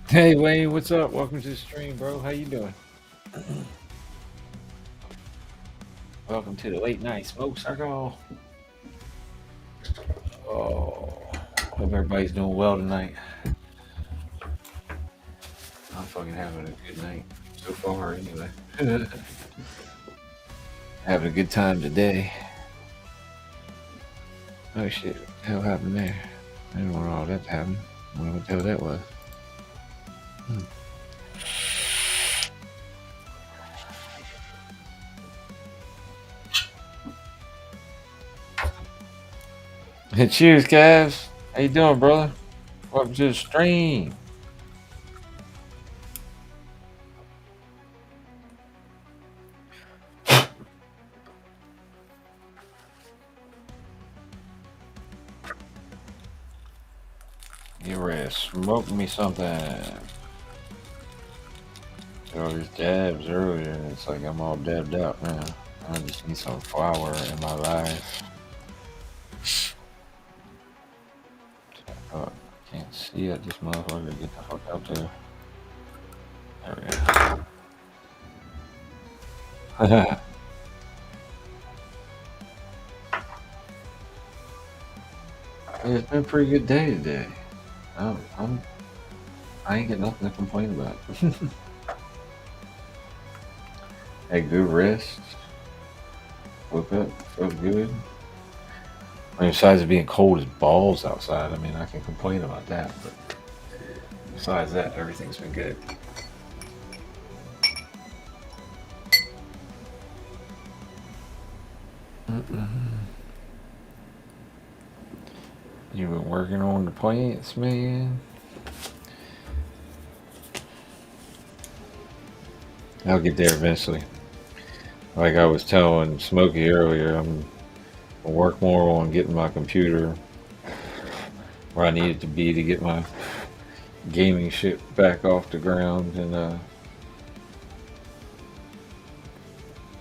Hey Wayne, what's up? Welcome to the stream, bro. How you doing? Welcome to the late night smoke circle. Oh, hope everybody's doing well tonight. I'm fucking having a good night so far, anyway. Having a good time today. Oh shit, what the hell happened there? I don't know all that happened. I don't know what the hell that was. Hey, cheers, guys. How you doing, brother? Welcome to the stream. Get ready to smoke me something. All these dabs earlier, and it's like I'm all dabbed out now. I just need some flour in my life. Oh, can't see it. This motherfucker, get the fuck out there. There we go. It's been a pretty good day today. I ain't got nothing to complain about. Had good rest. Woke up, felt good. I mean, besides it being cold as balls outside, I mean, I can complain about that. But besides that, everything's been good. You been working on the plants, man? I'll get there eventually. Like I was telling Smokey earlier, I'm gonna work more on getting my computer where I need it to be to get my gaming shit back off the ground, and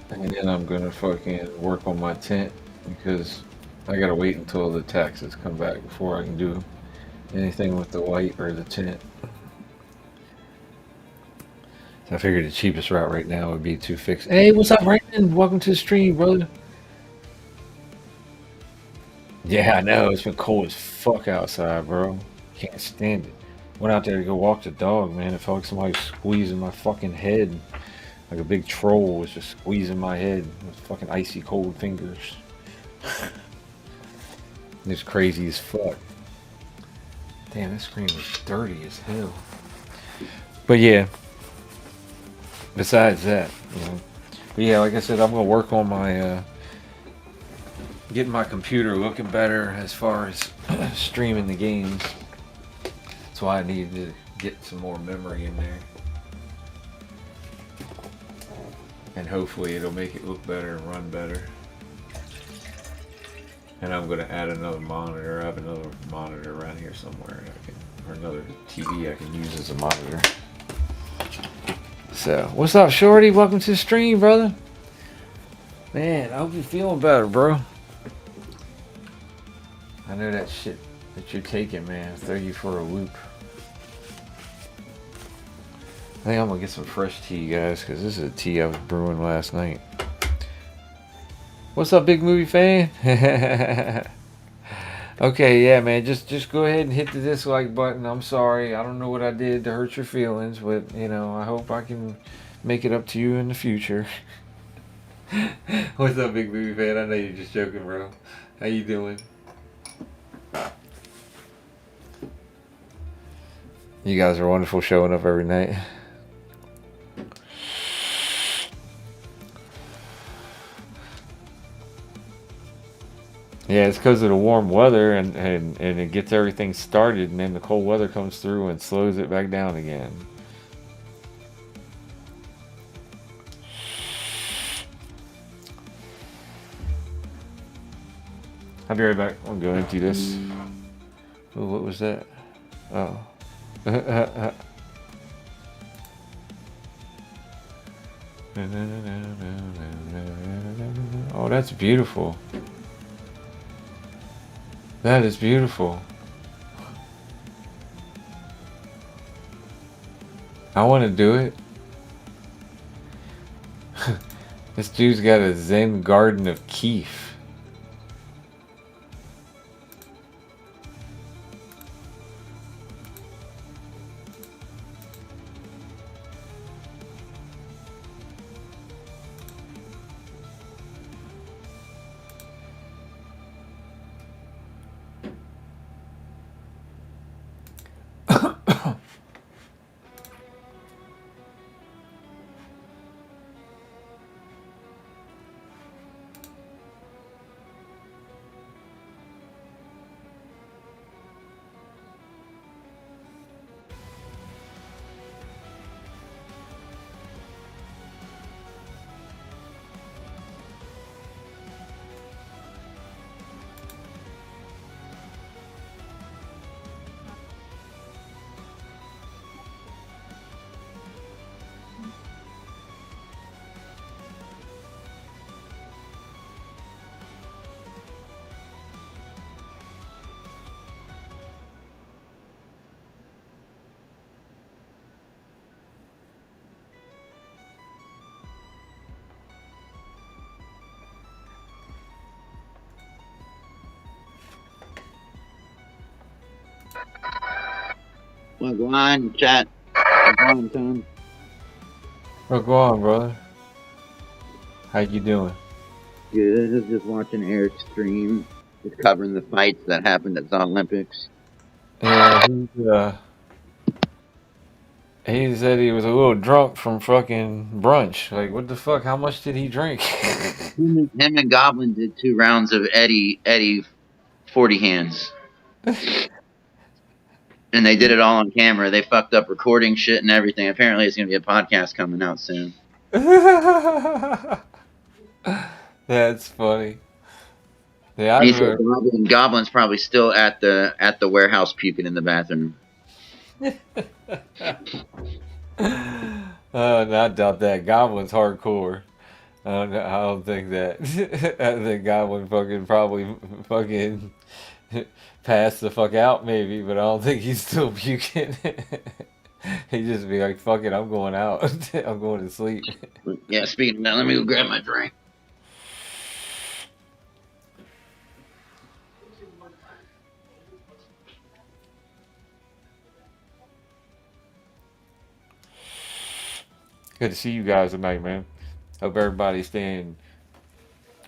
then I'm gonna fucking work on my tent because I gotta wait until the taxes come back before I can do anything with the light or the tent. So I figured the cheapest route right now would be to fix. Hey, what's up, Raymond? Welcome to the stream, brother. Yeah, I know it's been cold as fuck outside, bro. Can't stand it. Went out there to go walk the dog, man. It felt like somebody was squeezing my fucking head. Like a big troll was just squeezing my head with fucking icy cold fingers. It's crazy as fuck. Damn, this screen was dirty as hell. But yeah, besides that, you know. But yeah, like I said, I'm gonna work on my getting my computer looking better as far as streaming the games. That's why I need to get some more memory in there. And hopefully it'll make it look better and run better. And I'm going to add another monitor. I have another monitor around here somewhere, or another TV I can use as a monitor. So, what's up, Shorty? Welcome to the stream, brother. Man, I hope you're feeling better, bro. I know that shit that you're taking, man, throw you for a loop. I think I'm gonna get some fresh tea, guys, because this is a tea I was brewing last night. What's up, big movie fan? Okay, yeah, man, just go ahead and hit the dislike button. I'm sorry, I don't know what I did to hurt your feelings, but you know, I hope I can make it up to you in the future. What's up, big movie fan? I know you're just joking, bro. How you doing? You guys are wonderful showing up every night. Yeah, it's because of the warm weather, and it gets everything started, and then the cold weather comes through and slows it back down again. I'll be right back. I'm going to empty this. Oh, what was that? Oh. Oh, that's beautiful. That is beautiful. I want to do it. This dude's got a Zen garden of keef. Well, go on, chat. Go on, Tom. Oh, go on, brother. How you doing? Good. I was just watching Eric's stream. Just covering the fights that happened at the Olympics. Yeah, he said he was a little drunk from fucking brunch. Like, what the fuck? How much did he drink? Him and Goblin did 2 rounds of Eddie 40 hands. And they did it all on camera. They fucked up recording shit and everything. Apparently, it's going to be a podcast coming out soon. That's funny. Yeah, He said Goblin's probably still at the warehouse puking in the bathroom. I doubt that. Goblin's hardcore. I don't think that. I think Goblin fucking probably fucking passed the fuck out maybe, but I don't think he's still puking. He just be like, "Fuck it, I'm going out. I'm going to sleep." Yeah, speaking of that, let me go grab my drink. Good to see you guys tonight, man. Hope everybody's staying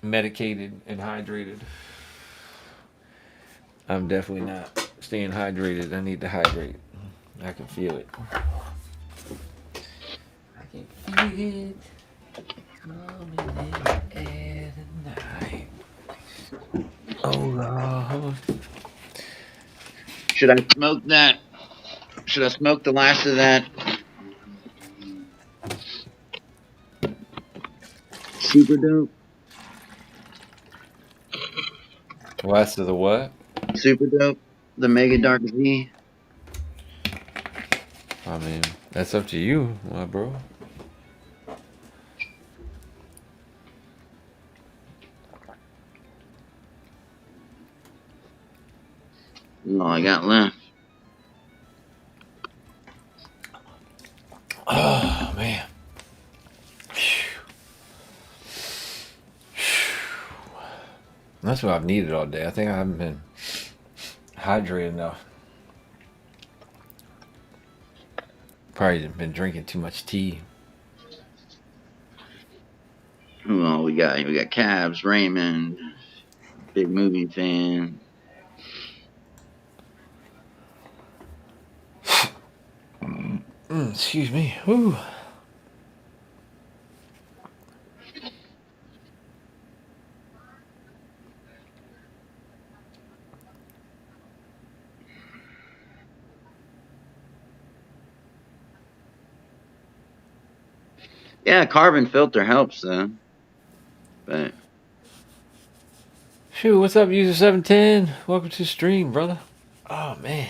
medicated and hydrated. I'm definitely not staying hydrated. I need to hydrate. I can feel it. I can feel it coming in the air tonight. Oh Lord. Should I smoke that? Should I smoke the last of that super dope? Last of the what? Super dope. The Mega Dark Z. I mean, that's up to you, my bro. All I got left. Oh man. That's what I've needed all day. I think I haven't been hydrated enough. Probably been drinking too much tea. Well, we got Cabs, Raymond, big movie fan. Excuse me. Whew. Yeah, carbon filter helps though. But Shoot, what's up, user 710? Welcome to the stream, brother. Oh man,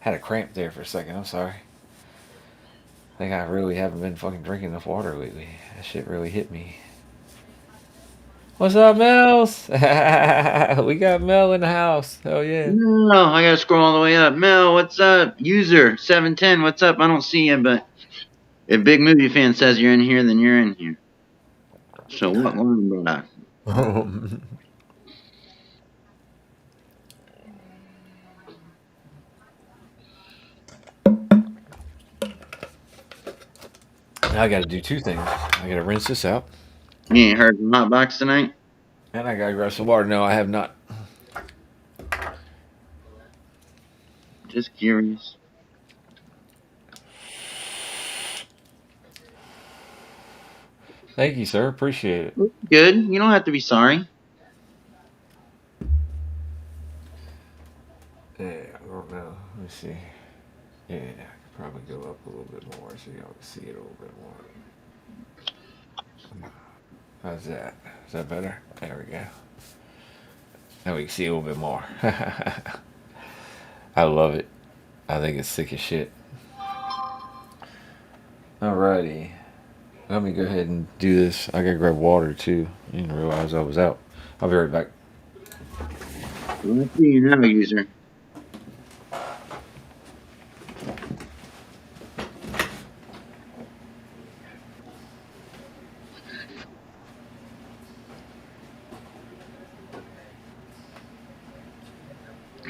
had a cramp there for a second. I'm sorry. I think I really haven't been fucking drinking enough water lately. That shit really hit me. What's up, Mels? We got Mel in the house. Hell yeah. no, I gotta scroll all the way up. Mel, what's up? User 710, what's up? I don't see you, but if Big Movie Fan says you're in here, then you're in here. So what line, brother? Now I gotta do two things. I gotta rinse this out, You ain't heard from Hot Box tonight? and I gotta grab some water. No, I have not. Just curious. Thank you, sir. Appreciate it. Good. You don't have to be sorry. Yeah, I don't know. Let me see. Yeah, I could probably go up a little bit more so y'all can see it a little bit more. How's that? Is that better? There we go. Now we can see a little bit more. I love it. I think it's sick as shit. Alrighty. Let me go ahead and do this. I gotta grab water too. I didn't realize I was out. I'll be right back. Well, I see you now, user.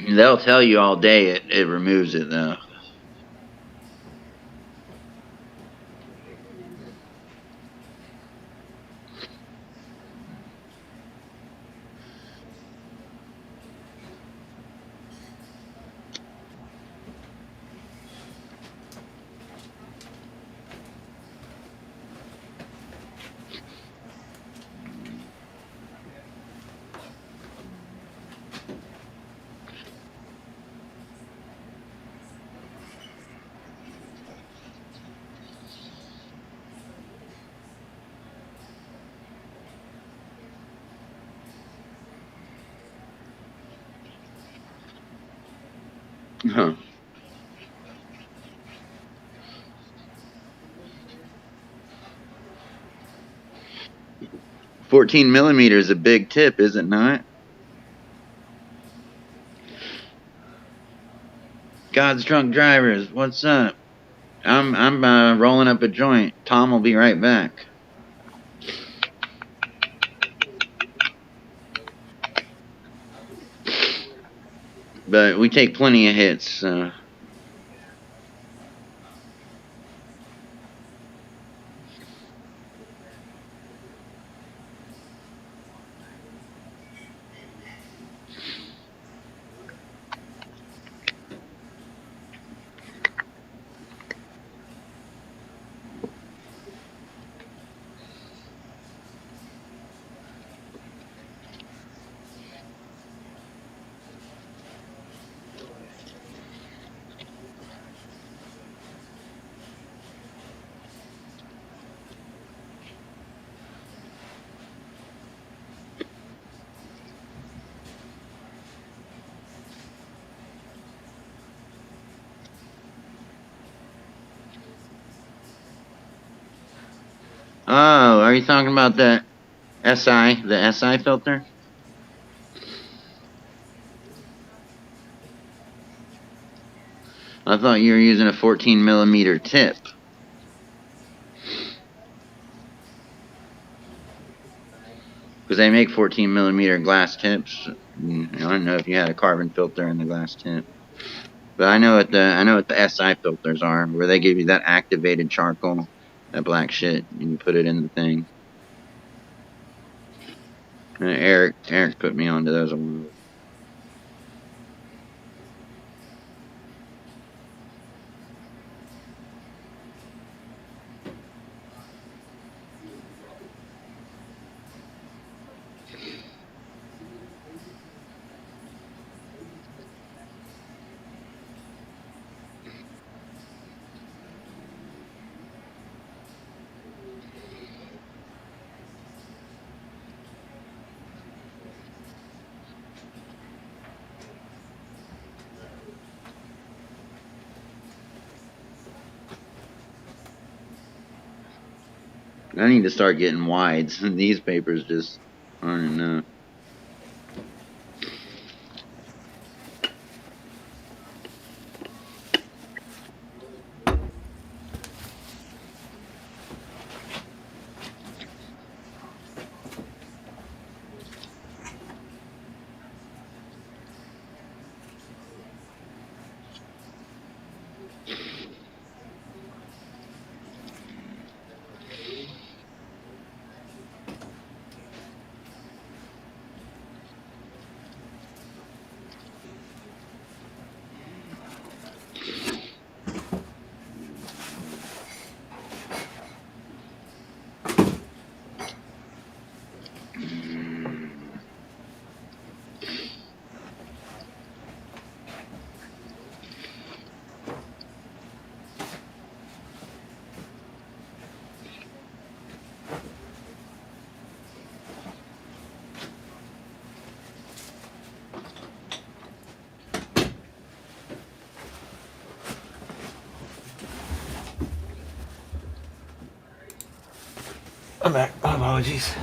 They'll tell you all day it removes it though. Huh. 14 millimeters is a big tip, is it not? God's drunk drivers, what's up? I'm rolling up a joint. Tom will be right back. But we take plenty of hits. Oh, are you talking about the SI filter? I thought you were using a 14 millimeter tip. Because they make 14 millimeter glass tips. I don't know if you had a carbon filter in the glass tip. But I know what the SI filters are, where they give you that activated charcoal, that black shit, and you put it in the thing. And Eric put me onto those a while ago. I need to start getting wides. These papers just aren't enough. I'm back. My apologies.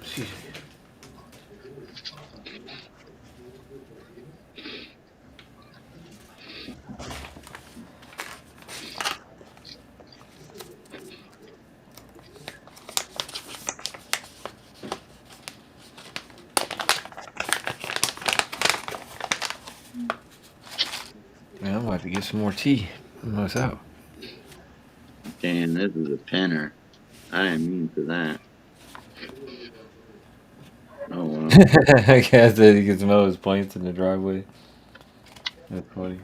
Excuse me. Man, I'm about to get some more tea. I'm almost out. Damn, this is a pinner. I didn't mean for that. Oh well. I guess that he can smell his plants in the driveway. That's funny.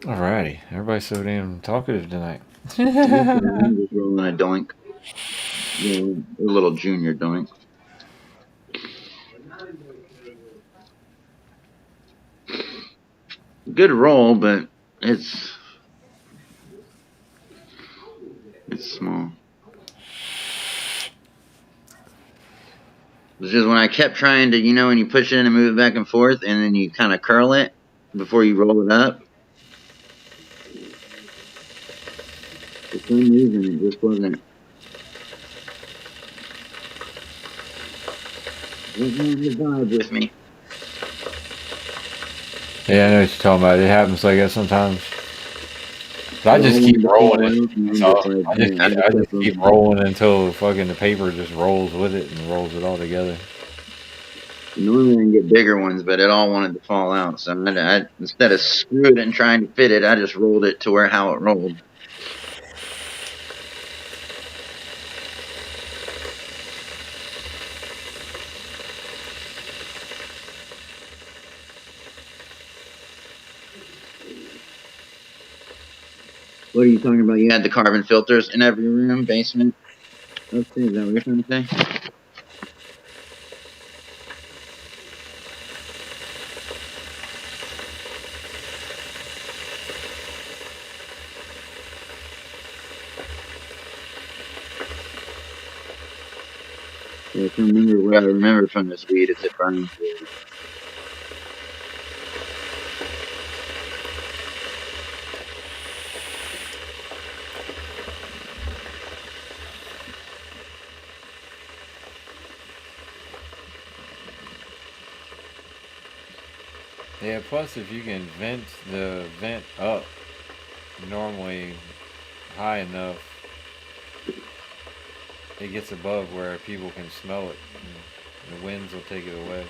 Alrighty. Everybody's so damn talkative tonight. I'm just rolling a doink. Yeah, a little junior doink. Good roll, but it's small. It's just when I kept trying to, when you push it in and move it back and forth, and then you kind of curl it before you roll it up. For some reason, it just wasn't. It vibe with me. Yeah, I know what you're talking about. It happens like that sometimes. But I just keep rolling it. So I just keep rolling until fucking the paper just rolls with it and rolls it all together. Normally I can get bigger ones, but it all wanted to fall out. So I instead of screwing it and trying to fit it, I just rolled it to how it rolled. What are you talking about? You had the carbon filters in every room, basement? Okay, is that what you're trying to say? I can remember what I remember from this weed is it burns weird. Yeah, plus if you can vent the vent up normally high enough, it gets above where people can smell it. And the winds will take it away.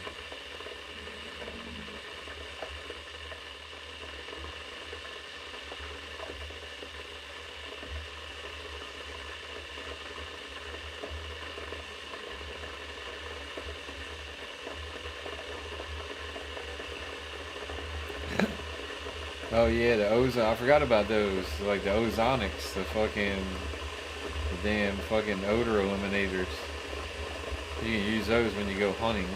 Oh yeah, the ozone. I forgot about those. Like the ozonics, the damn fucking odor eliminators. You can use those when you go hunting.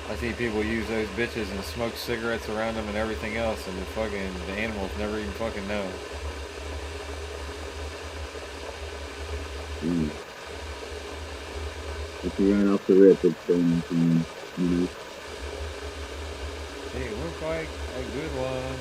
I see people use those bitches and smoke cigarettes around them and everything else, and the animals never even fucking know. Mm. If you run off the rip, it's you know. Hey, it looked like a good one.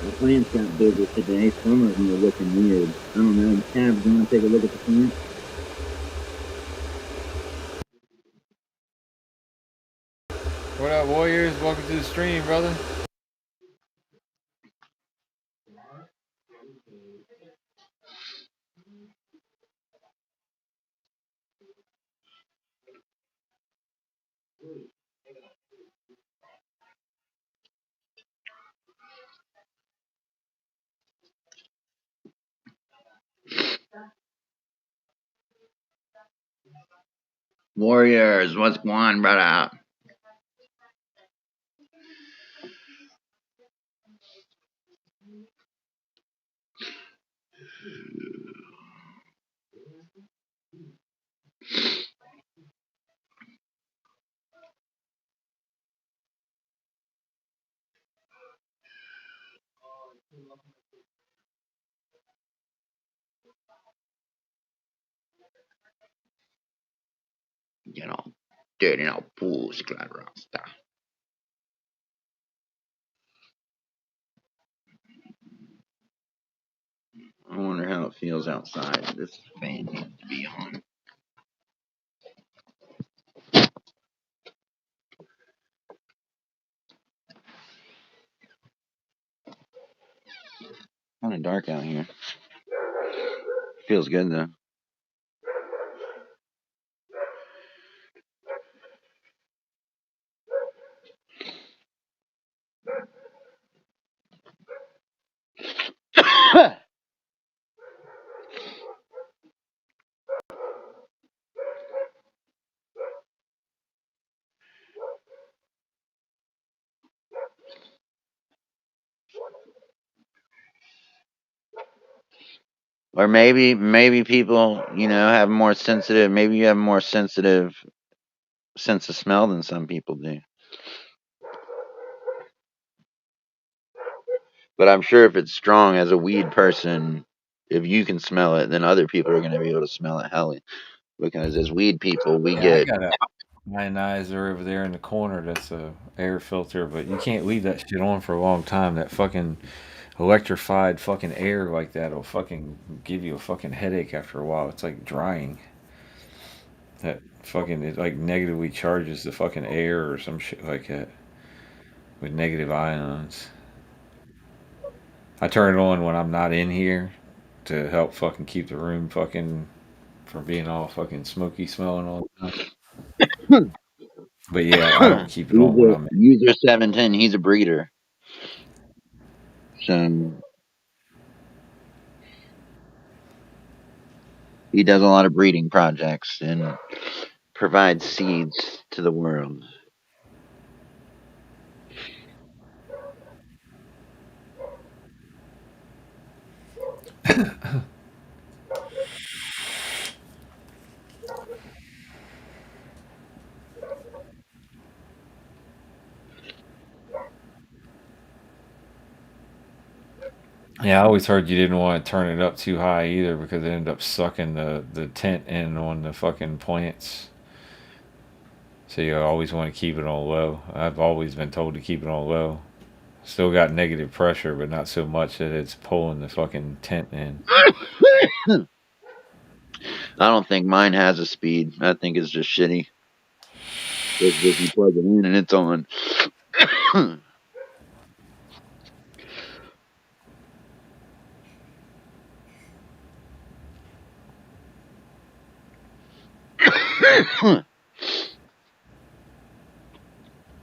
The plants got bigger today. Some of them are looking weird. I don't know. Tabs, you want to take a look at the plant? What up, Warriors? Welcome to the stream, brother. Warriors, what's going on, brother? You know, dirty no pools, glad rasta. I wonder how it feels outside. This fan needs to be on. Kind of dark out here. Feels good though. Or maybe people, have more sensitive. Maybe you have more sensitive sense of smell than some people do. But I'm sure if it's strong as a weed person, if you can smell it, then other people are going to be able to smell it. Hell, because as weed people, we Yeah, I get got a ionizer over there in the corner that's a air filter, but you can't leave that shit on for a long time. That fucking electrified fucking air like that will fucking give you a fucking headache after a while. It's like drying. That fucking it like negatively charges the fucking air or some shit like that with negative ions. I turn it on when I'm not in here to help fucking keep the room fucking for being all fucking smoky smelling all the time. But yeah, I don't keep it on when I'm. User 710. He's a breeder, so he does a lot of breeding projects and provides seeds to the world. Yeah, I always heard you didn't want to turn it up too high either because it ended up sucking the tint in on the fucking plants. So you always want to keep it on low. I've always been told to keep it on low. Still got negative pressure, but not so much that it's pulling the fucking tint in. I don't think mine has a speed. I think it's just shitty. It's just you plug it in and it's on.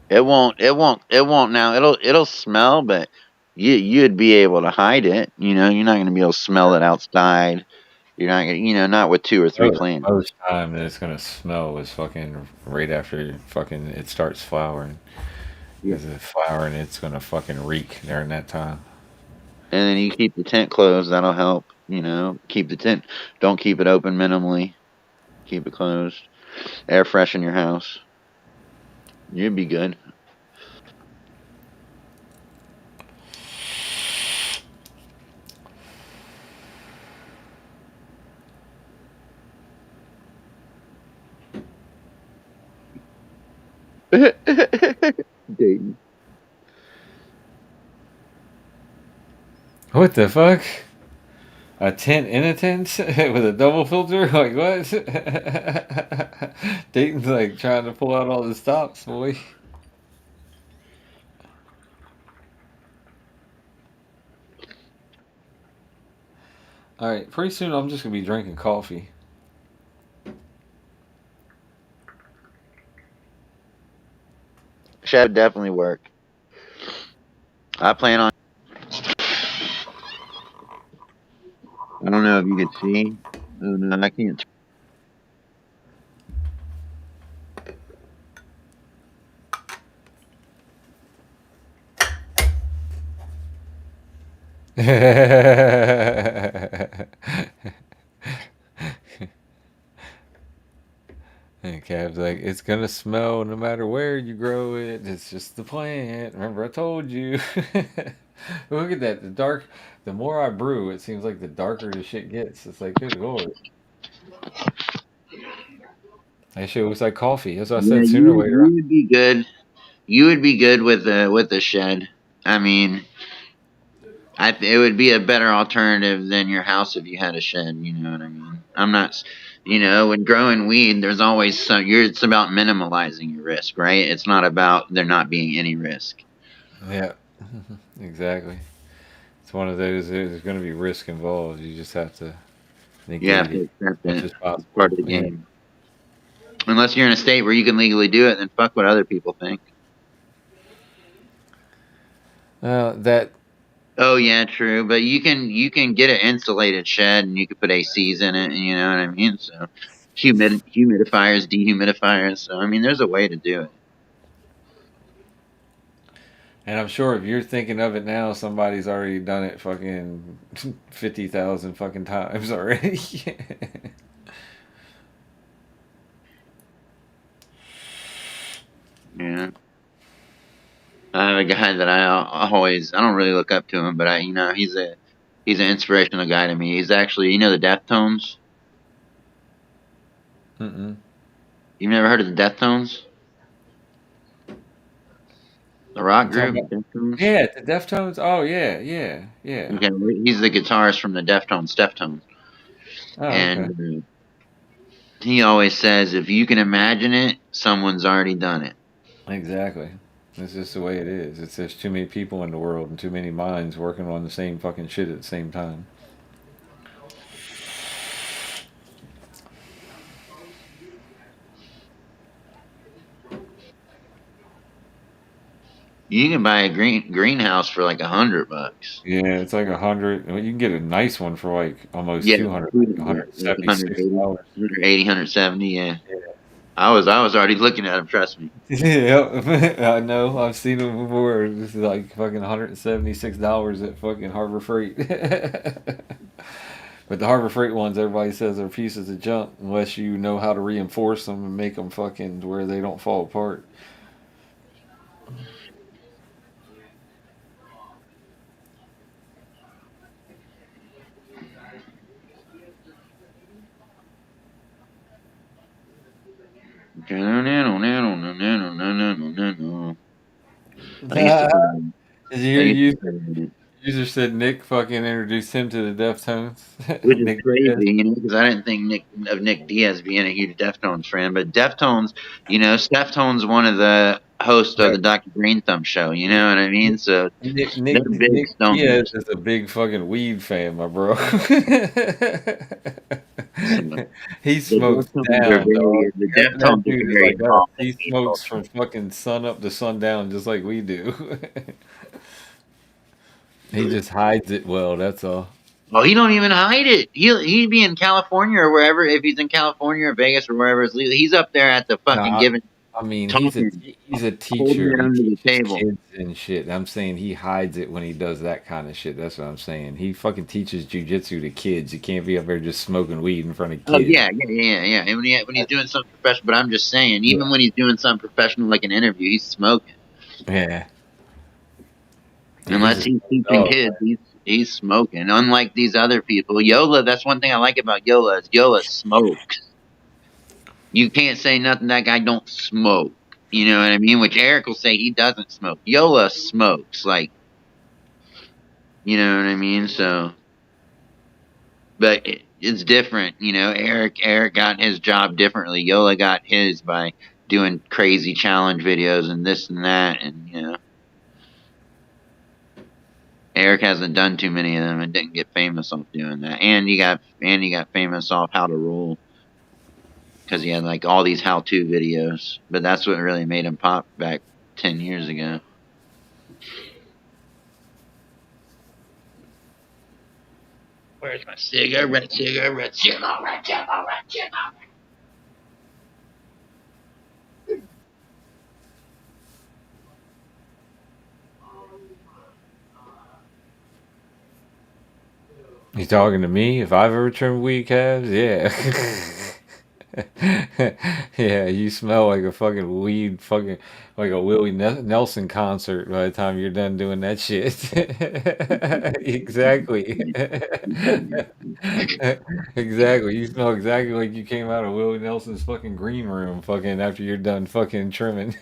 It won't now. It'll smell, but you'd be able to hide it. You're not gonna be able to smell it outside. You're not gonna, not with two or three plants. Most time that it's gonna smell is fucking right after fucking it starts flowering. Yeah. Because it's flowering, it's gonna fucking reek during that time. And then you keep the tent closed. That'll help. Keep the tent. Don't keep it open minimally. Keep it closed. Air freshen your house. You'd be good. Dayton. What the fuck? A tent in a tent with a double filter? Like what? Dayton's like trying to pull out all the stops, boy. All right, pretty soon I'm just gonna be drinking coffee. Should definitely work. I plan on. I don't know if you could see. Oh, no, I can't. And Cav's like, it's gonna smell no matter where you grow it. It's just the plant. Remember, I told you. Look at that. The more I brew, it seems like the darker the shit gets. It's like, good lord. That shit looks like coffee. As I Yeah, said, sooner or later. you would be good. You would be good with the shed. I mean, it would be a better alternative than your house if you had a shed. You know what I mean? I'm not. When growing weed, there's always some. It's about minimalizing your risk, right? It's not about there not being any risk. Yeah, exactly. It's one of those. There's going to be risk involved. You just have to You have negate to it accept as much it. as It's part possible. of the Yeah. game. Unless you're in a state where you can legally do it, then fuck what other people think. That. Oh yeah, true. But you can get an insulated shed and you can put ACs in it. You know what I mean? So humidifiers, dehumidifiers. So I mean, there's a way to do it. And I'm sure if you're thinking of it now, somebody's already done it fucking 50,000 fucking times already. Yeah. I have a guy that I don't really look up to him, but he's an inspirational guy to me. He's actually the Deftones. Mm-mm. You've never heard of the Deftones? The rock You talking group about? Deftones. Yeah, the Deftones. Oh yeah, yeah, yeah. Okay, he's the guitarist from the Deftones. Oh And okay. he always says, if you can imagine it, someone's already done it. Exactly. It's just the way it is. It's there's too many people in the world and too many minds working on the same fucking shit at the same time. You can buy a greenhouse for like $100. Yeah, it's like 100. Well, you can get a nice one for like almost Yeah, 200, like 200, like $176. 170. Yeah, I was already looking at them. Trust me. Yeah, I know. I've seen them before. This is like fucking $176 at fucking Harbor Freight. But the Harbor Freight ones, everybody says are pieces of junk unless you know how to reinforce them and make them fucking where they don't fall apart. I used to. Did you I hear used you? to. User said Nick fucking introduced him to the Deftones. Which is Nick Diaz. crazy, because I didn't think Nick Diaz being a huge Deftones fan, but Deftones, Deftones one of the hosts of Yeah. the Dr. Green Thumb show. You know what I mean? So they're big Nick Diaz stoners. is a big fucking weed fan, my bro. So He the smokes Deftones are down, dog. very the That Deftones are dude is very like us. involved in He weed smokes culture. from fucking sun up to sundown just like we do. He just hides it well, that's all. Oh, he don't even hide it. He'd be in California or wherever. If he's in California or Vegas or wherever it's legal, he's up there at the fucking Nah, giving I mean, talking, he's a holding teacher. it He under the teaches table. kids and shit. I'm saying he hides it when he does that kind of shit. That's what I'm saying. He fucking teaches jujitsu to kids. You can't be up there just smoking weed in front of Oh kids. yeah. And when he's doing something professional, but I'm just saying, Yeah. even when he's doing something professional like an interview, he's smoking. Yeah. Yeah, he's Unless a he's teaching dog, kids, man. he's smoking. Unlike these other people, Yola. That's one thing I like about Yola is Yola smokes. You can't say nothing that guy don't smoke. You know what I mean? Which Eric will say he doesn't smoke. Yola smokes, like you know what I mean. So, but it's different. Eric got his job differently. Yola got his by doing crazy challenge videos and this and that, and Eric hasn't done too many of them and didn't get famous off doing that. And he got famous off How to Rule because he had like all these how-to videos. But that's what really made him pop back 10 years ago. Where's my cigarette? Cigarette? Cigarette? Cigarette? Cigarette? You talking to me? If I've ever trimmed weed calves, yeah. Yeah, you smell like a fucking weed, fucking like a Willie Nelson concert by the time you're done doing that shit. Exactly. Exactly. You smell exactly like you came out of Willie Nelson's fucking green room, fucking after you're done fucking trimming.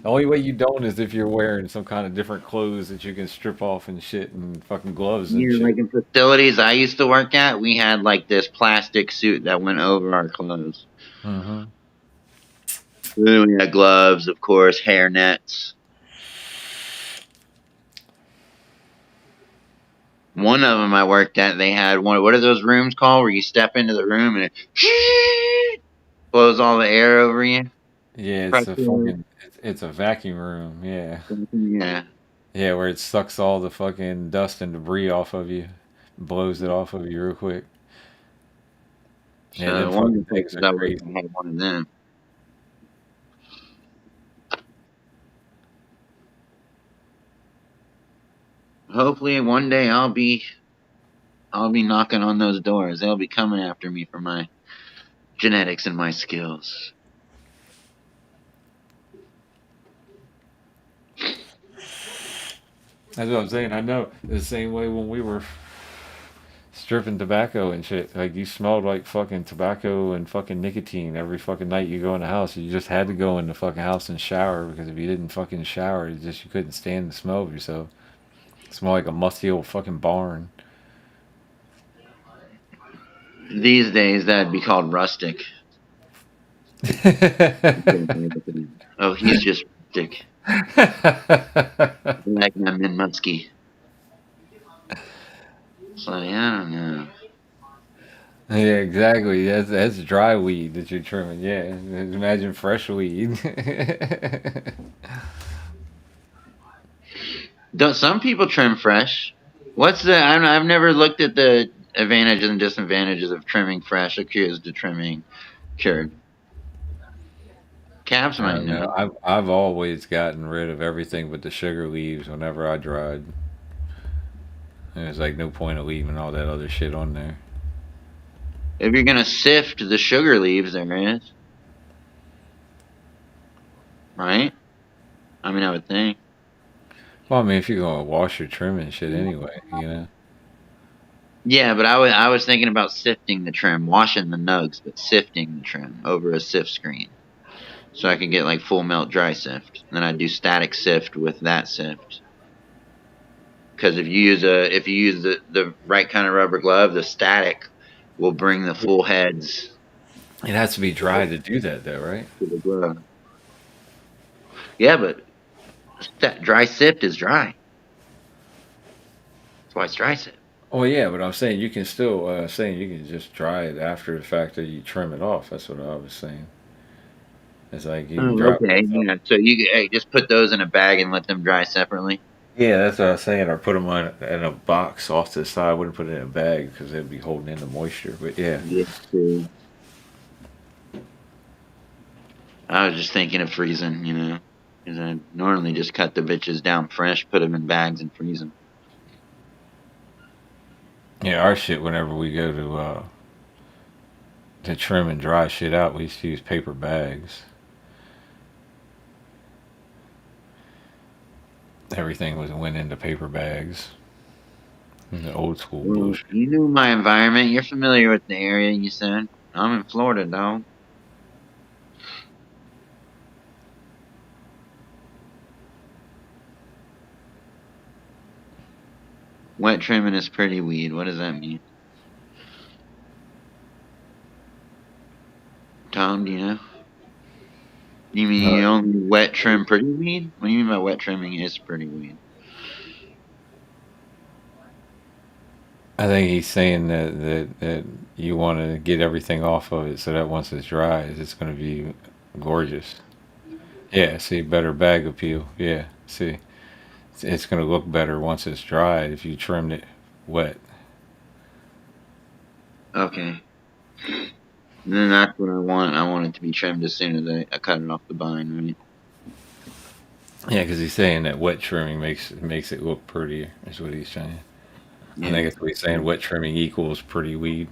The only way you don't is if you're wearing some kind of different clothes that you can strip off and shit and fucking gloves and shit. Like in facilities I used to work at, we had like this plastic suit that went over our clothes. Hmm. Then we had gloves, of course, hair nets. One of them I worked at, they had one. What are those rooms called where you step into the room and it blows all the air over you? Yeah, it's a Pressure. fucking it's a vacuum room. Yeah. Yeah. Yeah, where it sucks all the fucking dust and debris off of you, blows it off of you real quick. Yeah, them So one of the fucking things places are I worked crazy. at had one of them. Hopefully one day I'll be knocking on those doors. They'll be coming after me for my genetics and my skills. That's what I'm saying. I know the same way when we were stripping tobacco and shit. Like you smelled like fucking tobacco and fucking nicotine every fucking night you go in the house. You just had to go in the fucking house and shower because if you didn't fucking shower, you couldn't stand the smell of yourself. It smelled like a musty old fucking barn. These days that'd be called rustic. Oh, he's just rustic. Like I'm in Muskie. So yeah, I don't know. Yeah, exactly. That's dry weed that you're trimming. Yeah, imagine fresh weed. Some people trim fresh. What's the? I've never looked at the advantages and disadvantages of trimming fresh accused to trimming cured. Cabs I might don't know. know. I've always gotten rid of everything but the sugar leaves whenever I dried. There's like no point of leaving all that other shit on there. If you're gonna sift the sugar leaves, there is, right? I mean, I would think. Well, I mean, if you're gonna wash your trim and shit anyway, you know. Yeah, but I was thinking about sifting the trim, washing the nugs, but sifting the trim over a sift screen, so I could get like full melt dry sift. And then I'd do static sift with that sift. Because if you use the right kind of rubber glove, the static will bring the full heads It has to be dry to do that, though, right? to the glove. Yeah, but that dry sift is dry. That's why it's dry sift. Oh yeah, but I'm saying you can still saying you can just dry it after the fact that you trim it off. That's what I was saying. It's like you can Oh, dry okay. both of Yeah. them. So hey, just put those in a bag and let them dry separately. Yeah, that's what I was saying. Or put them on in a box off to the side. I wouldn't put it in a bag because it'd be holding in the moisture. But yeah, Yeah. True. I was just thinking of freezing, because I normally just cut the bitches down fresh, put them in bags, and freeze them. yeah. Our shit. Whenever we go to trim and dry shit out, we used to use paper bags. Everything went into paper bags. The old school Well, bullshit. you knew my environment. You're familiar with the area, you said. I'm in Florida, dog. Wet trimming is pretty weed. What does that mean? Tom, do you know? You mean Uh, you only wet trim pretty weed? What do you mean by wet trimming is pretty weed? I think he's saying that you want to get everything off of it so that once it's dry, it's going to be gorgeous. Yeah, see, better bag appeal. Yeah, see, it's going to look better once it's dry if you trimmed it wet. Okay. And then that's what I want. I want it to be trimmed as soon as I cut it off the vine, right? Yeah, because he's saying that wet trimming makes it look prettier. Is what he's saying. I Yeah. think that's what he's saying. Wet trimming equals pretty weed.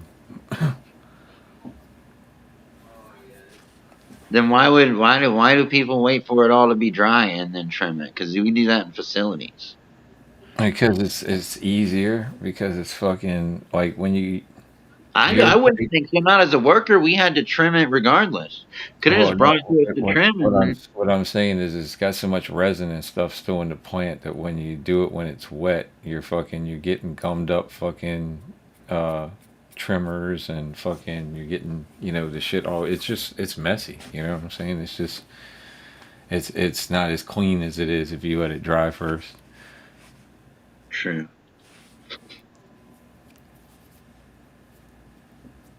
Then why do people wait for it all to be dry and then trim it? Because we do that in facilities. Because it's easier. Because it's fucking like when I, you ever I wouldn't take. think so. Not as a worker, we had to trim it regardless. Could have Well, just brought no. it to us to trim What and I'm then. what I'm saying is it's got so much resin and stuff still in the plant that when you do it when it's wet, you're getting gummed up fucking uh, trimmers and fucking you're getting the shit all. It's messy. You know what I'm saying? It's just it's not as clean as it is if you let it dry first. True.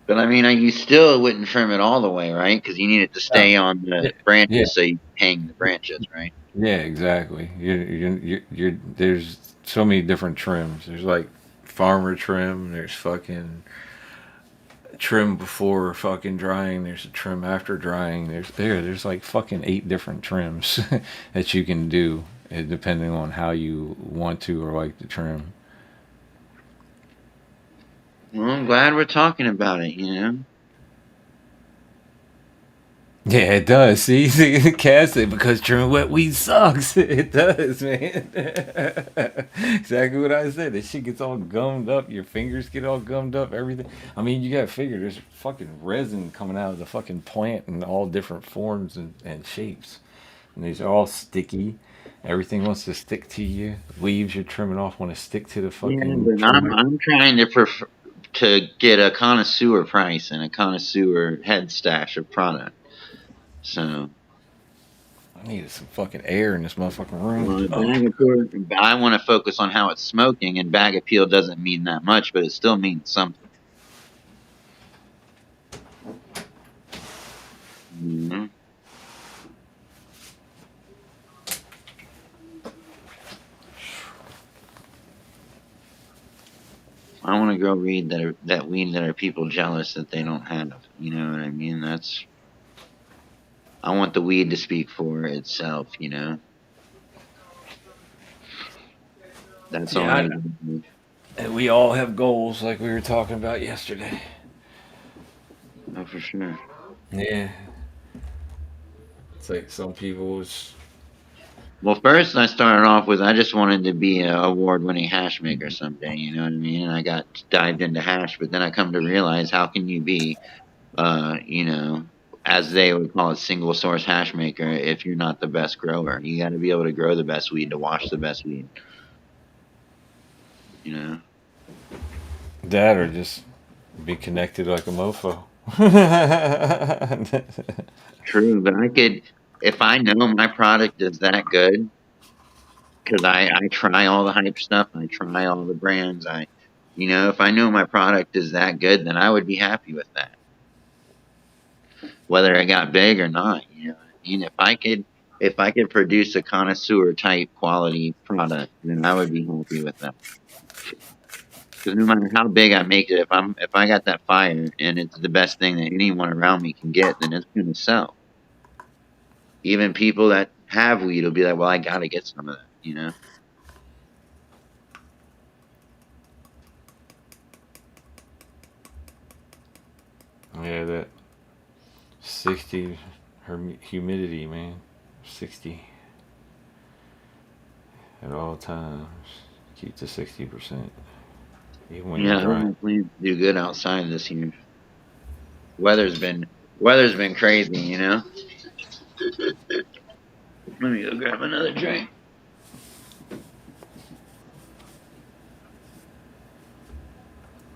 But I mean, you still wouldn't trim it all the way, right? Because you need it to Oh. stay on Yeah. the Yeah. branches so you hang the branches, right? Yeah. Exactly. There's so many different trims. There's like farmer trim. There's fucking trim before fucking drying. There's a trim after drying. There's like fucking 8 different trims that you can do, depending on how you want to or like to trim. Well, I'm glad we're talking about it. Yeah, it does. See, Cass said because trimming wet weed sucks. It does, man. Exactly what I said. That shit gets all gummed up. Your fingers get all gummed up. Everything. I mean, you gotta figure there's fucking resin coming out of the fucking plant in all different forms and shapes. And these are all sticky. Everything wants to stick to you. Leaves you're trimming off want to stick to the Yeah, fucking but I'm trimmer. I'm trying to get a connoisseur price and a connoisseur head stash of product. So, I needed some fucking air in this motherfucking room. well, Oh. I want to focus on how it's smoking, and bag appeal doesn't mean that much, but it still means something. Mhm. I want to grow weed that are people jealous that they don't have. You know what I mean? I want the weed to speak for itself. You know, that's all I Yeah, do. and we all have goals like we were talking about yesterday. Oh, for sure. Yeah, it's like some people's. Well, first I started off with I just wanted to be an award-winning hash maker someday. You know what I mean? And I got dived into hash, but then I come to realize how can you be, you know, as they would call it, single source hash maker if you're not the best grower. You got to be able to grow the best weed to wash the best weed. You know. That or just be connected like a mofo. True, but I could, if I know my product is that good, because I try all the hype stuff, I try all the brands, if I know my product is that good, then I would be happy with that, whether it got big or not. You know what I mean? If I could produce a connoisseur type quality product, then I would be happy with that. Because no matter how big I make it, if I got that fire and it's the best thing that anyone around me can get, then it's gonna sell. Even people that have weed will be like, well, I gotta get some of that, you know? Yeah, that 60 humidity, man. 60 at all times. Keep to 60%. Even when you're Yeah, I dry. don't plan to do good outside this year. Weather's been weather's been crazy, you know? Let me go grab another drink.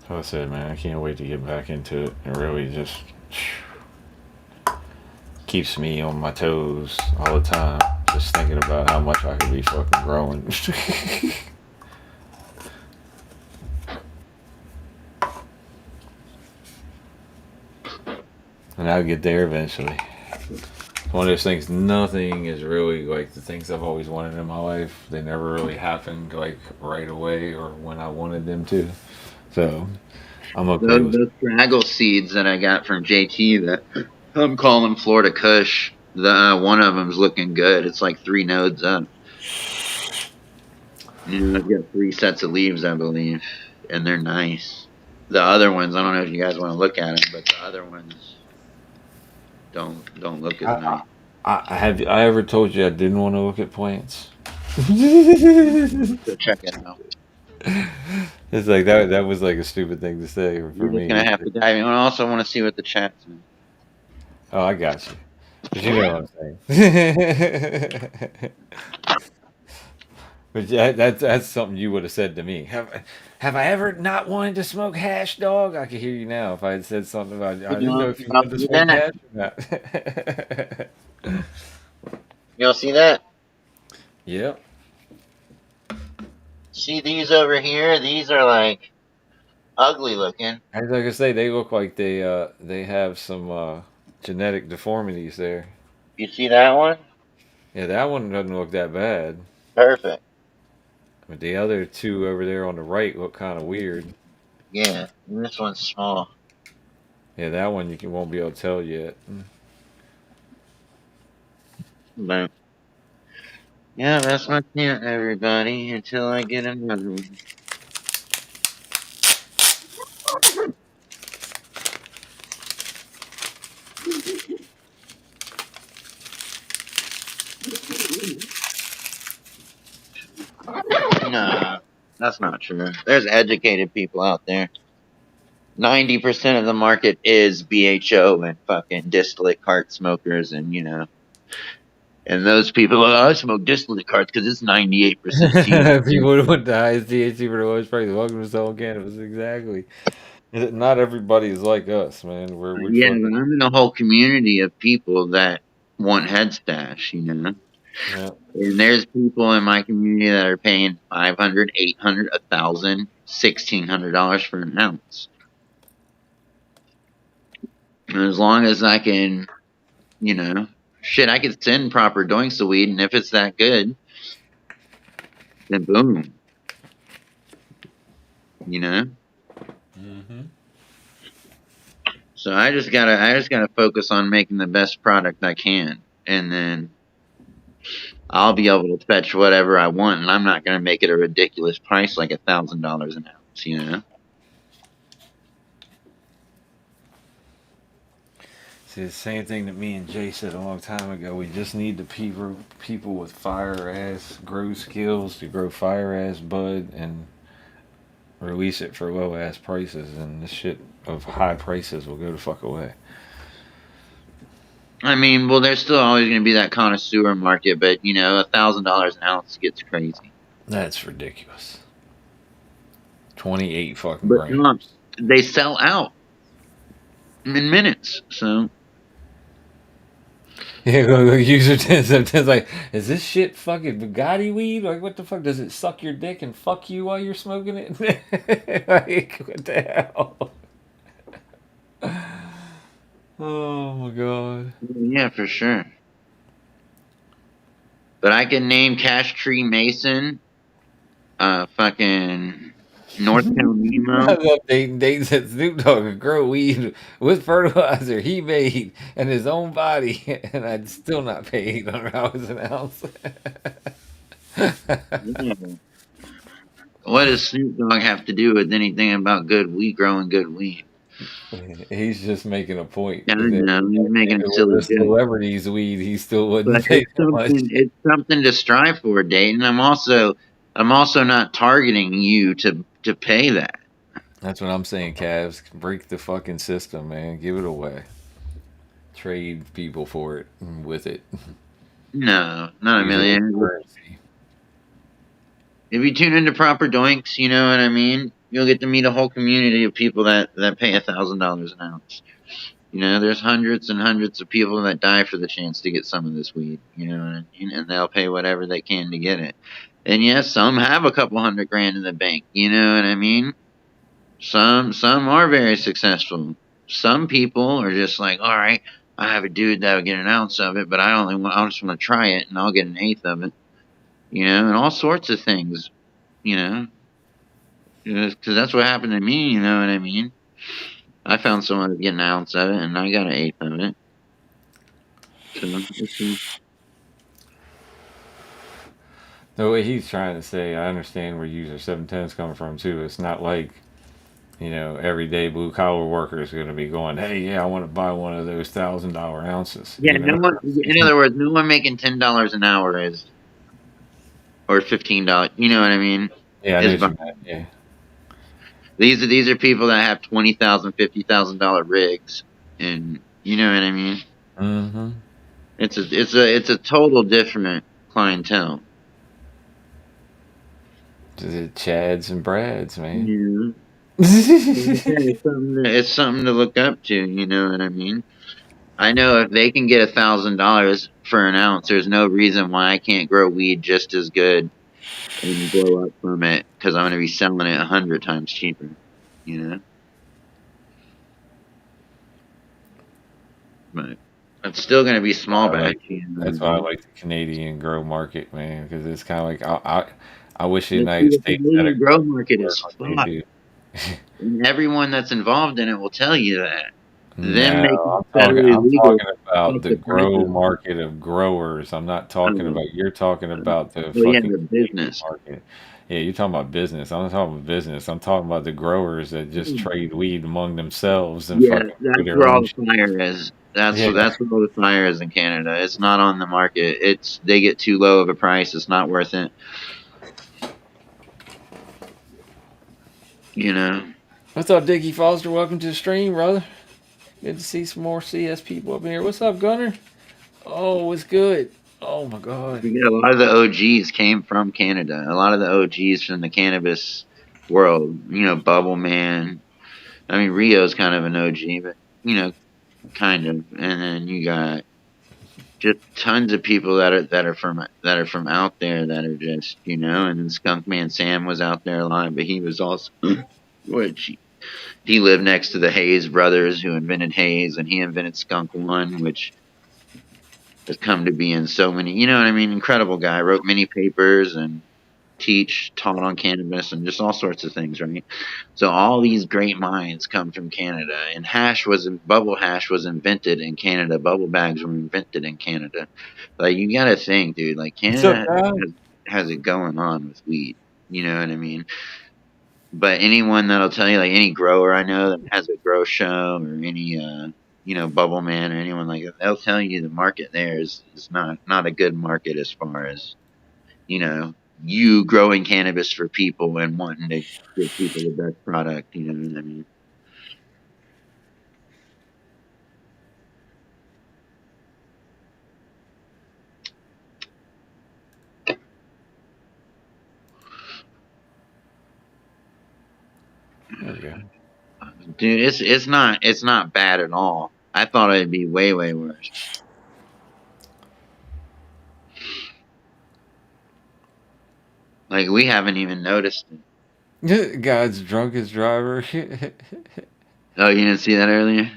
Like I said, man, I can't wait to get back into it. It really just keeps me on my toes all the time. Just thinking about how much I could be fucking growing. And I'll get there eventually. One of those things, nothing is really like the things I've always wanted in my life. They never really happened like right away or when I wanted them to. So I'm okay with. Those Fraggle seeds that I got from JT that I'm calling Florida Kush. The one of them's looking good. It's like 3 nodes up. You know, I've got 3 sets of leaves, I believe, and they're nice. The other ones, I don't know if you guys want to look at them, but the other ones don't look as nice. Have I ever told you I didn't want to look at plants? So check it out. It's like that. That was like a stupid thing to say for You're just gonna me. have to dive in. I also want to see what the chat's in. Oh, I got you. But you know what I'm saying. But that's something you would have said to me. Have I ever not wanted to smoke hash, dog? I could hear you now if I had said something about I You didn't know don't, if you you don't wanted to see smoke that? hash or not. You don't see that? Yep. See these over here? These are like ugly looking. I was like I say, they look like they have some genetic deformities there. You see that one? Yeah, that one doesn't look that bad. Perfect. But the other two over there on the right look kind of weird. Yeah, and this one's small. Yeah, that one won't be able to tell yet. But yeah, that's my tent, everybody. Until I get another one. Nah, that's not true. There's educated people out there. 90% of the market is BHO and fucking distillate cart smokers, and those people, oh, I smoke distillate carts because it's 98% THC. People would want the highest THC for the lowest price. Welcome to selling cannabis. Exactly. Not everybody is like us, man. We Yeah, fucking but I'm in a whole community of people that want head stash. yeah. And there's people in my community that are paying 500, 800, 1,000, $1,600 for an ounce. And as long as I can, you know, shit, I could send proper doinks of weed, and if it's that good, then boom, you know. So I just gotta focus on making the best product I can, and then I'll be able to fetch whatever I want, and I'm not gonna make it a ridiculous price like $1,000 an ounce, you know. See, the same thing that me and Jay said a long time ago. We just need the people with fire ass grow skills to grow fire ass bud and release it for low ass prices, and this shit of high prices will go the fuck away. I mean, well, there's still always gonna be that connoisseur market, but you know, $1,000 an ounce gets crazy. That's ridiculous. 28 fucking But grams. they sell out in minutes, so. Yeah, user 10 like, is this shit fucking Bugatti weed? Like, what the fuck? Does it suck your dick and fuck you while you're smoking it? Like, what the hell? Oh my god. Yeah, for sure. But I can name Cash Tree Mason, fucking North I Nemo. love Dayton said Snoop Dogg could grow weed with fertilizer he made in his own body, and I'd still not pay $800 an ounce. Yeah. What does Snoop Dogg have to do with anything about good weed, growing good weed? He's just making a point I that don't know. He's if making it a was silly a joke. celebrity's weed, he still wouldn't But pay that much. it's something to strive for, Dayton. I'm also not targeting you to pay that. That's what I'm saying, Cavs. Break the fucking system, man. Give it away. Trade people for it with it. No, not a Use it as million. currency. If you tune into proper doinks, you know what I mean. You'll get to meet a whole community of people that pay $1,000 an ounce. You know, there's hundreds and hundreds of people that die for the chance to get some of this weed. You know what I mean? And they'll pay whatever they can to get it. And yes, some have a couple hundred grand in the bank. You know what I mean? Some are very successful. Some people are just like, all right, I have a dude that will get an ounce of it, but I just want to try it, and I'll get an eighth of it. You know, and all sorts of things. You know, because that's what happened to me. You know what I mean? I found someone to get an ounce of it, and I got an eighth of it. So, The way he's trying to say, I understand where user 710's coming from too. It's not like, everyday blue collar worker is going to be going, hey, yeah, I want to buy one of those $1,000 ounces. yeah, no one. In other words, no one making $10 an hour is, or $15. You know what I mean? Yeah, I know Is what you meant. Yeah. these are people that have $20,000, $50,000 rigs, and you know what I mean. Mm-hmm. It's a total different clientele. It's Chads and Brads, man. Yeah. It's something to look up to. You know what I mean? I know if they can get $1,000 for an ounce, there's no reason why I can't grow weed just as good and blow up from it because I'm going to be selling it 100 times cheaper. You know, but it's still going to be small I batch. like, that's why I like the Canadian grow market, man, because it's kind of like I wish the United The States had a Canadian grow market work is like they fucked, do. and everyone that's involved in it will tell you that. Them making No, it federally I'm legal talking about fuck the the grow prices. market of growers. I'm not talking Um, about you're talking about the well, yeah, fucking the Canadian business. market. Yeah, you're talking about business. I'm not talking about business. I'm talking about the growers that just trade weed among themselves and Yeah, fucking do that's their where own all the shit. fire is. That's Yeah. what that's where all the fire is in Canada. It's not on the market. It's they get too low of a price. It's not worth it. You know. What's up, Dickie Foster? Welcome to the stream, brother. Good to see some more CS people up here. What's up, Gunner? Oh, it's good. Oh my god. You know, a lot of the OGs came from Canada. A lot of the OGs from the cannabis world. You know, Bubble Man. I mean, Rio's kind of an OG, but you know, kind of. And then you got just tons of people that are from out there that are just and then Skunk Man Sam was out there a lot, but he was also which he lived next to the Hayes brothers who invented Hayes, and he invented Skunk One, which has come to be in so many. You know what I mean? Incredible guy. Wrote many papers and taught on cannabis, and just all sorts of things, right? So all these great minds come from Canada, and bubble hash was invented in Canada. Bubble bags were invented in Canada. Like, you gotta think, dude. Like, What's up, Canada guys? has it going on with weed. You know what I mean? But anyone that'll tell you, like any grower I know that has a grow show, or any bubble man or anyone like that, they'll tell you the market there is not a good market as far as you know you growing cannabis for people and wanting to give people the best product. You know what I mean? There we go. Dude, it's not bad at all. I thought it'd be way worse. Like, we haven't even noticed it. God's drunkest driver. Oh, you didn't see that earlier?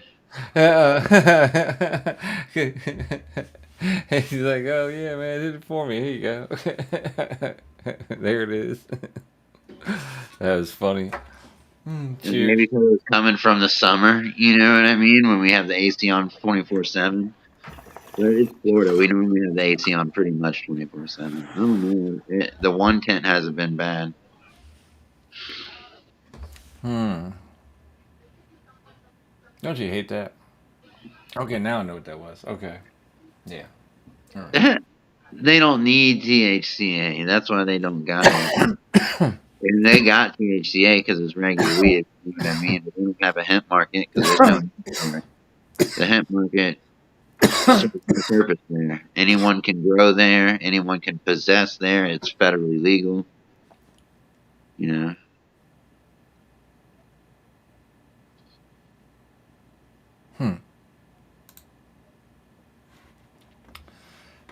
He's like, oh yeah, man, did it for me. Here you go. There it is. That was funny. Maybe Cheers. because it's coming from the summer, you know what I mean? When we have the AC on 24/7. But it's Florida. We normally have the AC on pretty much 24/7. I don't know. The one tent hasn't been bad. Hmm. Don't you hate that? Okay, now I know what that was. Okay. Yeah. All right. They don't need THCA. That's why they don't got it. And they got THCA because it's regular weed. You know what I mean? But they don't have a hemp market because there's no need for it. The hemp market serves no purpose there. Anyone can grow there. Anyone can possess there. It's federally legal. You know. Hmm.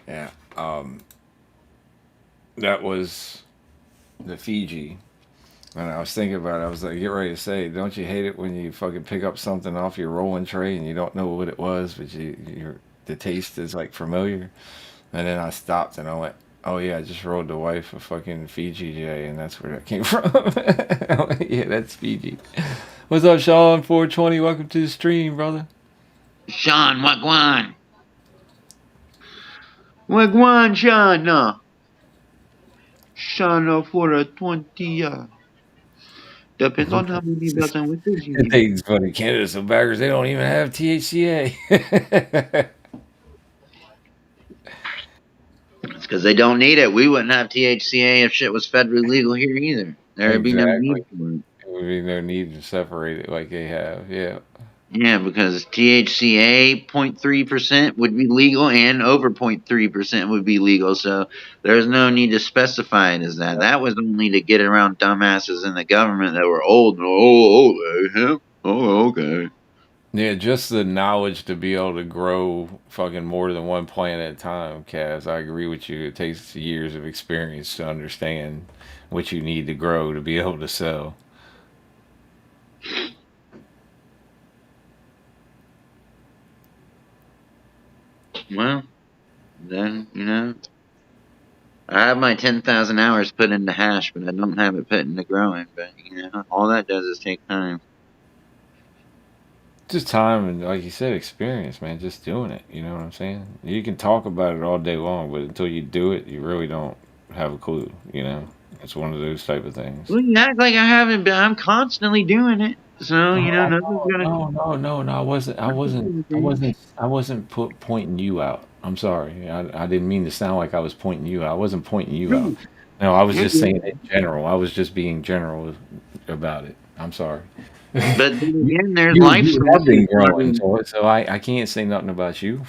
Yeah. That was the Fiji. And I was thinking about it. I was like, get ready to say, don't you hate it when you fucking pick up something off your rolling tray and you don't know what it was, but the taste is like familiar. And then I stopped and I went, oh yeah, I just rolled the wife a fucking Fiji J, and that's where that came from. Yeah, that's Fiji. What's up, Sean? 420. Welcome to the stream, brother. Sean, wagwan. Wagwan, Sean. No. Sean for a 20. Depends on how many bells and whistles you It give me. takes funny Canada some baggers. They don't even have THCA. It's because they don't need it. We wouldn't have THCA if shit was federally legal here either. There'd be no Exactly. need for it. There would be no need to separate it like they have. Yeah. Yeah, because THCA 0.3% would be legal and over 0.3% would be legal. So there's no need to specify it as that. That was only to get around dumbasses in the government that were old. Oh, okay. Hemp? Oh, okay. Yeah, just the knowledge to be able to grow fucking more than one plant at a time, Kaz. I agree with you. It takes years of experience to understand what you need to grow to be able to sell. Well, then, I have my 10,000 hours put into hash, but I don't have it put into growing. But, all that does is take time. Just time and, like you said, experience, man. Just doing it. You know what I'm saying? You can talk about it all day long, but until you do it, you really don't have a clue. You know, it's one of those type of things. Well, you act like I haven't been. I'm constantly doing it. So, Oh, nothing's gonna. no. I wasn't pointing you out. I'm sorry. I didn't mean to sound like I was pointing you out. I wasn't pointing you out. No, No, I was you're just saying good. in general. I was just being general about it. I'm sorry. But then you, again, there's life you have sources. been growing, so I can't say nothing about you.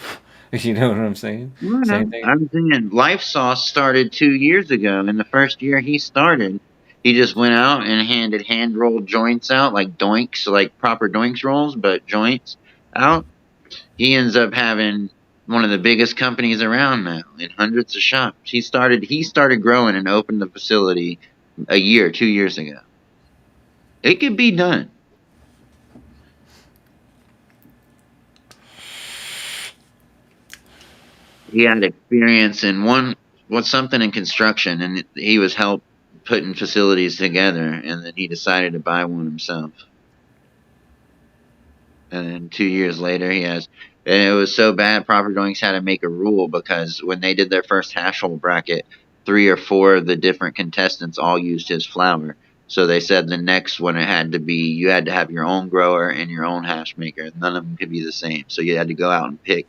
You know what I'm saying? No, Same no. thing. I'm saying Life Sauce started 2 years ago. And the first year he started, he just went out and handed hand rolled joints out, like doinks, like proper doinks rolls, but joints out. He ends up having one of the biggest companies around now in hundreds of shops. He started growing and opened the facility 2 years ago. It could be done. He had experience in something in construction, and he was helped putting facilities together, and then he decided to buy one himself. And then 2 years later, and it was so bad, Proper Doinks had to make a rule because when they did their first hash hole bracket, 3 or 4 of the different contestants all used his flower. So they said the next one you had to have your own grower and your own hash maker. None of them could be the same. So you had to go out and pick.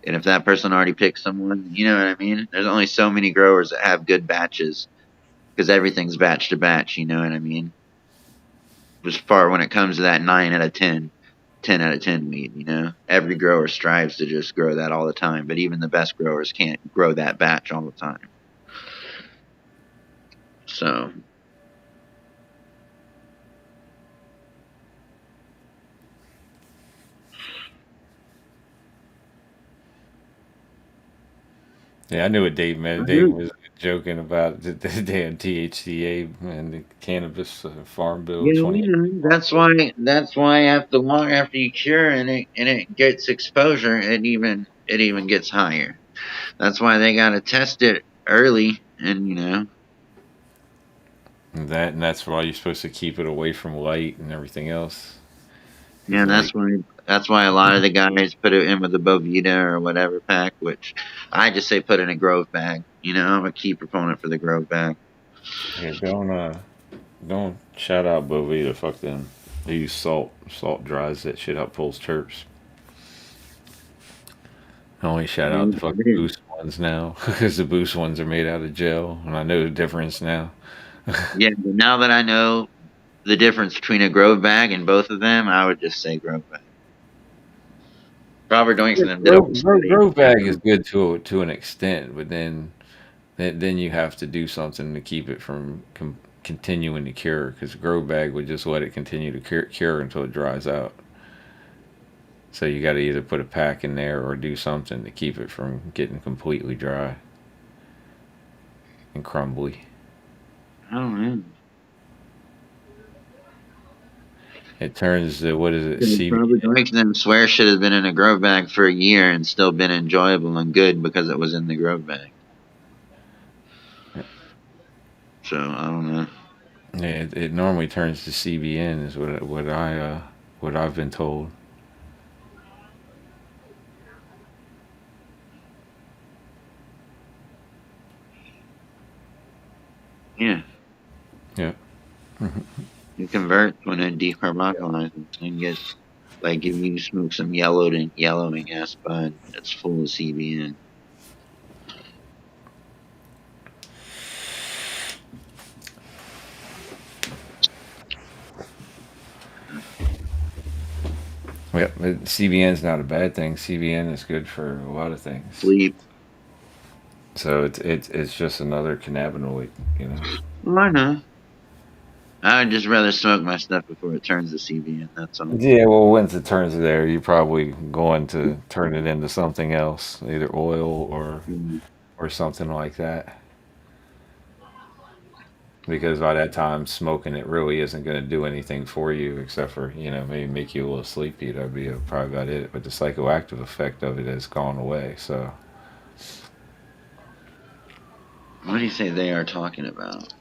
And if that person already picked someone, you know what I mean? There's only so many growers that have good batches because everything's batch to batch, you know what I mean? As far when it comes to that 9 out of 10, 10 out of 10 weed, you know? Every grower strives to just grow that all the time, but even the best growers can't grow that batch all the time. So, Yeah, I knew what Dave meant. Dave was joking about the damn THCA and the cannabis farm bill yeah, 20. that's why after you cure and it gets exposure, it even gets higher. That's why they got to test it early, and And that's why you're supposed to keep it away from light and everything else. Because yeah, light. that's why a lot of the guys put it in with the Bovita or whatever pack, which I just say put in a Grove bag. I'm a key proponent for the Grove bag. Yeah, don't shout out Bovita. Fuck them. They use salt. Salt dries that shit up, pulls terps. I only shout out the fucking Boost ones now because the Boost ones are made out of gel, and I know the difference now. Yeah, but now that I know the difference between a Grove bag and both of them, I would just say Grove bag. Robert Doinks and them did a whole study. Grove bag is good to an extent, but then you have to do something to keep it from continuing to cure because Grove bag would just let it continue to cure until it dries out. So you got to either put a pack in there or do something to keep it from getting completely dry and crumbly. I don't know. It turns to what is it? Because Robert CBN. Doinks and them swear shit has been in a Grove bag for a year and still been enjoyable and good because it was in the Grove bag. So I don't know. Yeah, it normally turns to CBN is what I've been told. Yeah, Yeah. it converts when it decarboxylizes and gets like if you smoke some yellowing ass bud that's full of CBN. Yeah, CBN is not a bad thing. CBN is good for a lot of things. Sleep. So it's just another cannabinoid, you know. Well, I know. I would just rather smoke my stuff before it turns to CBN. That's all. Yeah, well, once it turns there, you're probably going to turn it into something else, either oil Mm. or something like that. Because by that time, smoking it really isn't going to do anything for you except for maybe make you a little sleepy. That'd be probably about it. But the psychoactive effect of it has gone away. So What do you say they are talking about?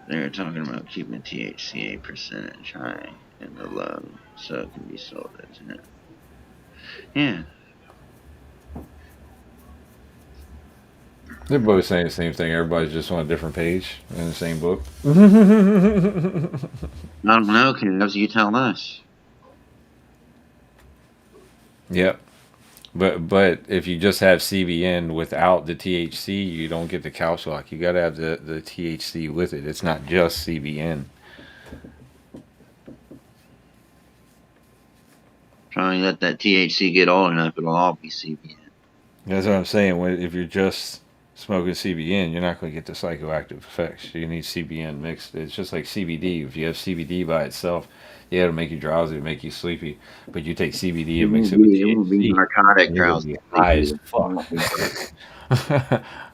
They're talking about keeping THCA percentage high in the low so it can be sold as Yeah. they're both saying the same thing. Everybody's just on a different page in the same book. I don't know, Cannabis. You tell us. Yep. But if you just have CBN without the THC, you don't get the couch lock. You got to have the THC with it. It's not just CBN. Trying to let that THC get old enough, it'll all be CBN. That's what I'm saying. If you're just smoking CBN, you're not going to get the psychoactive effects. You need CBN mixed. It's just like CBD. If you have CBD by itself, yeah, it'll make you drowsy, it'll make you sleepy. But you take CBD and mix it with It won't be THC, narcotic and you're going to drowsy. be high as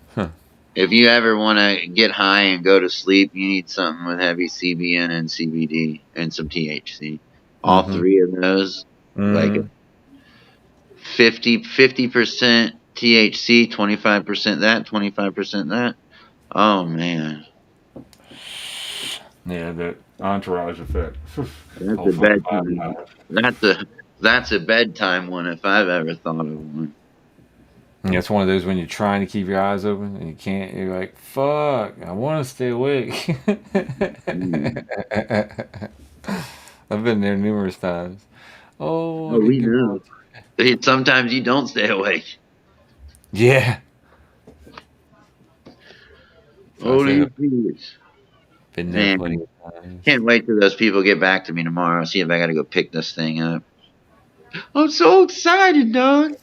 fuck. If you ever want to get high and go to sleep, you need something with heavy CBN and CBD and some THC. All Mm-hmm. three of those, like Mm-hmm. 50% THC, 25% that, 25% that. Oh man. Yeah, that entourage effect. That's All a fucking bedtime. five. That's a bedtime one if I've ever thought of one. Yeah, it's one of those when you're trying to keep your eyes open and you can't. You're like, "Fuck, I want to stay awake." Mm. I've been there numerous times. Oh, I Oh, didn't we get know. my. Sometimes you don't stay awake. Yeah. So I said Holy I've jeez. been there plenty Man, of times. can't wait till those people get back to me tomorrow. See if I got to go pick this thing up. I'm so excited, dog.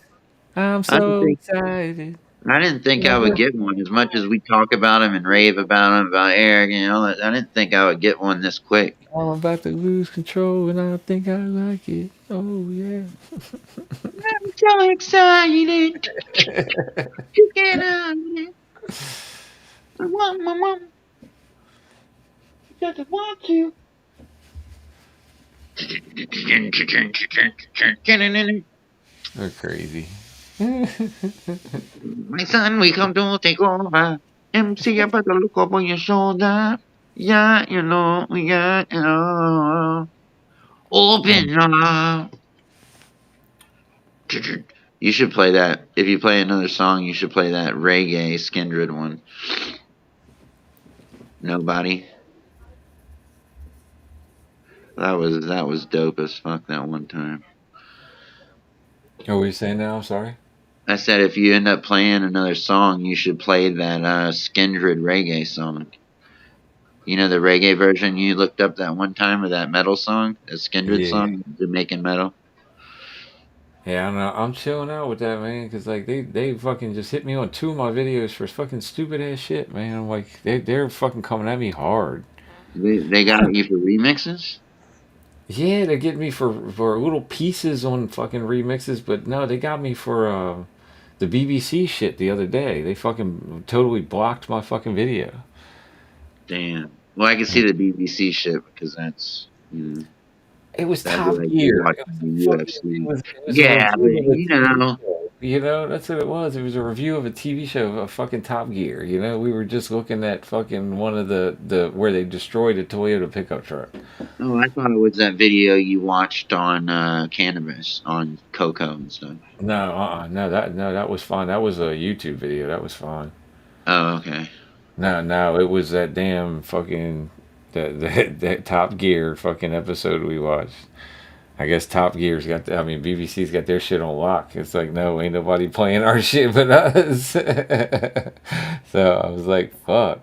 I'm I didn't so think excited. I didn't think I would get one as much as we talk about him and rave about him about Eric. I didn't think I would get one this quick. I'm about to lose control and I think I like it. Oh, yeah. I'm so excited to get out of it. I want my mom because I want to. They're crazy. My son, we come to take over. MC, I better look over your shoulder. Yeah, open up. You should play that. If you play another song, you should play that reggae Skindred one. Nobody. That was dope as fuck that one time. Oh, what are you saying now? I'm sorry. I said if you end up playing another song, you should play that Skindred reggae song. You know the reggae version you looked up that one time of that metal song, that Skindred Yeah. song, Jamaican metal. Yeah, I don't know. I'm chilling out with that, man, because like they fucking just hit me on two of my videos for fucking stupid ass shit, man. I'm like they're fucking coming at me hard. They got you for remixes. Yeah, they get me for little pieces on fucking remixes, but no, they got me for the BBC shit the other day. They fucking totally blocked my fucking video. Damn. Well, I can see the BBC shit because It was that'd be Top like you Gear. It watching was the a fucking. It UFC. was a Yeah, but review of a you TV know, show. You know, that's what it was. It was a review of a TV show of fucking Top Gear. You know, we were just looking at fucking one of the where they destroyed a Toyota pickup truck. oh, I thought it was that video you watched on Cannabis on Coco and stuff. No, no, that was fine. That was a YouTube video. That was fine. Oh, okay. No, it was that damn fucking that Top Gear fucking episode we watched. I guess Top Gear's got, I mean, BBC's got their shit on lock. It's like, no, ain't nobody playing our shit but us. So I was like, fuck.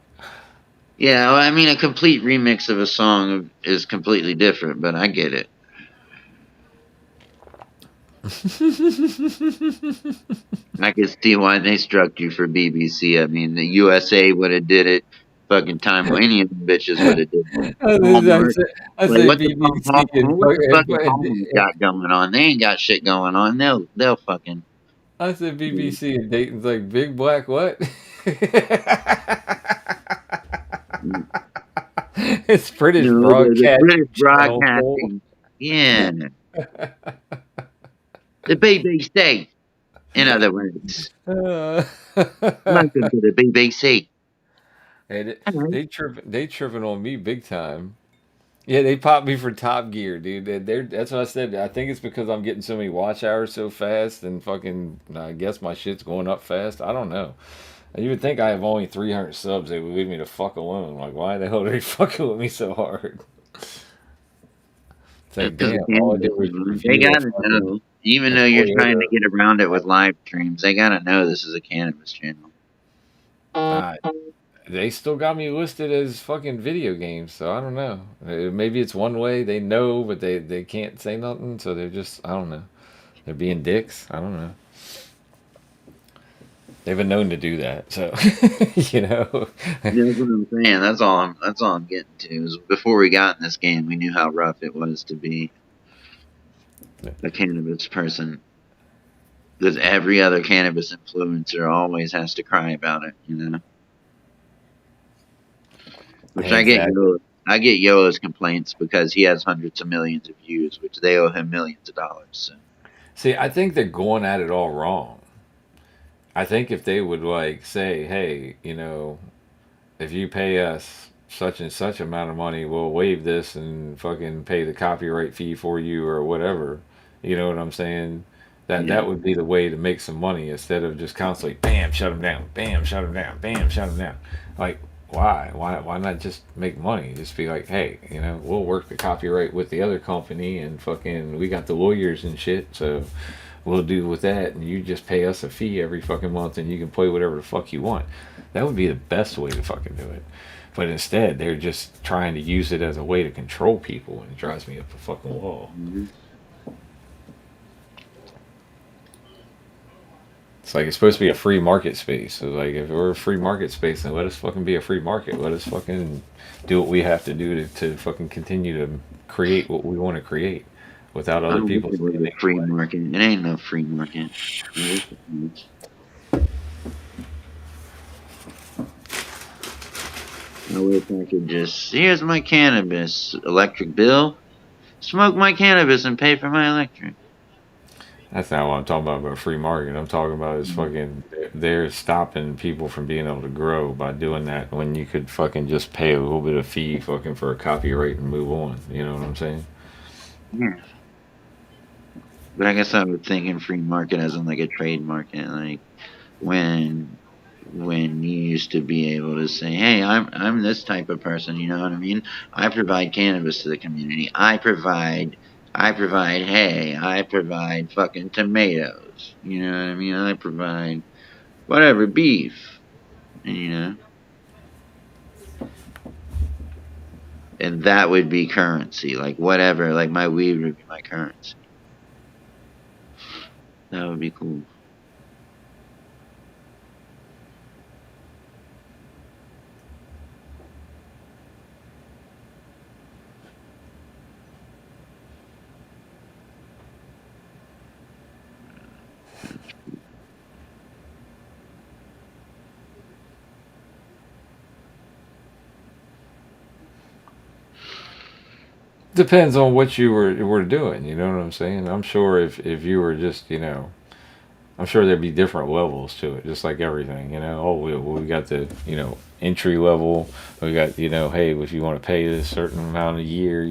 Yeah, well, I mean, a complete remix of a song is completely different, but I get it. I can see why they struck you for BBC. I mean, the USA would have did it. Fucking time any of them bitches would have did it. I Hallmark. said, I Like said what the BBC and, what the fucking Hallmark got going on? They ain't got shit going on. They'll fucking. I said BBC and Dayton's like, big black what? It's British No, the Broadcasting British Channel 4. broadcasting. Yeah, the BBC. In other words, Uh, welcome to the BBC. and Hello. they tripping on me big time. Yeah, they popped me for Top Gear, dude. That's what I said. I think it's because I'm getting so many watch hours so fast, and fucking, I guess my shit's going up fast. I don't know. You would think I have only 300 subs. They would leave me the fuck alone. Like, why the hell are they fucking with me so hard? It's That's like, because damn, of all I did cannabis, was man. They review gotta know. Even a though you're trying Toyota. to get around it with live streams, they gotta know this is a cannabis channel. Uh, they still got me listed as fucking video games, so I don't know. Maybe it's one way they know, but they can't say nothing, so they're just, I don't know. They're being dicks. I don't know. They've been known to do that, so you know. Yeah, that's what I'm saying. That's all I'm getting to. Is before we got in this game, we knew how rough it was to be a cannabis person. Because every other cannabis influencer always has to cry about it. Which I get Exactly. Yoa's complaints because he has hundreds of millions of views, which they owe him millions of dollars. So. See, I think they're going at it all wrong. I think if they would like say, hey, if you pay us such and such amount of money, we'll waive this and fucking pay the copyright fee for you or whatever. You know what I'm saying? That Yeah. would be the way to make some money instead of just constantly bam, shut them down, bam, shut them down, bam, shut them down. Like, why? Why not just make money? Just be like, hey, we'll work the copyright with the other company and fucking we got the lawyers and shit, so we'll do with that and you just pay us a fee every fucking month and you can play whatever the fuck you want. That would be the best way to fucking do it. But instead, they're just trying to use it as a way to control people, and it drives me up the fucking wall. Mhm. It's like it's supposed to be a free market space. So like, if we're a free market space, then let us fucking be a free market. Let us fucking do what we have to do to fucking continue to create what we want to create, without I other wish people it was standing a in the free way. market. It ain't no free market. I wish it was. I wish I could just, here's my cannabis electric bill. Smoke my cannabis and pay for my electric. That's not what I'm talking about free market. I'm talking about is Mm. fucking they're stopping people from being able to grow by doing that when you could fucking just pay a little bit of fee fucking for a copyright and move on. You know what I'm saying? Yeah. But I guess I was thinking free market as in like a trade market, like when you used to be able to say, "Hey, I'm this type of person," you know what I mean? I provide cannabis to the community. I provide hay. I provide fucking tomatoes. You know what I mean? I provide whatever beef. You know, and that would be currency. Like whatever. Like my weed would be my currency. That would be cool. Depends on what you were doing. You know what I'm saying? I'm sure if you were just I'm sure there'd be different levels to it, just like everything. Oh, we got the entry level. We got hey, if you want to pay this certain amount a year,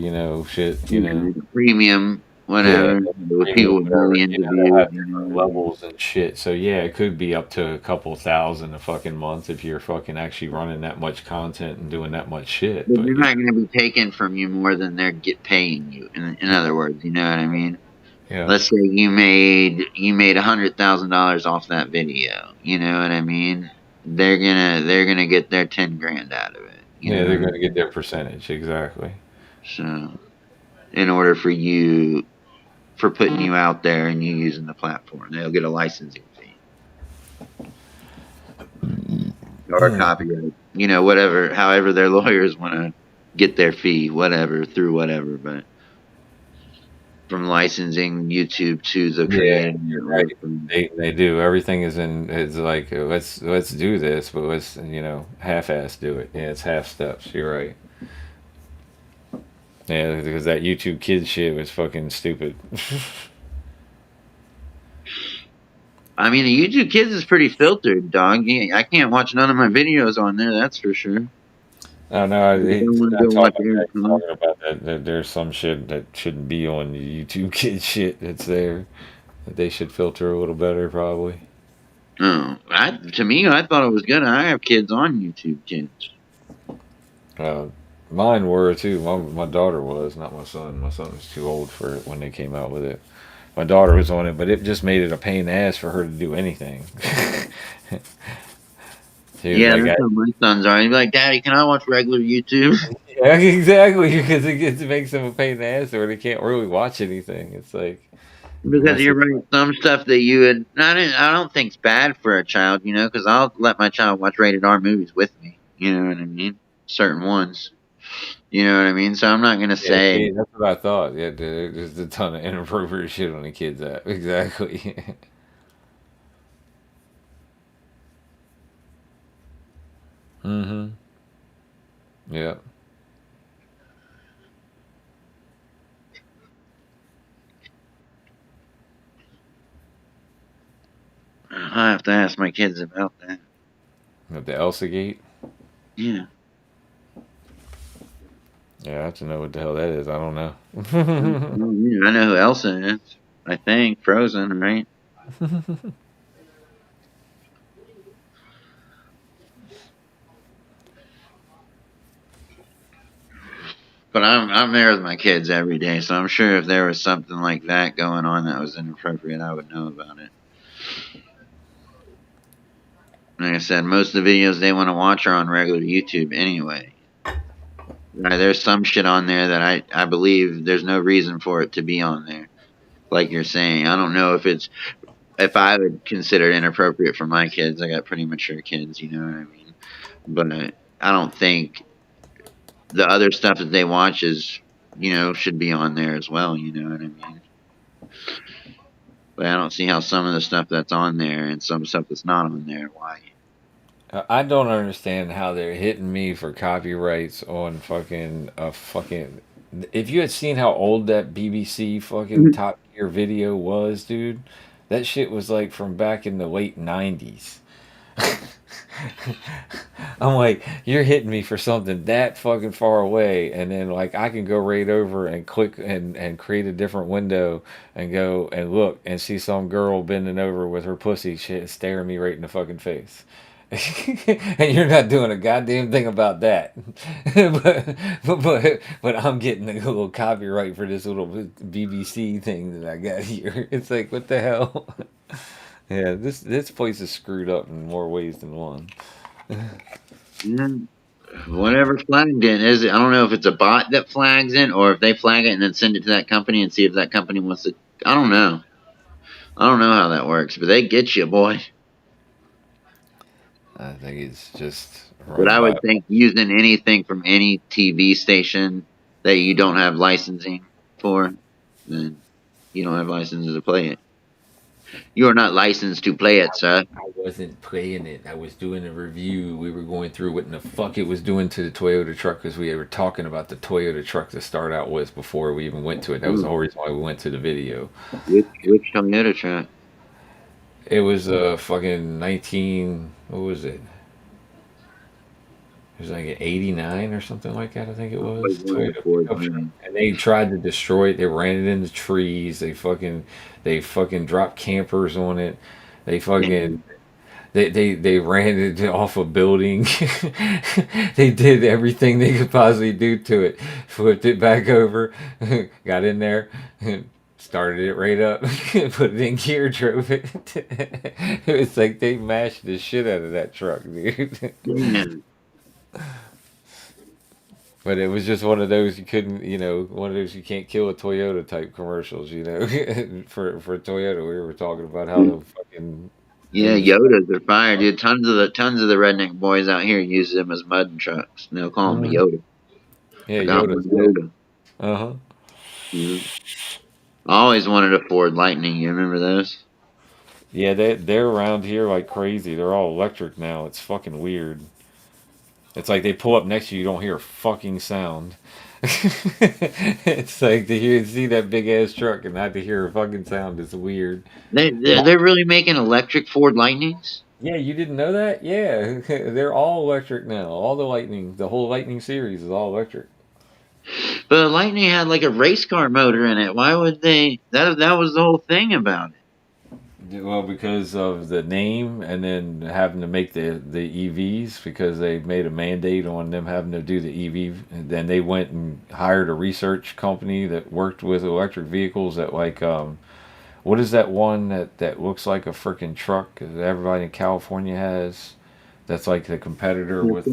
shit, Yeah, premium, yeah, whatever. With premium, people with whatever. millions of They'll views. have You know different what I mean? levels and shit. So yeah, it could be up to a couple thousand a fucking month if you're fucking actually running that much content and doing that much shit. But But they're not going to be taken from you more than they're paying you. In other words, you know what I mean? yeah, Let's say you made $100,000 off that video. You know what I mean? They're gonna get their 10 grand out of it. You yeah, know they're what I gonna get mean? their percentage exactly. So in order for putting you out there and you using the platform, they'll get a licensing fee or a Mm. copyright. Whatever, however their lawyers want to get their fee, whatever through whatever, but from licensing YouTube to the Yeah, creator you're right. or from They do. Everything is in. It's like let's do this, but let's half-ass do it. Yeah, it's half steps. You're right. Yeah, because that YouTube kid shit was fucking stupid. I mean, the YouTube Kids is pretty filtered, dog. Yeah, I can't watch none of my videos on there. That's for sure. Oh no, I don't he's want to not go watch talking about that. He's Aircon. talking about that there's some shit that shouldn't be on the YouTube kid shit that's there. That they should filter a little better, probably. Oh, to me, I thought it was good. I have kids on YouTube Kids. Uh, Mine were too. My daughter was, not my son. My son was too old for it when they came out with it. My daughter was on it, but it just made it a pain in the ass for her to do anything. She was Yeah, like, that's how my sons are. He'd be like, "Daddy, can I watch regular YouTube?" yeah, exactly, because it makes them a pain in the ass, or they can't really watch anything. It's like, Because unless you're it's right, some stuff that you would, I don't think's bad for a child, because I'll let my child watch rated R movies with me. You know what I mean? Certain ones. You know what I mean? So I'm not gonna yeah, say, see, that's what I thought. Yeah, there's a ton of inappropriate shit on the kids app. Exactly. Mm-hmm. Yeah. I have to ask my kids about that. With the Elsa Gate. Yeah. Yeah, I have to know what the hell that is. I don't know. I know who else it is. I think Frozen, right? But I'm there with my kids every day, so I'm sure if there was something like that going on that was inappropriate, I would know about it. Like I said, most of the videos they want to watch are on regular YouTube anyway. There's some shit on there that I believe there's no reason for it to be on there. Like you're saying, I don't know if I would consider it inappropriate for my kids. I got pretty mature kids, you know what I mean. But I don't think the other stuff that they watch is should be on there as well. You know what I mean. But I don't see how some of the stuff that's on there and some stuff that's not on there. Why? I don't understand how they're hitting me for copyrights on fucking a fucking. If you had seen how old that BBC fucking Top Gear video was, dude, that shit was like from back in the late '90s. I'm like, you're hitting me for something that fucking far away, and then like I can go right over and click and create a different window and go and look and see some girl bending over with her pussy shit staring me right in the fucking face. And you're not doing a goddamn thing about that. But I'm getting a little copyright for this little BBC thing that I got here. It's like, what the hell? Yeah, this place is screwed up in more ways than one. Mm, Whatever flagged it is, I don't know if it's a bot that flags it or if they flag it and then send it to that company and see if that company wants to. I don't know. I don't know how that works, but they get you, boy. I think it's just But I run by. would think using anything from any TV station that you don't have licensing for, then you don't have license to play it. You are not licensed to play it, sir. I wasn't playing it. I was doing a review. We were going through what in the fuck it was doing to the Toyota truck because we were talking about the Toyota truck to start out with before we even went to it. That was the Ooh, whole reason why we went to the video. which Toyota track? It was a fucking 19. What was it? It was like an 89 or something like that. I think it I always was wanted a Toyota Ford pickup truck. Lightning. And they tried to destroy it. They ran it into trees. They fucking dropped campers on it. They fucking Damn. they ran it off a building. They did everything they could possibly do to it. Flipped it back over, got in there, started it right up, put it in gear, drove it. It was like they mashed the shit out of that truck, dude. Damn. But it was just one of those you couldn't, one of those you can't kill a Toyota type commercials, for Toyota, we were talking about how the fucking they Yeah, destroyed. Yodas are fire, dude. Tons of the redneck boys out here use them as mud trucks. And they'll call them a Mhm. Yoda. Yeah, I got Yoda. one Yoda. Uh huh. Yeah. I always wanted a Ford Lightning. You remember those? Yeah, they're around here like crazy. They're all electric now. It's fucking weird. It's like they pull up next to you, you don't hear a fucking sound. It's like to hear see that big ass truck and not to hear a fucking sound is weird. They're really making electric Ford Lightnings. Yeah, you didn't know that? Yeah, they're all electric now. All the Lightning, the whole Lightning series is all electric. But the Lightning had like a race car motor in it. Why would they? That was the whole thing about it. Well, because of the name, and then having to make the EVs because they made a mandate on them having to do the EV. And then they went and hired a research company that worked with electric vehicles. That like, what is that one that looks like a freaking truck that everybody in California has? That's like the competitor with,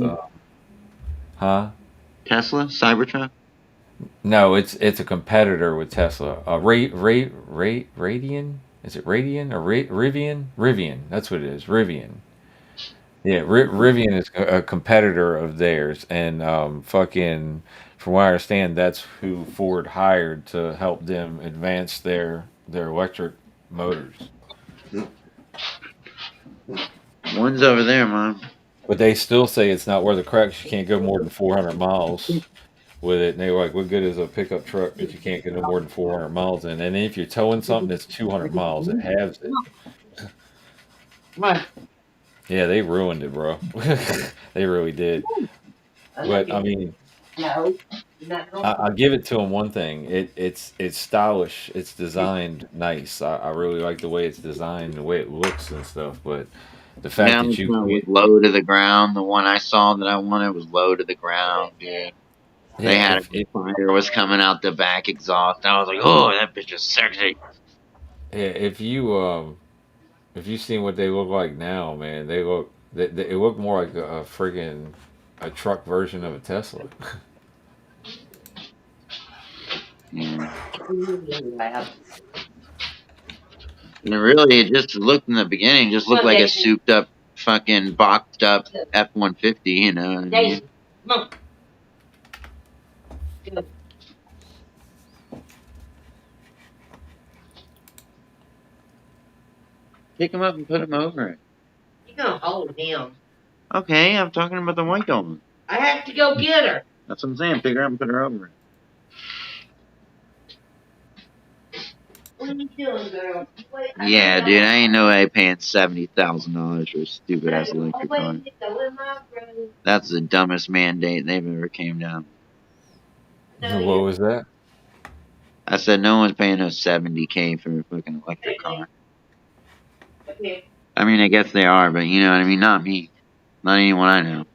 huh? Tesla Cybertruck. No, it's a competitor with Tesla. Radian? Is it Radian or Rivian? Rivian. That's what it is. Rivian. Yeah, Rivian is a competitor of theirs, and fucking, from what I understand, that's who Ford hired to help them advance their electric motors. One's over there, Mom. But they still say it's not worth the cracks. You can't go more than 400 miles with it. And they were like, what good is a pickup truck that you can't get no more than 400 miles in? And if you're towing something that's 200 miles, it halves it. Come on. Yeah, they ruined it, bro. They really did. I like But I it. mean, No, not no I more. give it to them one thing. It's stylish. It's designed nice. I really like the way it's designed, the way it looks and stuff. But the fact Now that this you one was can't, low to the ground. The one I saw that I wanted was low to the ground, dude. yeah, They had a fire was coming out the back exhaust. I was like, oh, that bitch is sexy. if you seen what they look like now, man, it look more like a friggin' a truck version of a Tesla. Yeah. Lab. And really, it just looked in the beginning, just looked like a souped up, fucking boxed up F-150. You know what I mean? Daisy, come on. Go. Pick him up and put him over it. You're gonna hold him. Okay, I'm talking about the white dog. I have to go get her. That's what I'm saying. Pick her up and put her over it. What are you doing, girl? Wait, Yeah, dude, I ain't no way paying $70,000 for a stupid ass electric car. wait, go in my room. That's the dumbest mandate they've ever came down. No, What you. was that? I said no one's paying no 70K for a fucking electric car. Okay. I mean, I guess they are, but you know what I mean? Not me. Not anyone I know.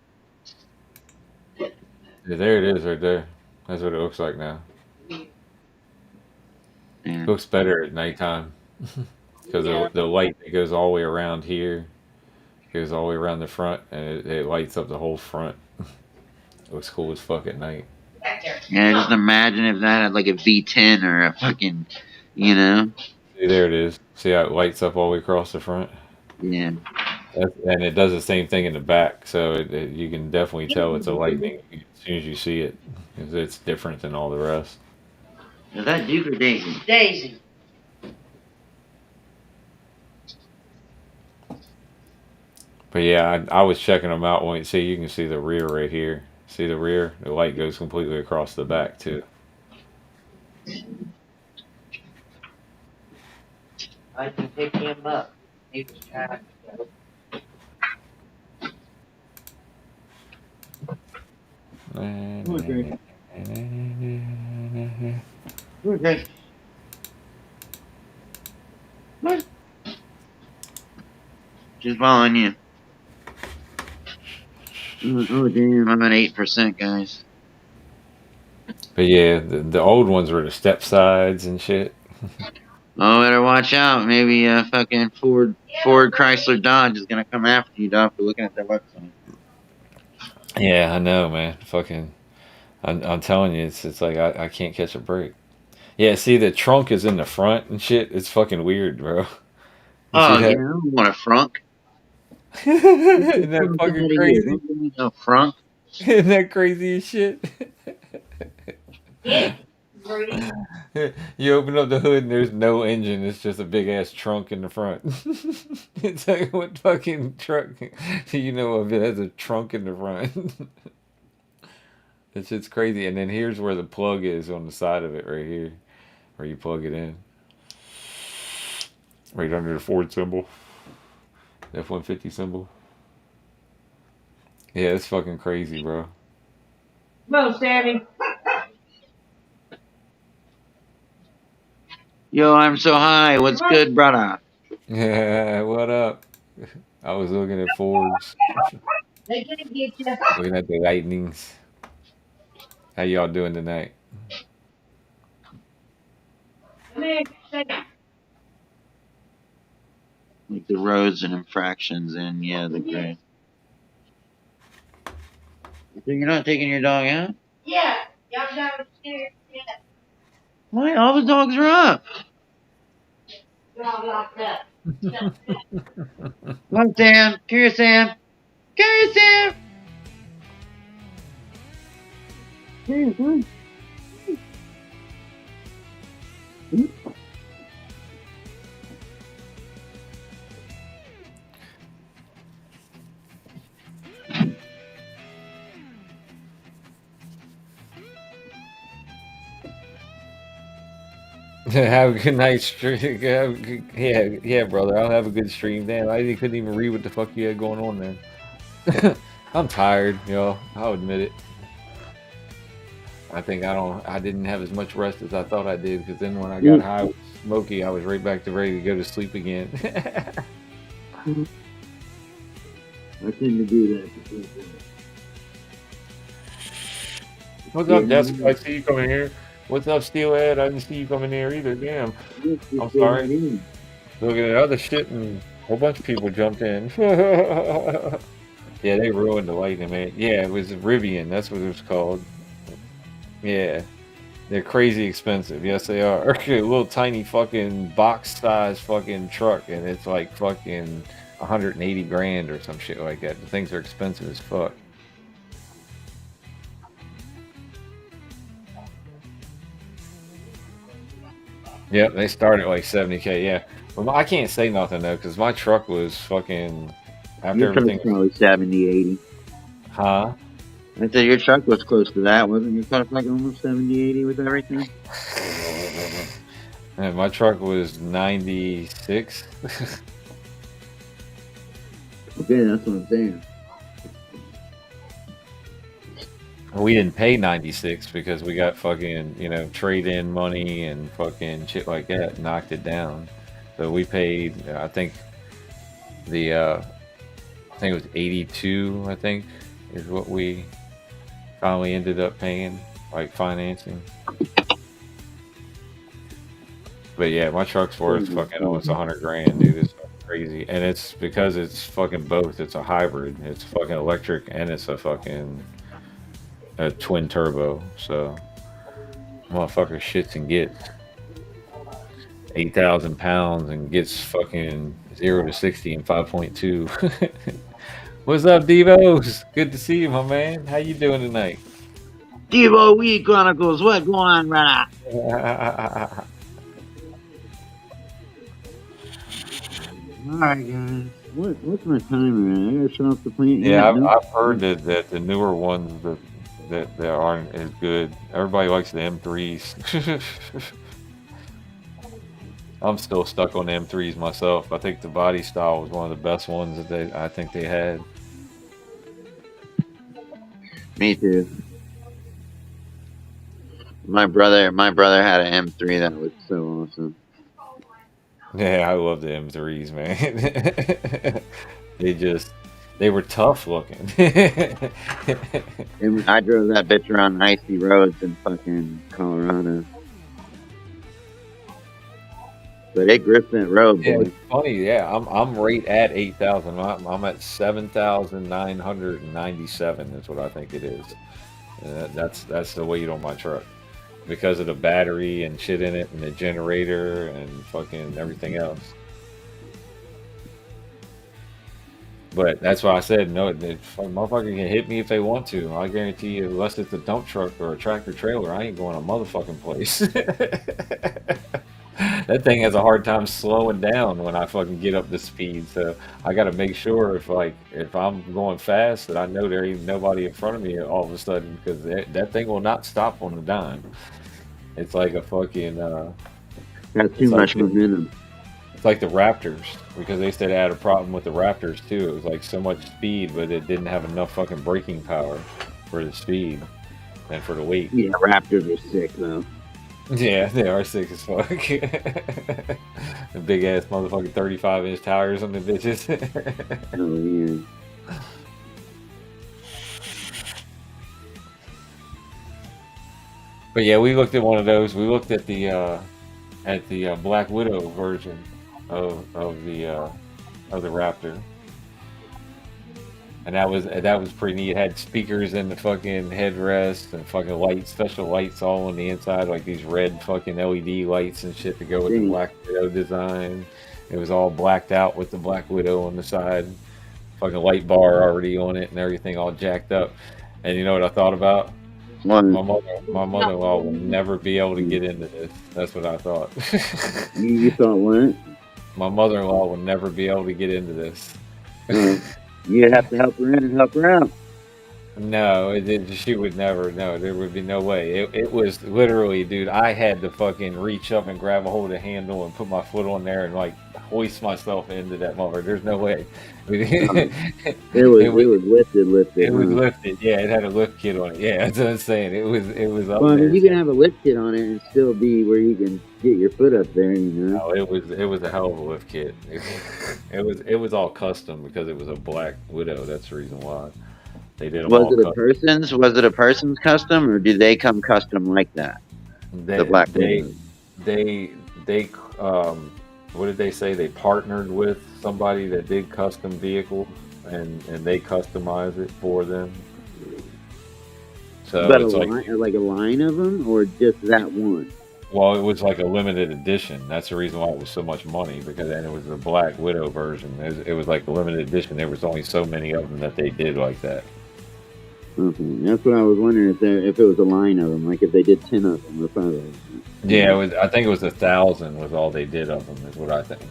Yeah, there it is, right there. That's what it looks like now. Yeah. It looks better at nighttime because Yeah. the light that goes all the way around here goes all the way around the front, and it lights up the whole front. It looks cool as fuck at night. Back there. Yeah, just imagine if that had like a V10 or a fucking, you know? See, there it is. See how it lights up all the way across the front? Yeah. And it does the same thing in the back, so you can definitely tell it's a lightning as soon as you see it, 'cause it's different than all the rest. Is that Duke or Daisy? Daisy. But yeah, I was checking them out. When you see, you can see the rear right here. See the rear? The light goes completely across the back too. I can pick him up. He was trying to go. Okay. Okay. What? Just following you. Oh, damn, I'm at 8%, guys. But yeah, the old ones were the step sides and shit. Oh, better watch out. Maybe fucking Ford Chrysler Dodge is gonna come after you, Doc, for looking at their website. Yeah, I know, man. Fucking, I'm telling you, it's like I can't catch a break. Yeah, see, the trunk is in the front and shit. It's fucking weird, bro. You see Oh, yeah, I that? don't want a frunk. Get the Isn't that frunk out fucking of here. crazy? Don't give me no frunk. Isn't that crazy as shit? Yeah. Bree. You open up the hood and there's no engine. It's just a big ass trunk in the front. It's like what fucking truck do you know of it has a trunk in the front? It's just crazy. And then here's where the plug is on the side of it, right here, where you plug it in, right under the Ford symbol, F-150 symbol. Yeah, it's fucking crazy, bro. Come on, Sammy. Yo, I'm so high. What's good, brother? Yeah, what up? I was looking at Fords, They can't get you. looking at the Lightnings. How y'all doing tonight? Come here. Say, Like the roads and infractions, and yeah, the gray. So you're not taking your dog out? yeah. Y'all downstairs. Yeah. Why? All the dogs are up. Y'all locked up. Come on, Sam. Come here, Sam. Come here, Sam. Come here, come here. Have a good night stream. Yeah, yeah, brother. I'll have a good stream. Damn, I couldn't even read what the fuck you had going on, man. I'm tired, y'all. I'll admit it. I think I didn't have as much rest as I thought I did because then when I got Mm. high with Smokey, I was right back to ready to go to sleep again. I tend to do that because What's up, getting Jessica? in. I see you coming here. What's up, Steelhead? I didn't see you coming here either. Damn. Let's I'm just get sorry. right in. Looking at other shit and a whole bunch of people jumped in. Yeah, they ruined the lightning, man. Yeah, it was Rivian. That's what it was called. Yeah, they're crazy expensive. Yes, they are. A little tiny fucking box size fucking truck, and it's like fucking 180 grand or some shit like that. The things are expensive as fuck. Yep, they start at like 70K. Yeah, but I can't say nothing though, because my truck was fucking after Your truck's everything was, probably 70, 80. huh? I said your truck was close to that, wasn't your truck like almost 70, 80 with everything? And my truck was 96. Okay, that's what I'm saying. We didn't pay 96 because we got fucking, trade in money and fucking shit like that, knocked it down. So we paid, the, uh, I think it was 82, I think, is what we finally ended up paying, like financing. But yeah, my truck's worth fucking almost 100 grand, dude. It's crazy. And it's because it's fucking both. It's a hybrid. It's fucking electric and it's a fucking a twin turbo. So motherfucker shits and gets 8,000 pounds and gets fucking 0 to 60 in 5.2. What's up, Devos? Good to see you, my man. How you doing tonight? Devo Weed Chronicles, what's going on, brother? Alright, guys. What's my timer at? I gotta shut off the plant Yeah, yet? I've, No? I've heard that the newer ones that aren't as good. Everybody likes the M3s. I'm still stuck on the M3s myself. I think the body style was one of the best ones that I think they had. Me too. My brother had an M3 that was so awesome. Yeah, I love the M3s, man. they just they were tough looking. I drove that bitch around icy roads in fucking Colorado. But it gripped that road, Yeah, boy. it's funny. Yeah, I'm right at 8,000. I'm at 7,997 is what I think it is. That's the weight on my truck because of the battery and shit in it and the generator and fucking everything else. But that's why I said no. The fucking motherfucker can hit me if they want to. I guarantee you, unless it's a dump truck or a tractor trailer, I ain't going a motherfucking place. That thing has a hard time slowing down when I fucking get up to speed. So I got to make sure if I'm going fast that I know there ain't nobody in front of me all of a sudden because that thing will not stop on a dime. It's like a fucking Got too it's like much momentum. it's like the Raptors because they said they had a problem with the Raptors too. It was like so much speed, but it didn't have enough fucking braking power for the speed and for the weight. Yeah, Raptors are sick, though. Yeah, they are sick as fuck. The big ass motherfucking 35-inch tires on the bitches. Oh, yeah. But yeah, we looked at one of those. We looked at the Black Widow version of the Raptor, and that was pretty neat. It had speakers in the fucking headrest and fucking lights, special lights all on the inside, like these red fucking LED lights and shit to go with the Dang. Black Widow design. It was all blacked out with the Black Widow on the side, fucking light bar already on it and everything all jacked up. And you know what I thought about? One, My mother-in-law will never be able to get into this. That's what I thought. you thought what? My mother-in-law will never be able to get into this. You'd have to help her in and help her out. No, she would never. No, there would be no way. It was literally, dude. I had to fucking reach up and grab a hold of the handle and put my foot on there and like hoist myself into that motherfucker. There's no way. It was It was lifted, it was huh? lifted. Yeah, it had a lift kit on it. Yeah, that's what I'm saying. It was up Well, I mean, there. you can have a lift kit on it and still be where you can get your foot up there, you know. No, it was a hell of a lift kit. It was all custom because it was a Black Widow. That's the reason why they did them Was all it a custom. person's? Was it a person's custom, or do they come custom like that? The They Black they Widow. they they what did they say? They partnered with somebody that did custom vehicles and they customize it for them. So But it's like, like a line of them, or just that one? well, it was like a limited edition. That's the reason why it was so much money because then it was the Black Widow version. It was like a limited edition. There was only so many of them that they did like that. Okay, that's what I was wondering if it was a line of them, like if they did 10 of them or 5 of them. Yeah, it was. I think it was 1,000 was all they did of them. Is what I think.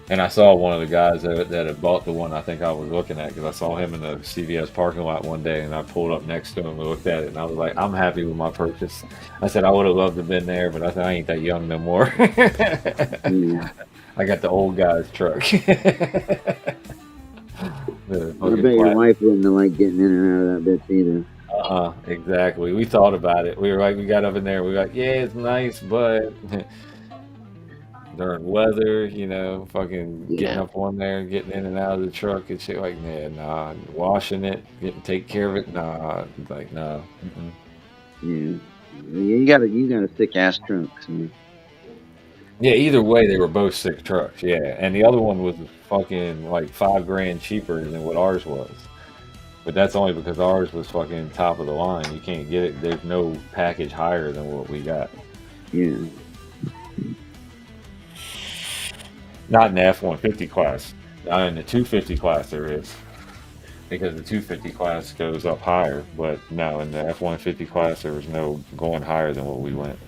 And I saw one of the guys that had bought the one I think I was looking at because I saw him in the CVS parking lot one day and I pulled up next to him and looked at it and I was like, I'm happy with my purchase. I said I would have loved to have been there, but I said I ain't that young no more. Yeah. I got the old guy's truck. The I fucking bet your plat- wife wouldn't have liked getting in and out of that bitch either. Exactly. We thought about it. We were like, we got up in there. We were like, yeah, it's nice, but during weather, fucking getting Yeah. up on there, getting in and out of the truck and shit like, nah, washing it, take care of it, nah, like, nah. Mm-mm. Yeah. You got a thick ass trunk. So. Yeah, either way, they were both sick trucks. Yeah, and the other one was fucking like $5,000 cheaper than what ours was. But that's only because ours was fucking top of the line. You can't get it. There's no package higher than what we got. Yeah. Not in the F-150 class. Not in the 250 class there is. Because the 250 class goes up higher. But no, in the F-150 class there was no going higher than what we went.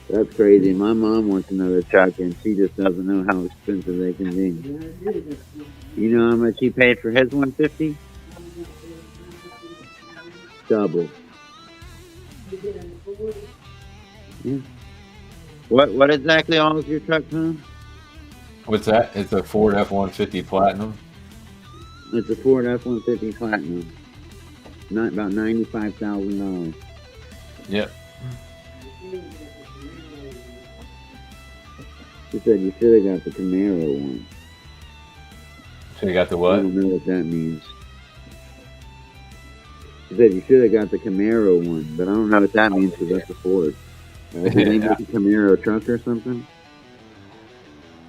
That's crazy. My mom wants another truck and she just doesn't know how expensive they can be. You know how much he paid for his 150? Double. Yeah. What exactly all is your truck, Tom? What's that? It's a Ford F-150 Platinum. It's a Ford F-150 Platinum. Not about $95,000. Yep. She said you should have got the Camaro one. So you got the I what? don't know what that means. She said you should have got the Camaro one, but I don't know what that means because that's a Ford. Did they make a Camaro truck or something?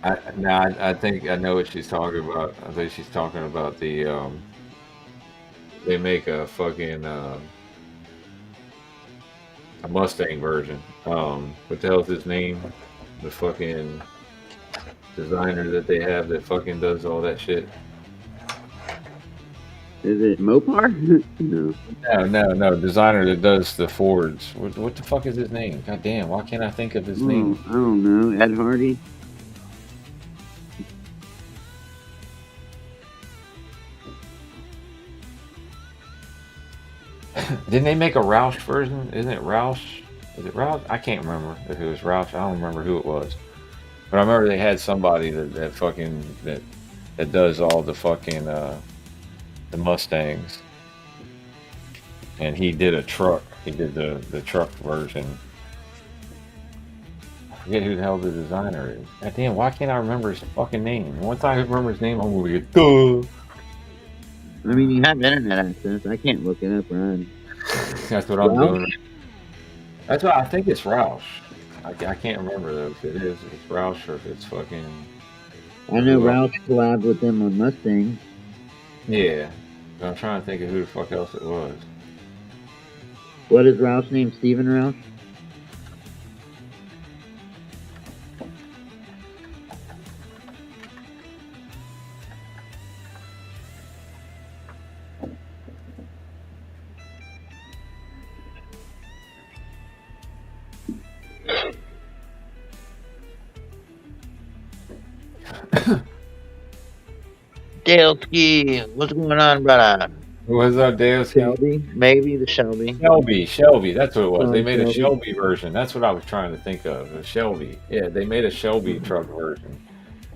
I think I know what she's talking about. I think she's talking about they make a fucking a Mustang version. What the hell's his name? The fucking designer that they have that fucking does all that shit. Is it Mopar? No. No. Designer that does the Fords. What the fuck is his name? God damn, why can't I think of his name? I don't know. Ed Hardy? Didn't they make a Roush version? Isn't it Roush? Is it Roush? I can't remember if it was Roush. I don't remember who it was. But I remember they had somebody that fucking that does all the fucking the Mustangs. And he did a truck. He did the truck version. I forget who the hell the designer is. God damn, why can't I remember his fucking name? Once I remember his name, I'm gonna get duh. I mean, you have internet access. I can't look it up, right? That's what I'm doing. That's why I think it's Roush. I can't remember though if it is if it's Roush or if it's fucking. I know Roush collabed with them on Mustang. Yeah, but I'm trying to think of who the fuck else it was. What is Roush's name? Steven Roush? Dale Ski, what's going on, brother? Was that Dansky? Shelby, maybe the Shelby. Shelby. That's what it was. They John made a Shelby. Shelby version. That's what I was trying to think of. A Shelby. Yeah, they made a Shelby Mhm. truck version.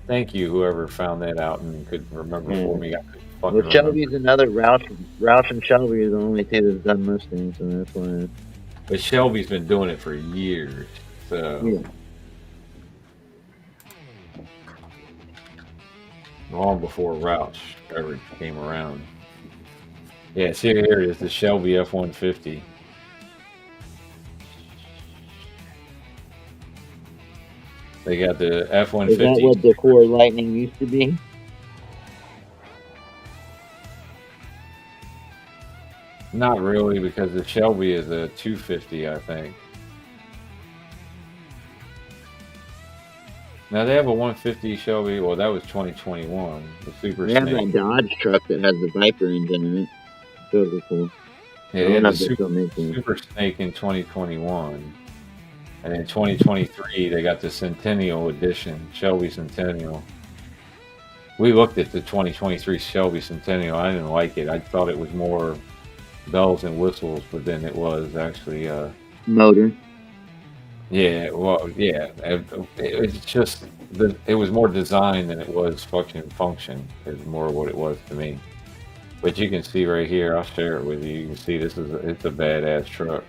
Thank you, whoever found that out and could remember Yeah. for me. I couldn't Well, fucking remember. Shelby's another Roush. Roush and Shelby are the only two that's done Mustangs, so that's why. But Shelby's been doing it for years. So Yeah. long before Roush ever came around. Yeah, see here it is, the Shelby F-150. They got the Is that F-150. what the Core Lightning used to be? Not really, because the Shelby is a 250, I think. Now they have a 150 Shelby. Well, that was 2021. The Super They have Snake. that Dodge truck that has the Viper engine in it. Totally cool. Yeah, I they don't had know the if they still make it. Super Snake in 2021, and in 2023 they got the Centennial Edition, Shelby Centennial. We looked at the 2023 Shelby Centennial. I didn't like it. I thought it was more bells and whistles, but then it was actually, Motor. yeah, well, yeah. It's just it was more design than it was fucking function. Is more what it was to me. But you can see right here. I'll share it with you. You can see it's a badass truck.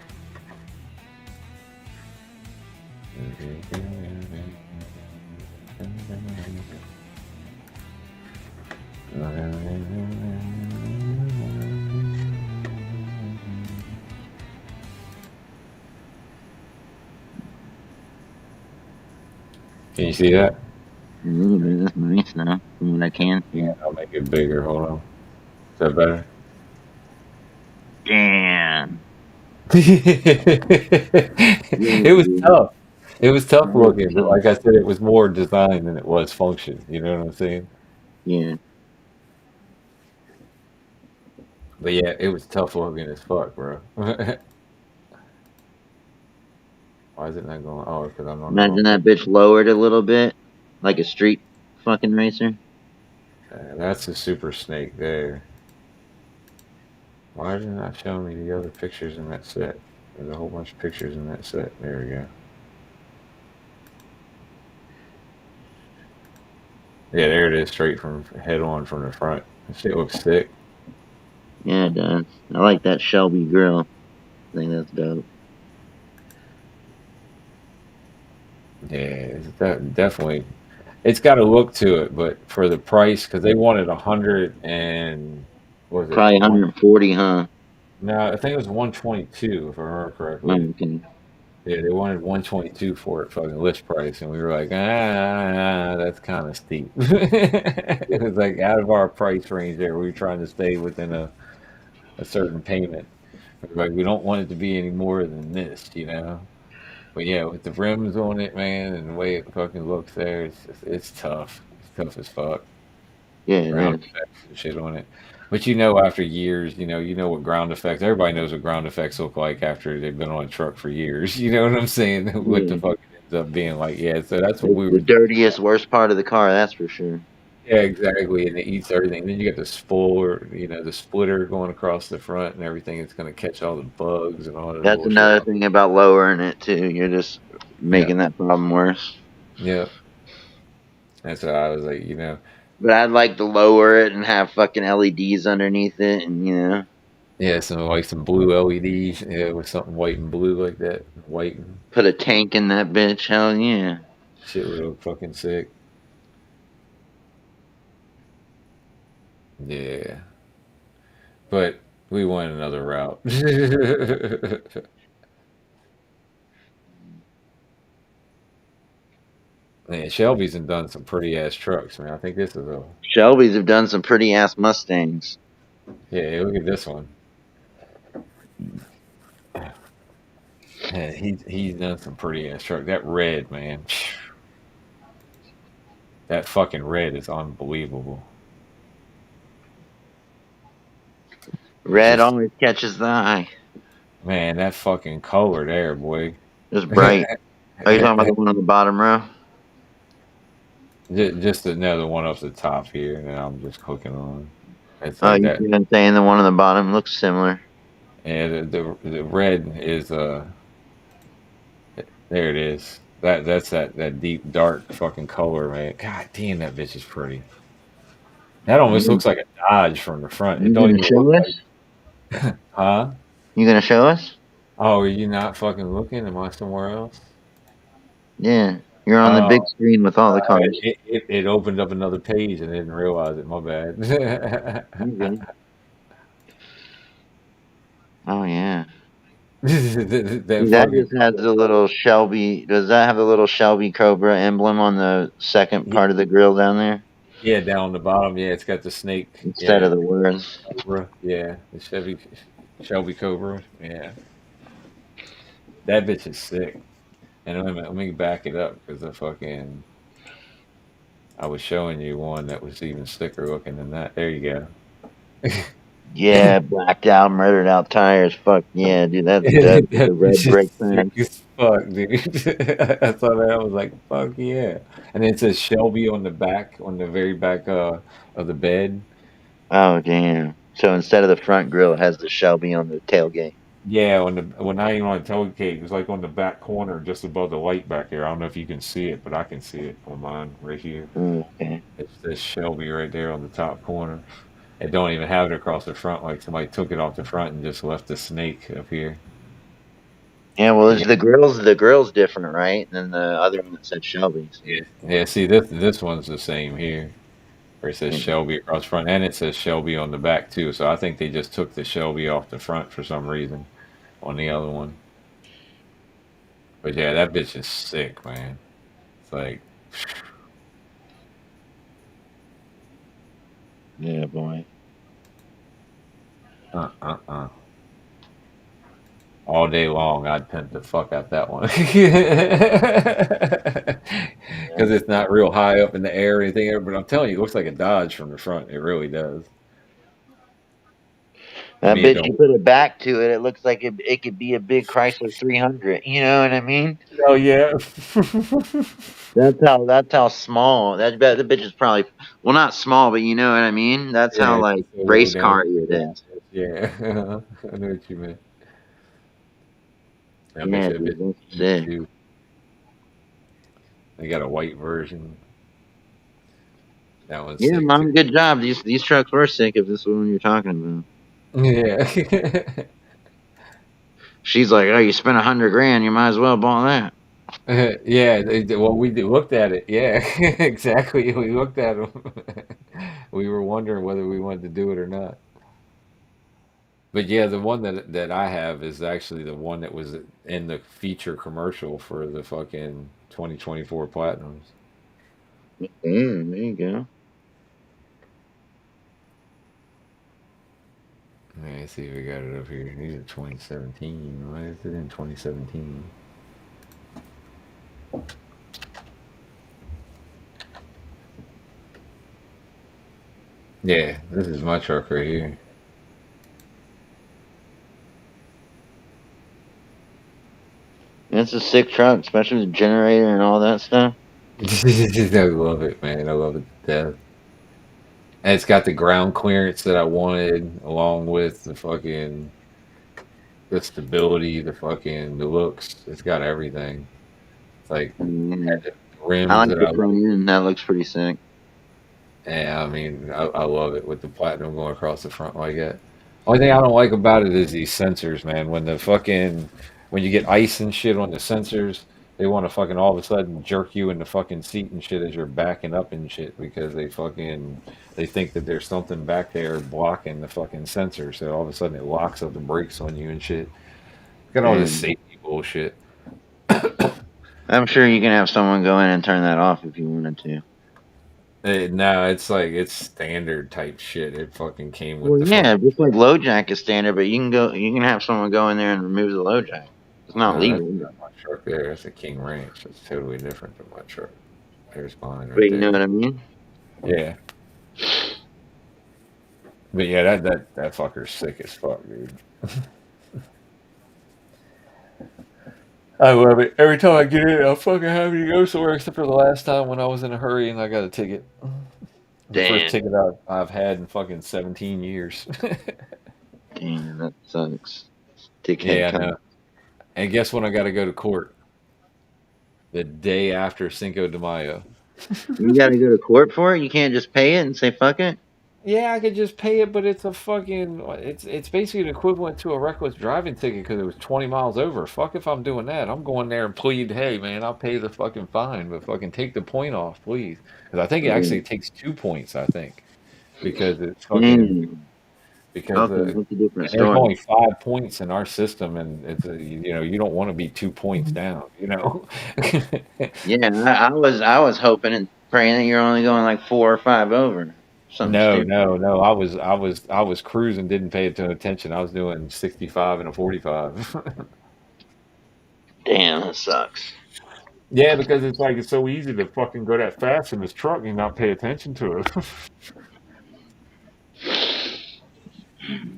Can you see that? A little bit. That's nice now, from what I can see. Yeah, I'll make it bigger. Hold on. Is that better? Damn. Yeah, It was dude. tough. It was tough That is looking, but tough. like I said, it was more design than it was function. You know what I'm saying? Yeah. But yeah, it was tough looking as fuck, bro. Why is it not going? Oh, because I'm on the Imagine wrong that page. bitch lowered a little bit, like a street fucking racer. That's a super snake there. Why is it not showing me the other pictures in that set? There's a whole bunch of pictures in that set. There we go. Yeah, there it is, straight from head on from the front. That shit looks sick. Yeah, it does. I like that Shelby grill. I think that's dope. Yeah, definitely. It's got a look to it, but for the price, because they wanted 100 and was it Probably one? 140, huh? No, I think it was 122 if I remember Oh, correctly. okay. Yeah, they wanted 122 for it, fucking list price, and we were like, that's kind of steep. It was like out of our price range there. We were trying to stay within a certain payment. Like we don't want it to be any more than this, you know. But yeah, with the rims on it, man, and the way it fucking looks there, it's tough. It's tough as fuck. Yeah, it Ground is. effects and shit on it. But you know, after years, you know what ground effects. Everybody knows what ground effects look like after they've been on a truck for years. You know what I'm saying? What the Yeah. fuck it ends up being like. Yeah, so that's what It's we the were. dirtiest, worst part of the car, that's for sure. Yeah, exactly. And it eats everything. Then you get the spoiler, the splitter going across the front and everything. It's going to catch all the bugs and all that That's bullshit. another thing about lowering it, too. You're just Yeah, making that problem worse. yeah. That's what I was like. But I'd like to lower it and have fucking LEDs underneath it and, Yeah, some blue LEDs. Yeah, with something white and blue like that. White and put a tank in that bitch. Hell yeah. shit would look fucking sick. Yeah. But we went another route. Man, Shelby's have done some pretty ass trucks, man. I think this is a Shelby's have done some pretty ass Mustangs. yeah. Look at this one. Man, he's done some pretty ass truck. That red, man. That fucking red is unbelievable. It's Red just always catches the eye. man, that fucking color there, boy. It's bright. Are you talking about the one on the bottom row? Just another one up the top here, and I'm just cooking on. It's Oh, like you that. see what I'm saying? The one on the bottom looks similar. And the red is there it is. That's that deep dark fucking color, man. God damn, that bitch is pretty. That almost You, looks like a Dodge from the front. It you don't gonna even look show like, us? huh? You gonna show us? Oh, are you not fucking looking? Am I somewhere else? Yeah, you're on the big Oh, screen with all the cars. it opened up another page and I didn't realize it. My bad. You good? Oh yeah. That That fucking just has the little Shelby. Does that have the little Shelby Cobra emblem on the second part of the grill down there yeah, down the bottom. Yeah, it's got the snake. instead of Yeah, the words? Cobra. Yeah, the Shelby Cobra. Yeah, that bitch is sick. And wait a minute, let me back it up because I was showing you one that was even sicker looking than that. There you go. Yeah, blacked out, murdered out tires. Fuck yeah, dude. That's dead with That the red bitch is brake sick pads. as fuck, dude. I saw that. I was like, fuck yeah. And it says Shelby on the back, on the very back of the bed. Oh damn. So instead of the front grill, it has the Shelby on the tailgate. Yeah, on the well, not even on the tailgate. It's like on the back corner, just above the light back here. I don't know if you can see it, but I can see it on mine right here. Oh, okay. It's this Shelby right there on the top corner. It don't even have it across the front. Like somebody took it off the front and just left the snake up here. Yeah, well, But it's the grill's different, right? Than the other one that said Shelby. So, yeah. See, this one's the same here. Where it says yeah. Shelby across front, and it says Shelby on the back too. So I think they just took the Shelby off the front for some reason on the other one. But yeah, that bitch is sick, man. It's like, Yeah, boy. uh. All day long, I'd pimp the fuck out that one Yeah. because it's not real high up in the air or anything. But I'm telling you, it looks like a Dodge from the front. It really does. I That mean, it bitch, you don't. put it back to it, it looks like it could be a big Chrysler 300. You know what I mean? Oh yeah. That's how small that bitch is probably. Well, not small, but you know what I mean. That's Yeah, how it's like just so low race down. car it is. Yeah, I know what you meant. Yeah, That bitch dude, is that's huge sick. too. They got a white version. That one's Yeah, sick too. mom, good job. These trucks were sick. If this is the one you're talking about, Yeah. she's like, oh, you spent 100 grand, you might as well buy that. Yeah, well, looked at it. Yeah, exactly. We looked at them. We were wondering whether we wanted to do it or not. But yeah, the one that I have is actually the one that was in the feature commercial for the fucking 2024 Platinums. Yeah, there you go. Let me see if we got it up here. These are 2017. Why is it in 2017? Yeah, this is my truck right here. It's a sick truck, especially with the generator and all that stuff. I love it, man. I love it to death. And it's got the ground clearance that I wanted, along with the stability, the looks. It's got everything. It's like Yeah. had the I rims like that the I front end. That looks pretty sick. yeah, I mean, I love it with the platinum going across the front like that. Only thing I don't like about it is these sensors, man. When you get ice and shit on the sensors, they want to fucking all of a sudden jerk you in the fucking seat and shit as you're backing up and shit because they think that there's something back there blocking the fucking sensor. So all of a sudden it locks up the brakes on you and shit. Got all this And safety bullshit. I'm sure you can have someone go in and turn that off if you wanted to. No, it's like it's standard type shit. It fucking came with Well, the yeah, fucking. just like low jack is standard, but you can have someone go in there and remove the low jack. It's not No, that's legal, not my truck there. That's a King Ranch. It's totally different than my truck. There's mine but right you know there. what I mean. Yeah. But yeah, that fucker's sick as fuck, dude. I love it. Every time I get in, I'm fucking happy to go somewhere except for the last time when I was in a hurry and I got a ticket. The first Damn. ticket I've had in fucking 17 years. Damn, that sucks. Dickhead Yeah, I come. know. And guess when I got to go to court? The day after Cinco de Mayo. You gotta go to court for it? You can't just pay it and say fuck it? Yeah, I could just pay it, but it's a fucking it's basically the equivalent to a reckless driving ticket because it was 20 miles over. Fuck if I'm doing that. I'm going there and plead, hey man, I'll pay the fucking fine, but fucking take the point off, please. Because I think it actually takes 2 points. I think because it's fucking Damn. because Okay, that's a different and there's story. only 5 points in our system, and it's you don't want to be 2 points down, you know. Yeah, I was hoping and praying that you're only going like 4 or 5 over. Something No, stupid. no, no. I was cruising, didn't pay it attention. I was doing 65 and a 45. Damn, that sucks. Yeah, because it's so easy to fucking go that fast in this truck and not pay attention to it.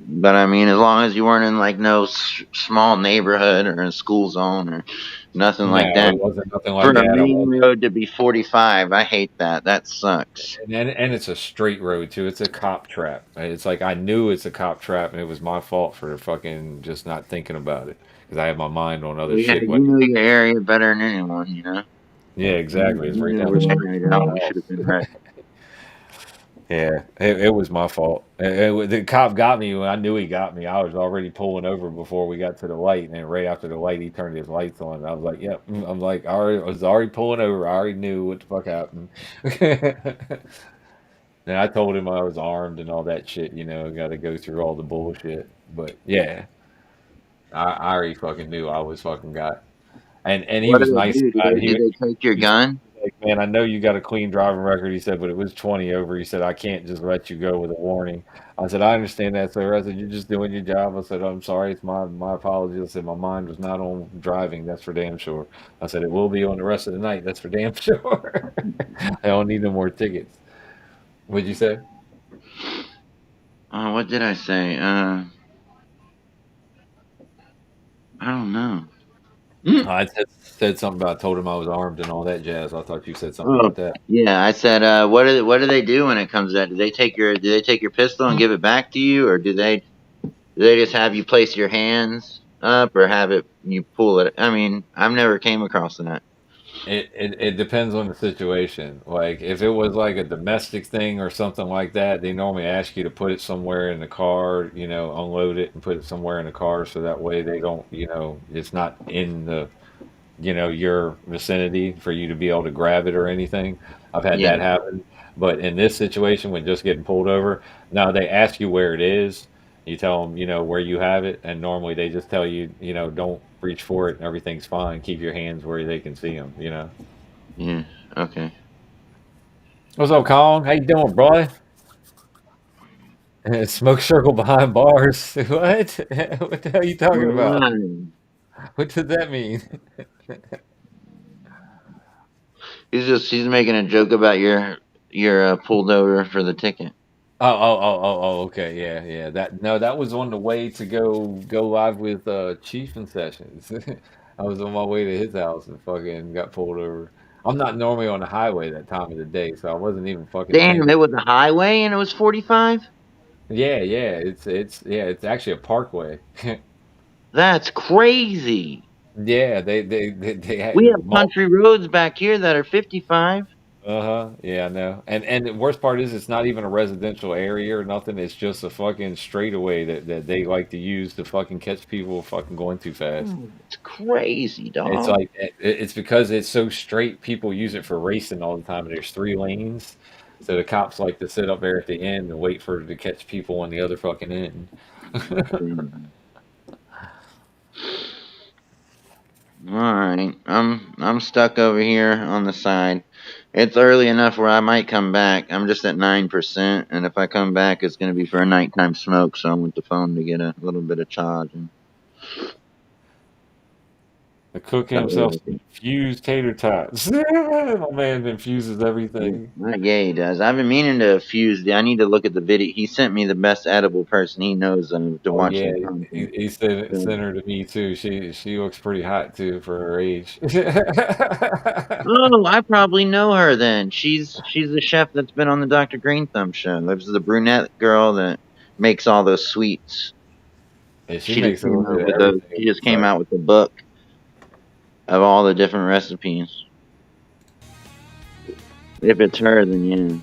But I mean, as long as you weren't in like no small neighborhood or a school zone or nothing like No, that. it wasn't nothing For like a that. I main wasn't, road to be 45, I hate that. That sucks. and it's a straight road too. It's a cop trap. It's like I knew it's a cop trap, and it was my fault for fucking just not thinking about it because I had my mind on other Well, yeah, shit. you know your area better than anyone, you know. Yeah, exactly. It's You right knew down where the that street night from my always should house. have been ready. Yeah, it was my fault. The cop got me when I knew he got me. I was already pulling over before we got to the light, and then right after the light, he turned his lights on. And I was like, "Yep." I'm like, I was already pulling over. I already knew what the fuck happened. And I told him I was armed and all that shit. Got to go through all the bullshit. But yeah, I already fucking knew I was fucking got. And he What was did they nice do? about it. Did they take your He said, gun? like, man, I know you got a clean driving record. He said, but it was 20 over. He said, I can't just let you go with a warning. I said, I understand that, sir. I said, you're just doing your job. I said, I'm sorry. It's my apologies. I said, my mind was not on driving. That's for damn sure. I said, it will be on the rest of the night. That's for damn sure. I don't need no more tickets. What'd you say? What did I say? I don't know. I said something about, told him I was armed and all that jazz. I thought you said something Oh, about that. yeah. I said, what do they do when it comes to that? Do they take your pistol and give it back to you, or do they just have you place your hands up, or have it you pull it? I mean, I've never came across that. It depends on the situation. Like if it was like a domestic thing or something like that, they normally ask you to put it somewhere in the car, unload it and put it somewhere in the car so that way they don't, it's not in the, your vicinity for you to be able to grab it or anything. I've had Yeah, that happen. But in this situation, when just getting pulled over, now they ask you where it is. You tell them, where you have it, and normally they just tell you, don't reach for it and everything's fine. Keep your hands where they can see them. yeah. Okay. What's up, Kong? How you doing, bro? Smoke circle behind bars. What? What the hell are you talking about? Why? What does that mean? He's making a joke about your pulled over for the ticket. Oh, okay, yeah, yeah. That was on the way to go live with Chief and Sessions. I was on my way to his house and fucking got pulled over. I'm not normally on the highway that time of the day, so I wasn't even fucking Damn, thinking. it was a highway and it was 45. Yeah, yeah, it's actually a parkway. That's crazy. Yeah, they We had have country roads back here that are 55. uh-huh. Yeah, I know. And the worst part is it's not even a residential area or nothing. It's just a fucking straightaway that they like to use to fucking catch people fucking going too fast. It's crazy, It's dog. like it's because it's so straight, people use it for racing all the time, and there's 3 lanes. So the cops like to sit up there at the end and wait for to catch people on the other fucking end. All right, I'm stuck over here on the side. It's early enough where I might come back. I'm just at 9%, and if I come back, it's going to be for a nighttime smoke. So I want the phone to get a little bit of charge. to cook Something himself like some that. infused tater tots. My man infuses everything. My gay does. I've been meaning to fuse. I need to look at the video. He sent me the best edible person he knows to Oh watch yeah, their he, content. he sent So, sent her to me too. She looks pretty hot too for her age. oh, I probably know her then. She's the chef that's been on the Dr. Green Thumb show. This is the brunette girl that makes all those sweets. And she She just makes a came little bit out of with those. everything. She just So came out with a book of all the different recipes. If it's her, then yeah.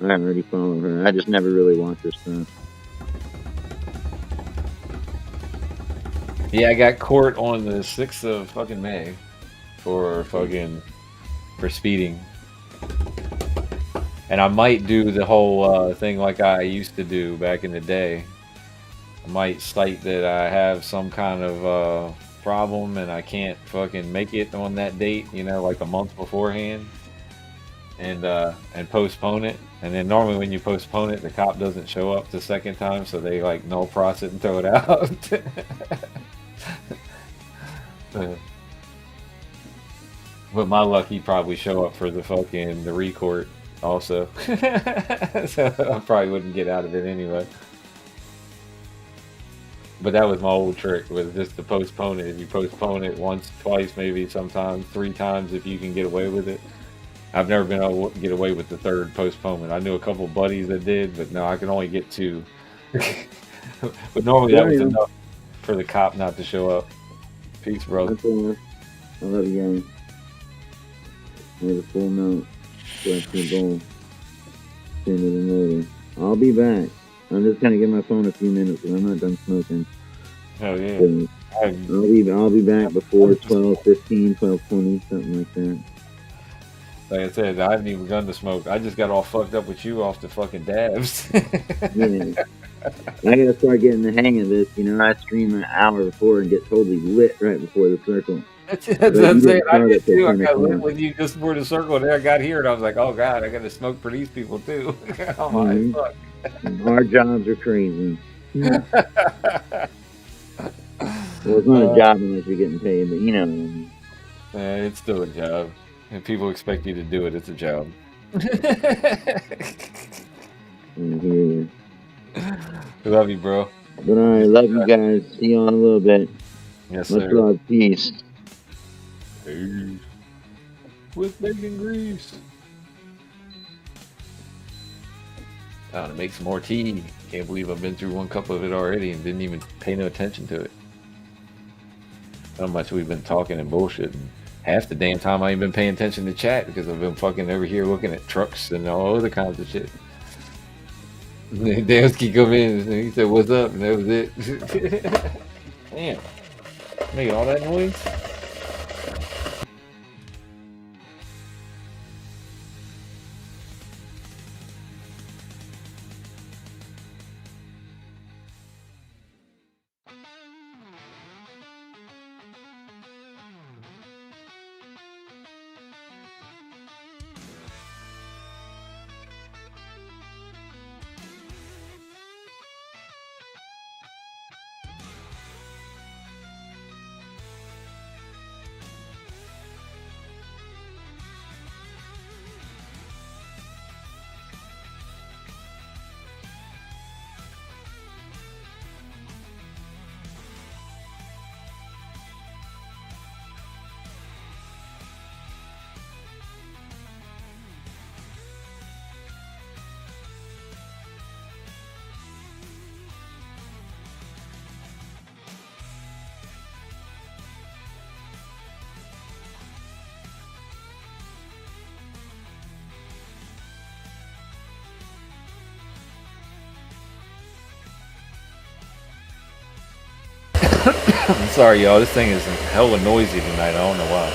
I already follow her. I just never really watched her stuff. yeah, I got court on the 6th of fucking May for fucking for speeding. And I might do the whole thing like I used to do back in the day. I might cite that I have some kind of problem and I can't fucking make it on that date, like a month beforehand, and postpone it. And then normally when you postpone it, the cop doesn't show up the second time, so they like null process it and throw it out. But my luck, he'd probably show up for the recourt also. So I probably wouldn't get out of it anyway. But that was my old trick, was just to postpone it. If you postpone it once, twice, maybe sometimes 3 times, if you can get away with it. I've never been able to get away with the third postponement. I knew a couple buddies that did, but no, I can only get 2. But normally that Yeah, was yeah. enough for the cop not to show up. Peace, brother. That's all. I love you guys. Have a full note. That's your goal. Sooner than later. I'll be back. I'm just gonna give my phone a few minutes because I'm not done smoking. Hell yeah. So I'll be back before 12:15, 12:20, something like that. Like I said, I haven't even begun to smoke. I just got all fucked up with you off the fucking dabs. Yeah. I gotta start getting the hang of this. I stream an hour before and get totally lit right before the circle. That's But what I'm you saying. didn't I start did it till too. I 10 got lit o'clock. with you just before the circle, and then I got here, and I was like, "Oh God, I got to smoke for these people too." I'm high as fuck. Our jobs are crazy. Well, it's not a job unless you're getting paid, but you know what I mean. It's still a job, and people expect you to do it. It's a job. I hear you. Love you, bro. But I love you guys. See you in a little bit. Yes, Much sir. love. Peace. Peace. With bacon grease. Time to make some more tea. Can't believe I've been through 1 cup of it already and didn't even pay no attention to it. How much we've been talking and bullshitting. Half the damn time I ain't been paying attention to chat because I've been fucking over here looking at trucks and all other kinds of shit. Damsky come in and he said, "What's up?" And that was it. Damn. Making all that noise? I'm sorry, y'all. This thing is hella noisy tonight. I don't know why.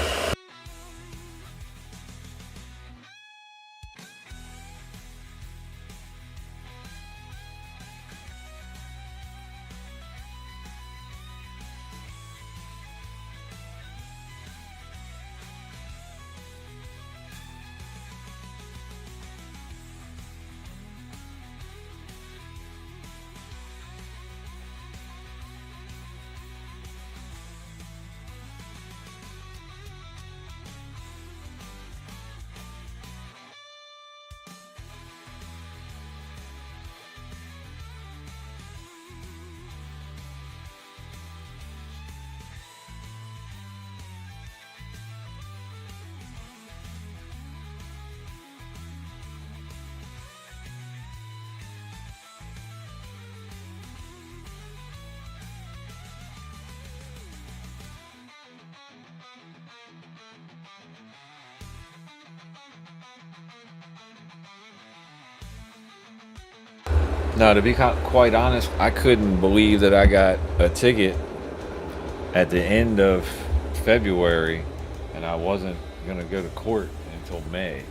No, to be quite honest, I couldn't believe that I got a ticket at the end of February, and I wasn't gonna go to court until May.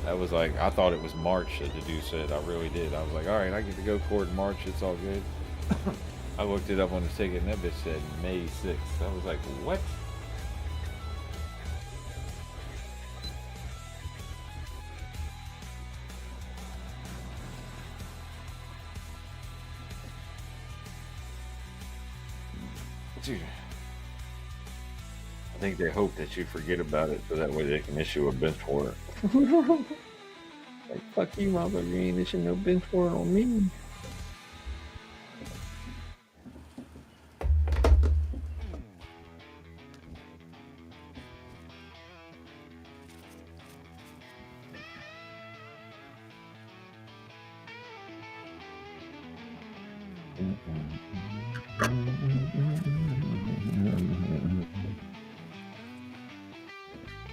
That was like I thought it was March that the dude said. I really did. I was like, all right, I get to go to court in March. It's all good. I looked it up on the ticket, and that bitch said May 6th. I was like, what? Dude, I think they hope that you forget about it so that way they can issue a bench warrant. Like, fuck you, motherfucker. You ain't issuing no bench warrant on me.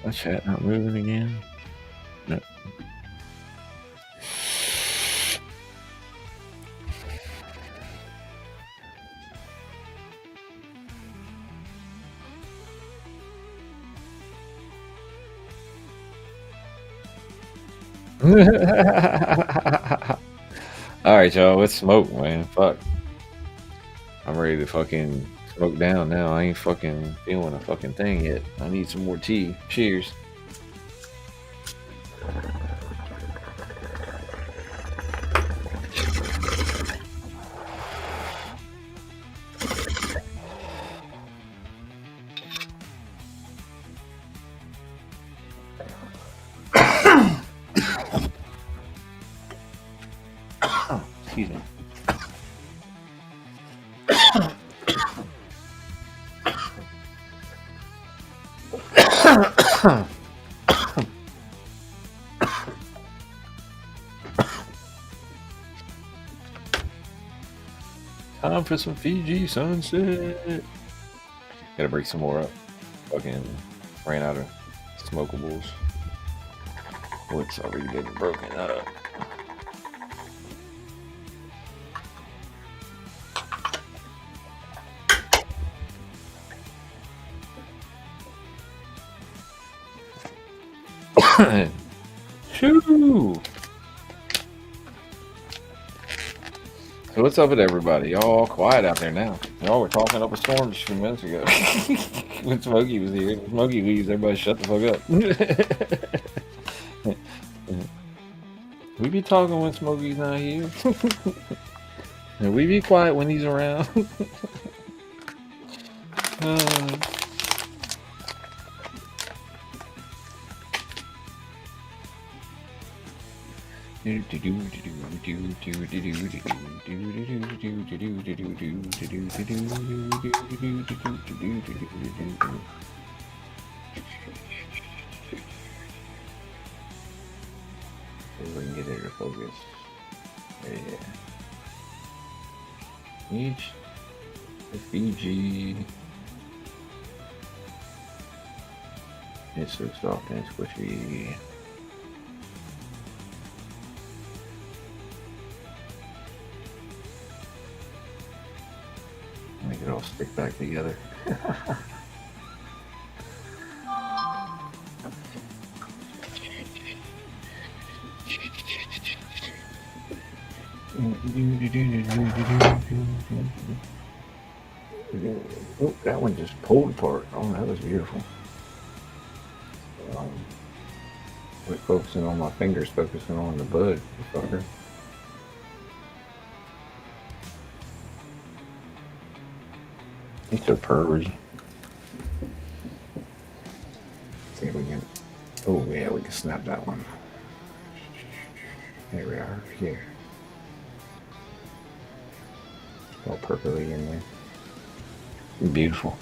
My chat not moving again? No. Alright, y'all, let's smoke, man. Fuck. I'm ready to fucking smoke down now. I ain't fucking feeling a fucking thing yet. I need some more tea. Cheers. Excuse me. Time for some Fiji sunset. Gotta break some more up. Fucking ran out of smokables. What's already getting broken up? Shoo! So what's up with everybody? Y'all all quiet out there now. Y'all were talking up a storm just a few minutes ago. When Smokey was here. When Smokey leaves, everybody shut the fuck up. We be talking when Smokey's not here. And we be quiet when he's around. We can get it to focus. Yeah. Each the Fiji. It's so soft and squishy. Make it all stick back together. Oh, that one just pulled apart. Oh, that was beautiful. Quit focusing on my fingers, focusing on the bud, fucker. He's so purry. See if we can. Oh, yeah, we can snap that one. There we are. Here. All purpley in there. Beautiful.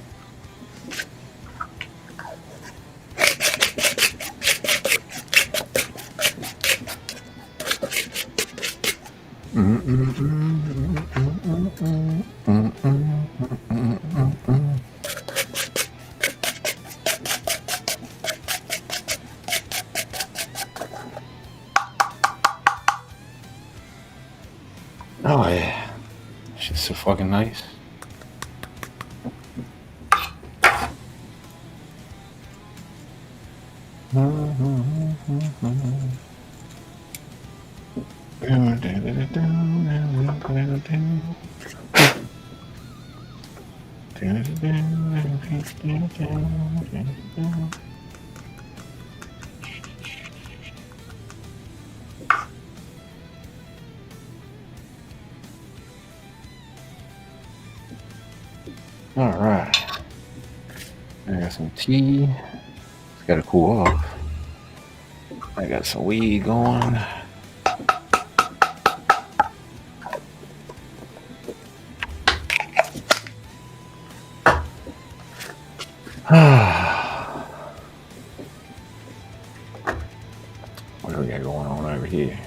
Oh All right. I got some tea. It's got to cool off. I got some weed going. What do we got going on over here?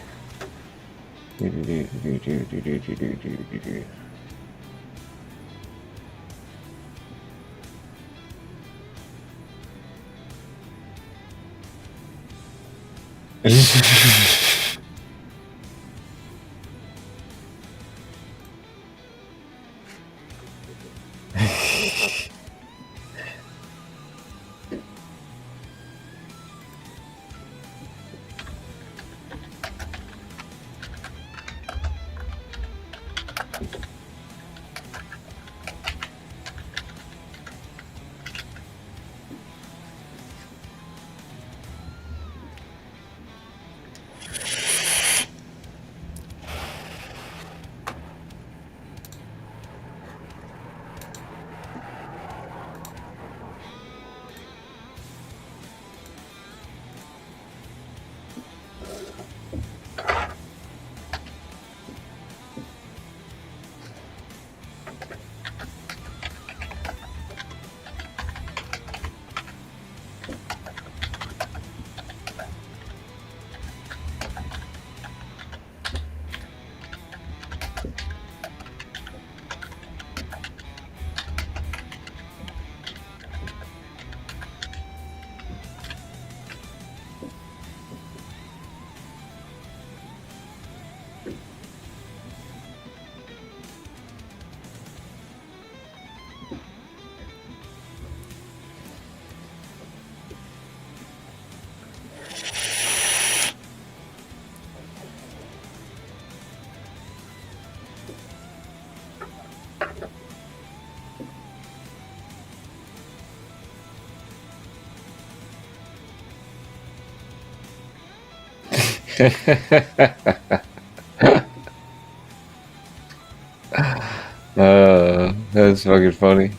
That's fucking funny.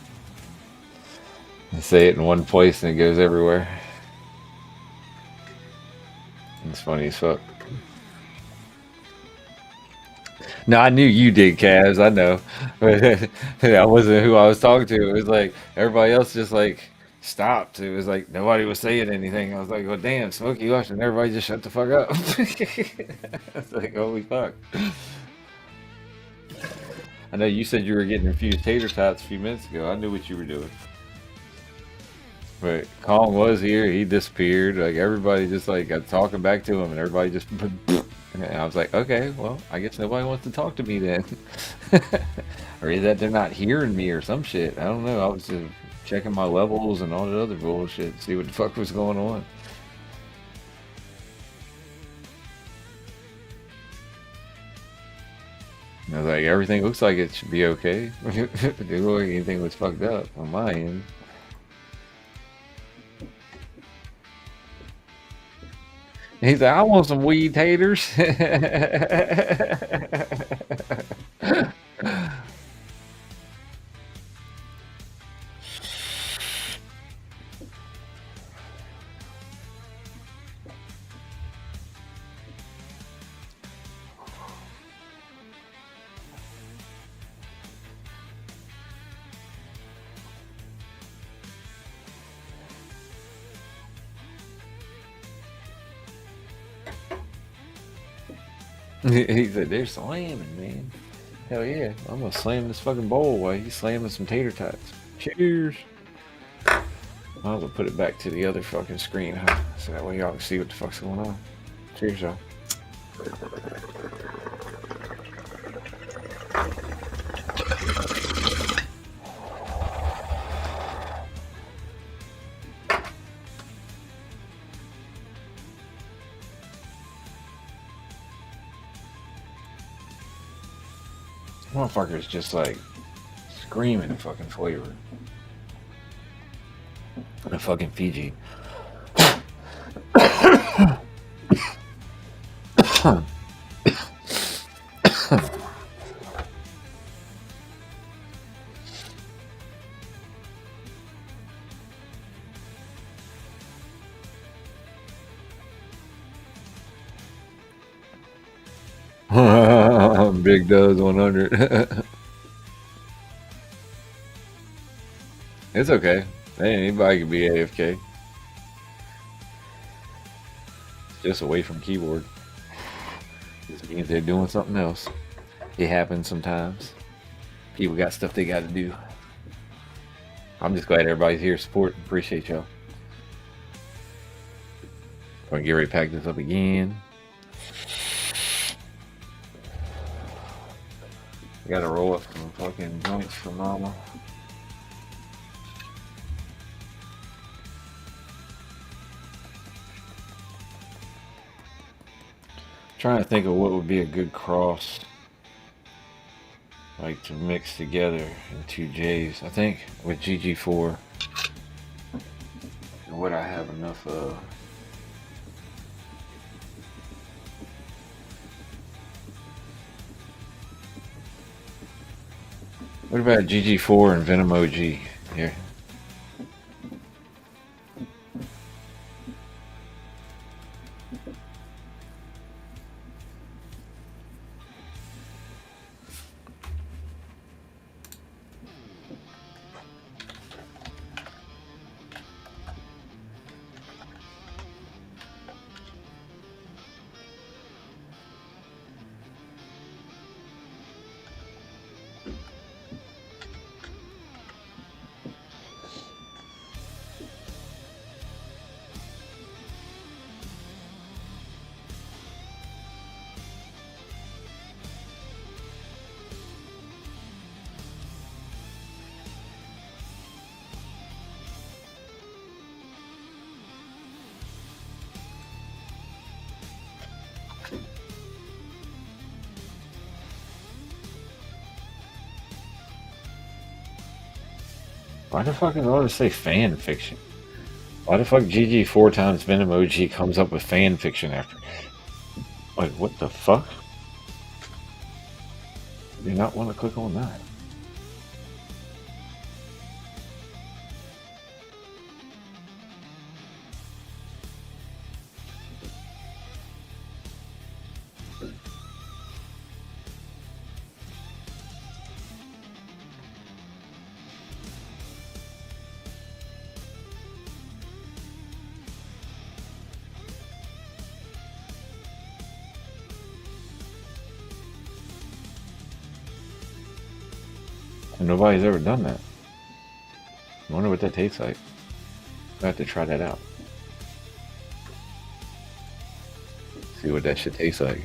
I say it in one place and it goes everywhere. It's funny as fuck. No, I knew you did, Cavs. I know. But that wasn't who I was talking to. It was like everybody else just like stopped. It was like nobody was saying anything. I was like, well, damn, Smokey Lush, and everybody just shut the fuck up. It's like, holy fuck. I know you said you were getting infused tater tots a few minutes ago. I knew what you were doing. But Kong was here. He disappeared. Like everybody just like got talking back to him, and everybody just. And I was like, okay, well, I guess nobody wants to talk to me then. Or is that they're not hearing me or some shit? I don't know. I was just checking my levels and all that other bullshit, see what the fuck was going on. And I was like, everything looks like it should be okay. It didn't look like anything was fucked up on my end. He's like, I want some weed taters. He said, they're slamming, man. Hell yeah. I'm gonna slam this fucking bowl while he's slamming some tater tots. Cheers. I'll put it back to the other fucking screen, huh? So that way y'all can see what the fuck's going on. Cheers, y'all. Motherfuckers just like screaming fucking flavor. The fucking Fiji. Big Does 100. It's okay. Hey, anybody can be AFK. Just away from keyboard. This means they're doing something else. It happens sometimes. People got stuff they got to do. I'm just glad everybody's here to support. Appreciate y'all. Gonna get ready to pack this up again. I gotta roll up some fucking joints for mama. Trying to think of what would be a good cross, like to mix together in 2Js. I think with GG4, what I have enough of. What about GG4 and Venom OG here? Why the fuck is all this say fan fiction? Why the fuck GG 4 times Venom OG comes up with fan fiction after? Like, what the fuck? Do not want to click on that. And nobody's ever done that. I wonder what that tastes like. I have to try that out. See what that shit tastes like.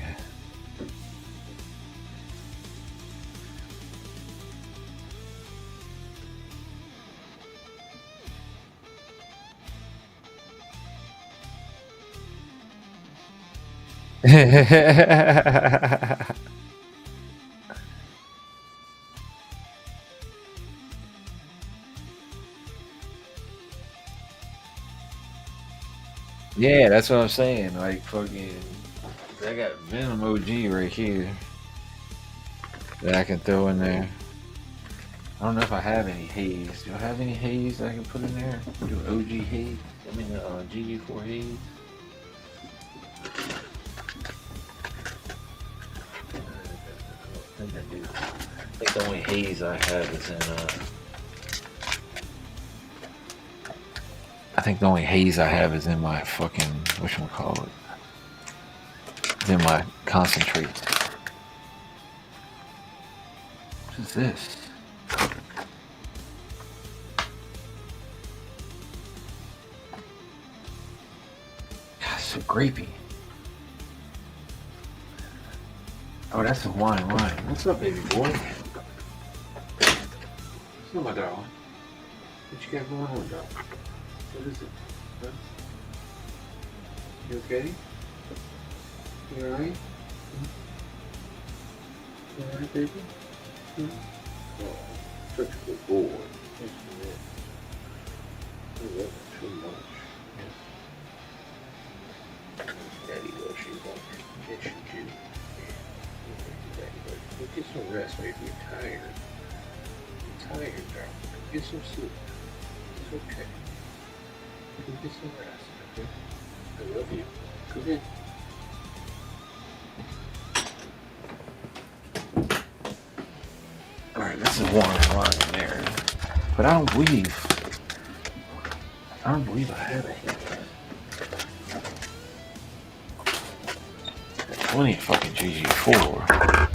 Yeah, that's what I'm saying. Like, fucking, I got Venom OG right here that I can throw in there. I don't know if I have any haze. Do I have any haze that I can put in there? Do OG haze? I mean, GG4 haze. I think I do. I think the only haze I have is in, I think the only haze I have is in my fucking, whatchamacallit? It's in my concentrate. What is this? God, it's so grapey. Oh, that's some wine. What's up, baby boy? What's up, my darling? What you got going on, darling? What is it? Huh? You okay? You alright? You alright, baby? Such a good boy. Yes, he is. I love him too much. Daddy loves you, won't you? Yes, you do. Yeah. Daddy loves you. Go get some rest, baby. You're tired. You're tired, darling. Go get some sleep. It's okay. Go get some rest, okay? I love you. Come in. Alright, this is one line in there. But I don't believe I have it. Plenty of fucking GG4.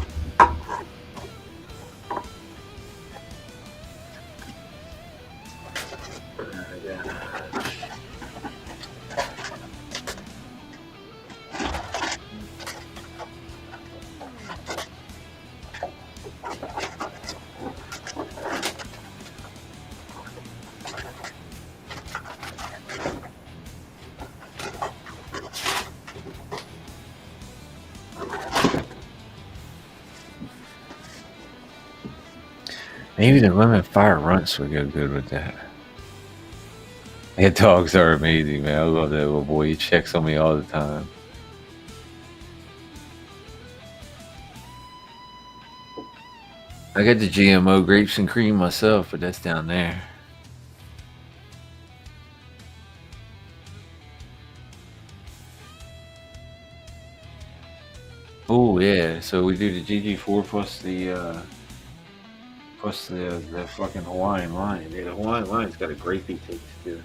Maybe the lemon fire runts would go good with that. Yeah, dogs are amazing, man. I love that little boy. He checks on me all the time. I got the GMO grapes and cream myself, but that's down there. Oh yeah, so we do the GG4 plus the fucking Hawaiian line. Yeah, the Hawaiian line's got a grapey taste too.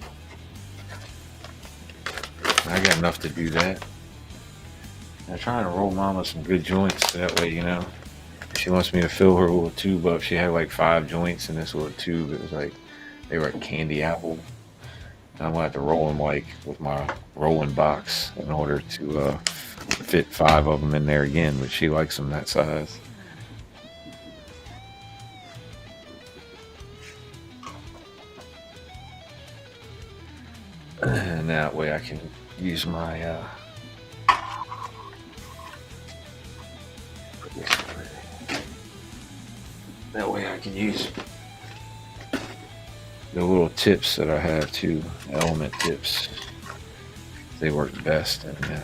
I got enough to do that. I'm trying to roll Mama some good joints, so that way, you know, she wants me to fill her little tube up. She had like 5 joints in this little tube. It was like they were like candy apple. And I'm gonna have to roll them like with my rolling box in order to fit 5 of them in there again. But she likes them that size. And that way I can use my that way I can use the little tips that I have too, element tips. They work best, and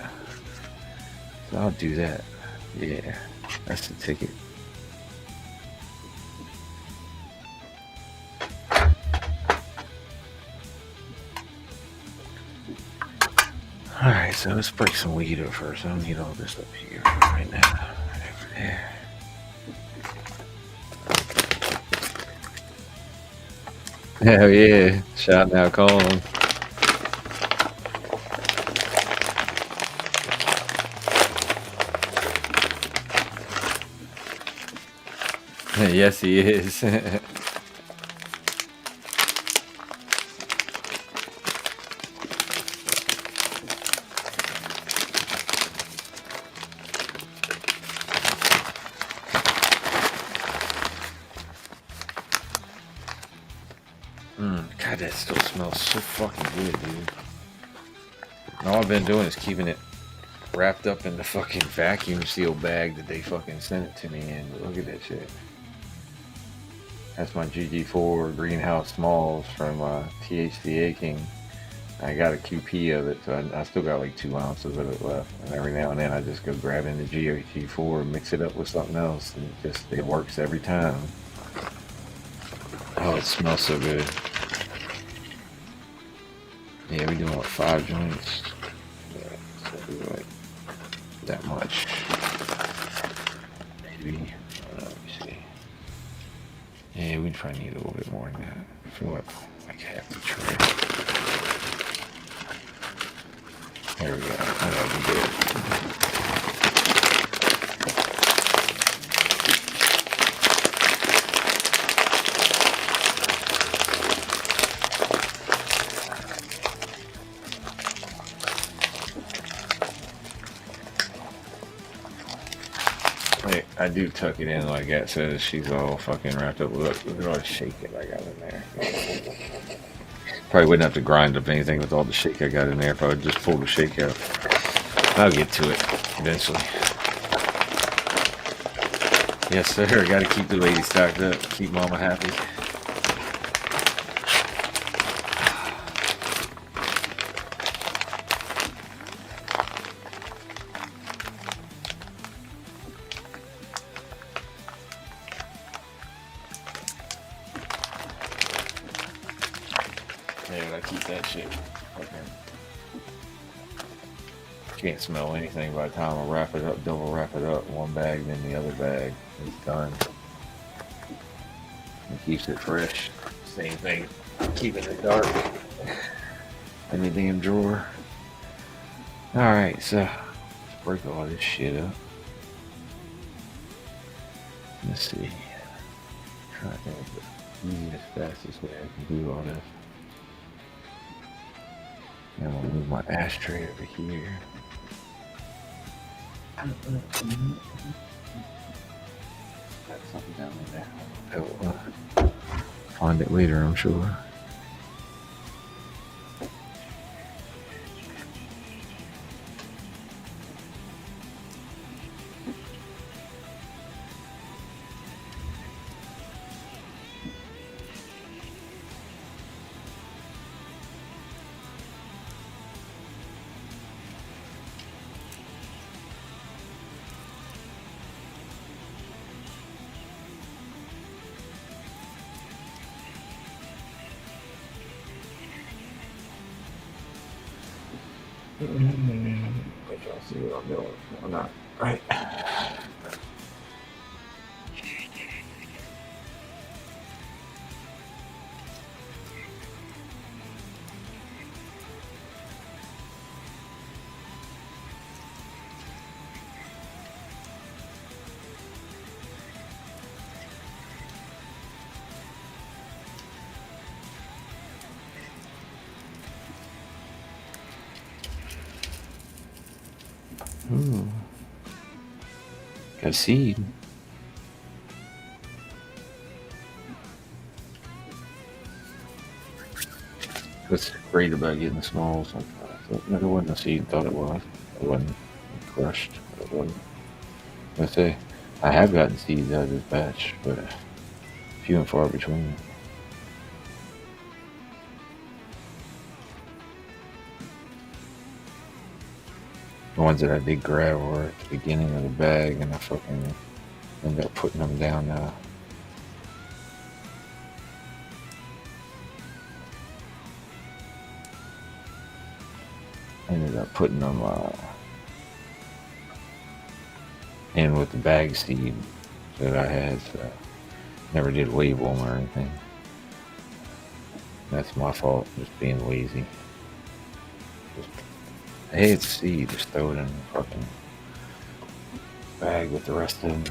so I'll do that. Yeah, that's the ticket. Alright, so let's break some weed up first. I don't need all this up here right now. Over there. Hell yeah. Shout now, call him. Yes, he is. God, that still smells so fucking good, dude. And all I've been doing is keeping it wrapped up in the fucking vacuum seal bag that they fucking sent it to me in. But look at that shit. That's my GG4 Greenhouse Smalls from THCA King. I got a QP of it, so I still got like 2 ounces of it left. And every now and then I just go grab in the GG4 and mix it up with something else. And it works every time. Oh, it smells so good. Yeah, we doing like 5 joints. Yeah, so we like that much. Maybe. Let me see. Yeah, we probably need a little bit more than that. I feel like half the tray. There we go. That'll be good. I do tuck it in like that says she's all fucking wrapped up. Look at all the shake that I got in there. Probably wouldn't have to grind up anything with all the shake I got in there if I would just pull the shake out. I'll get to it eventually. Yes, sir. Got to keep the lady stocked up. Keep mama happy. Yeah, I keep that shit. Okay. Can't smell anything by the time I wrap it up, double wrap it up, one bag, then the other bag. It's done. It keeps it fresh. Same thing, keeping it dark in the damn drawer. Alright, so let's break all this shit up. Let's see. Try to think of the easiest, fastest way I can do all this. And I'm gonna move my ashtray over here. Got something down there. I'll find it later, I'm sure. Let y'all see what I'm doing or not. Right. Ooh. Got a seed. What's great about getting small sometimes? It wasn't a seed, thought it was. It wasn't crushed. It wasn't. I say, I have gotten seeds out of this batch, but few and far between. The ones that I did grab were at the beginning of the bag, and I fucking ended up putting them down now. Ended up putting them in with the bag seed that I had. So never did label them or anything. That's my fault, just being lazy. Hey, it's seed. Just throw it in the fucking bag with the rest of them.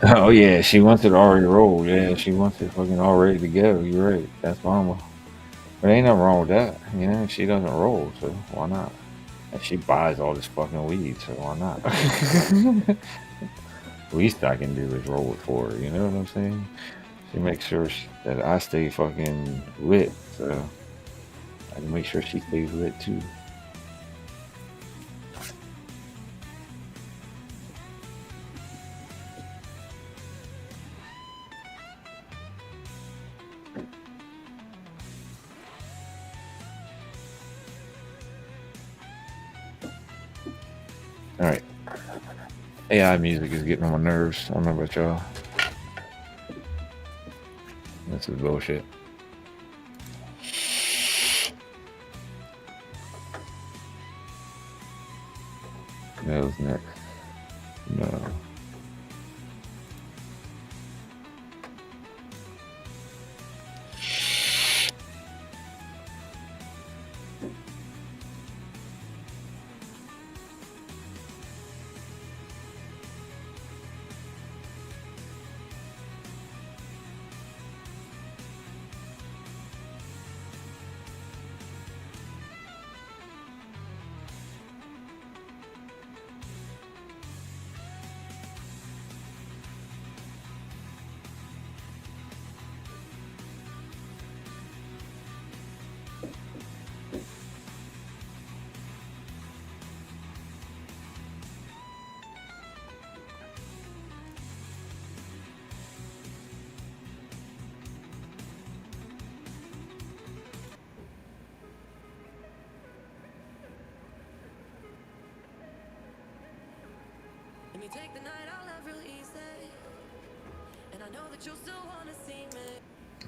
Oh yeah, she wants it already rolled. Yeah, she wants it fucking all ready to go. You're right. That's mama. But ain't nothing wrong with that. You know, she doesn't roll, so why not? And she buys all this fucking weed, so why not? Least I can do is roll it for her. You know what I'm saying? She makes sure that I stay fucking lit, so I can make sure she stays lit too. All right. AI music is getting on my nerves. I don't know about y'all. This is bullshit. That was next. No.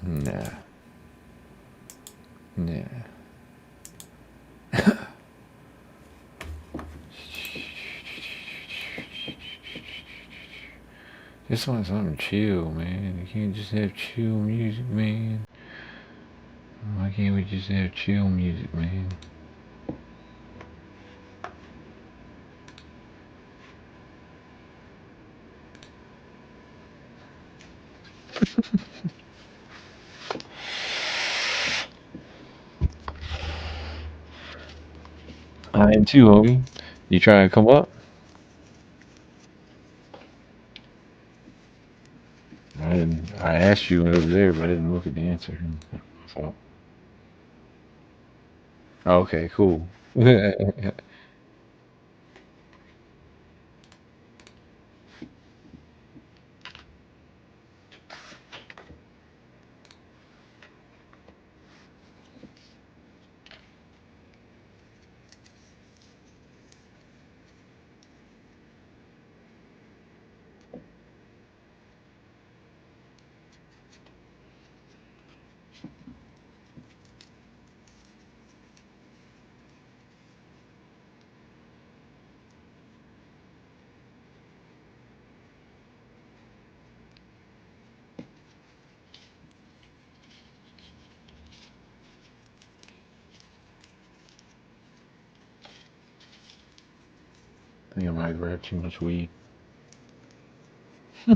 Nah. Nah. Just want something chill, man. You can't just have chill music, man. Why can't we just have chill music, man? I am too, homie. You trying to come up? I asked you over there, but I didn't look at the answer. So, okay, cool. I think I might have grabbed too much weed. Yeah,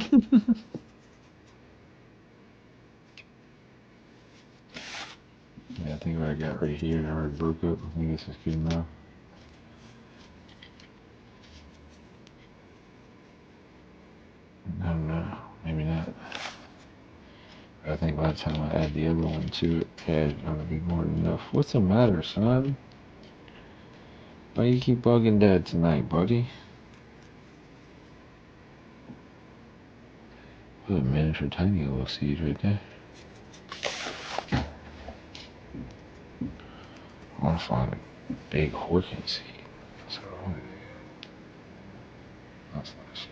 I think what I got right here, I already broke up. I think this is good enough. I don't know. Maybe not. I think by the time I add the other one to it, it's gonna be more than enough. What's the matter, son? Why you keep bugging Dad tonight, buddy? What a miniature tiny little seed right there. I want to find a big working seed. That's what I want to do. That's not a seed.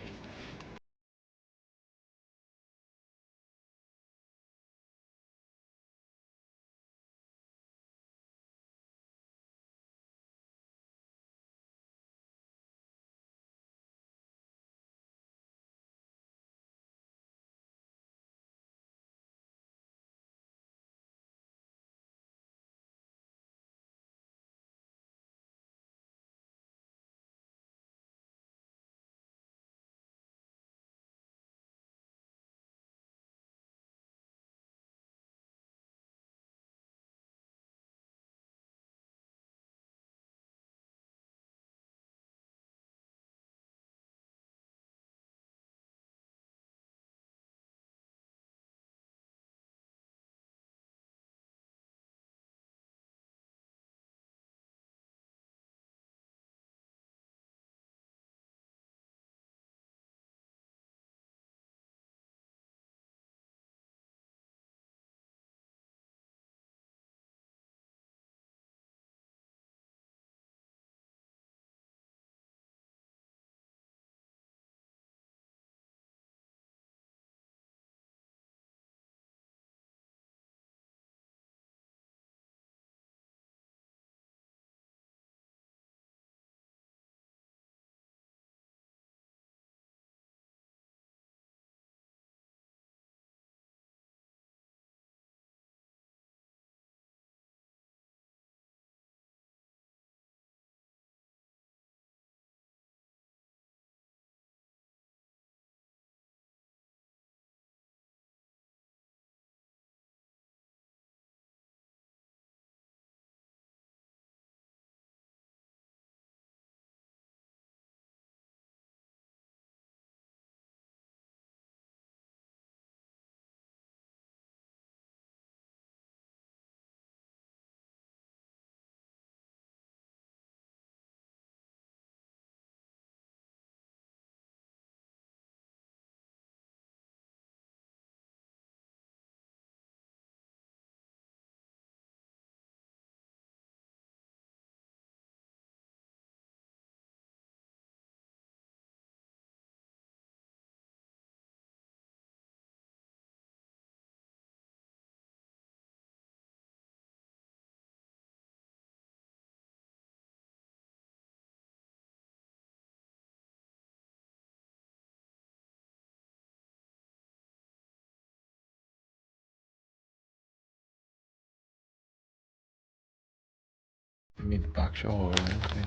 me the box all right. Okay.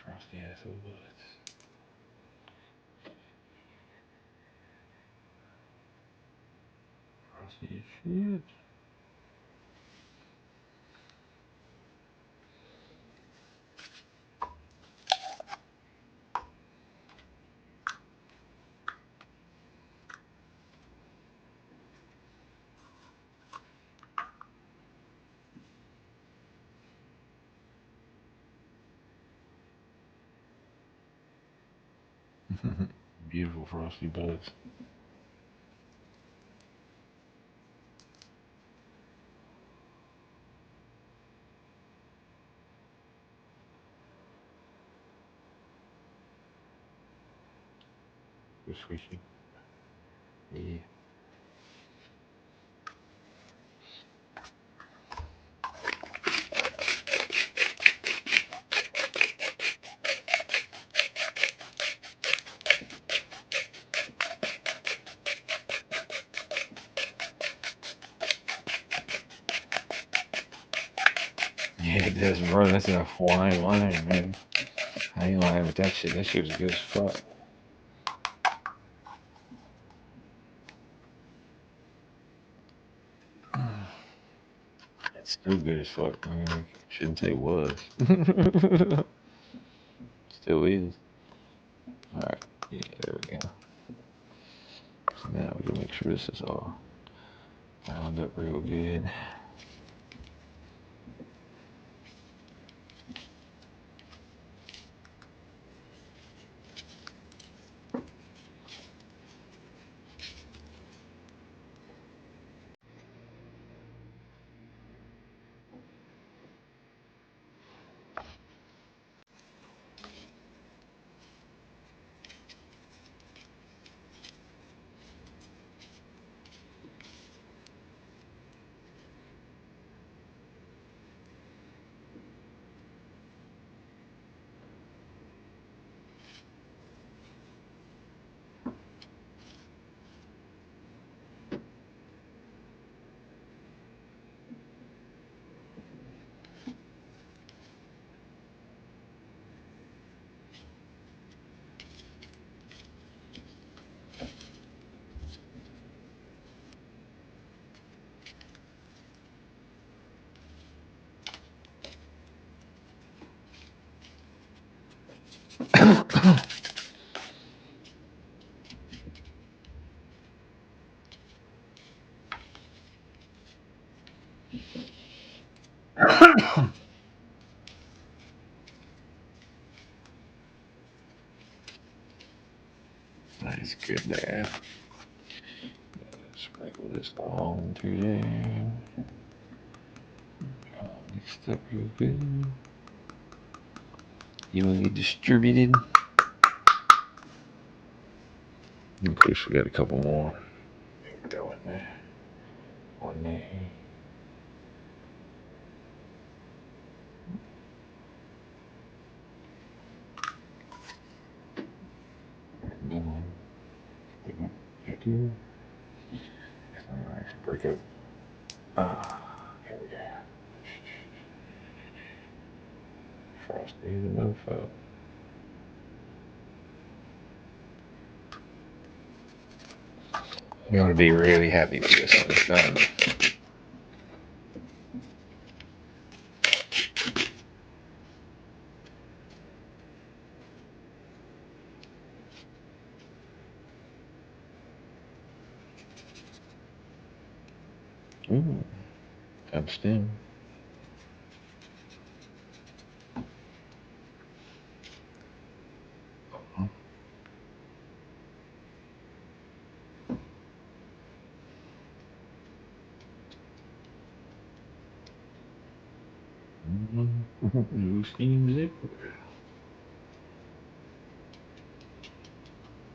Frosty ass bullets. Frosty as shit. Beautiful frosty buds. Good squishy. Yeah. Yeah, it does, bro. That's a flying line, man. I ain't lying with that shit. That shit was good as fuck. It's still good as fuck, man. Shouldn't say was. Still is. Alright. Yeah, there we go. So now we can make sure this is all wound up real good. That's good there. Sprinkle this all through there. Mixed up real good. You want to get distributed? Of course, we got a couple more. Throw in there. One there. One. Two. Alright, break it. Here we go. Frosty the mofo. You ought to be really happy with this when it's done. Ooh, got stem. No schemes there.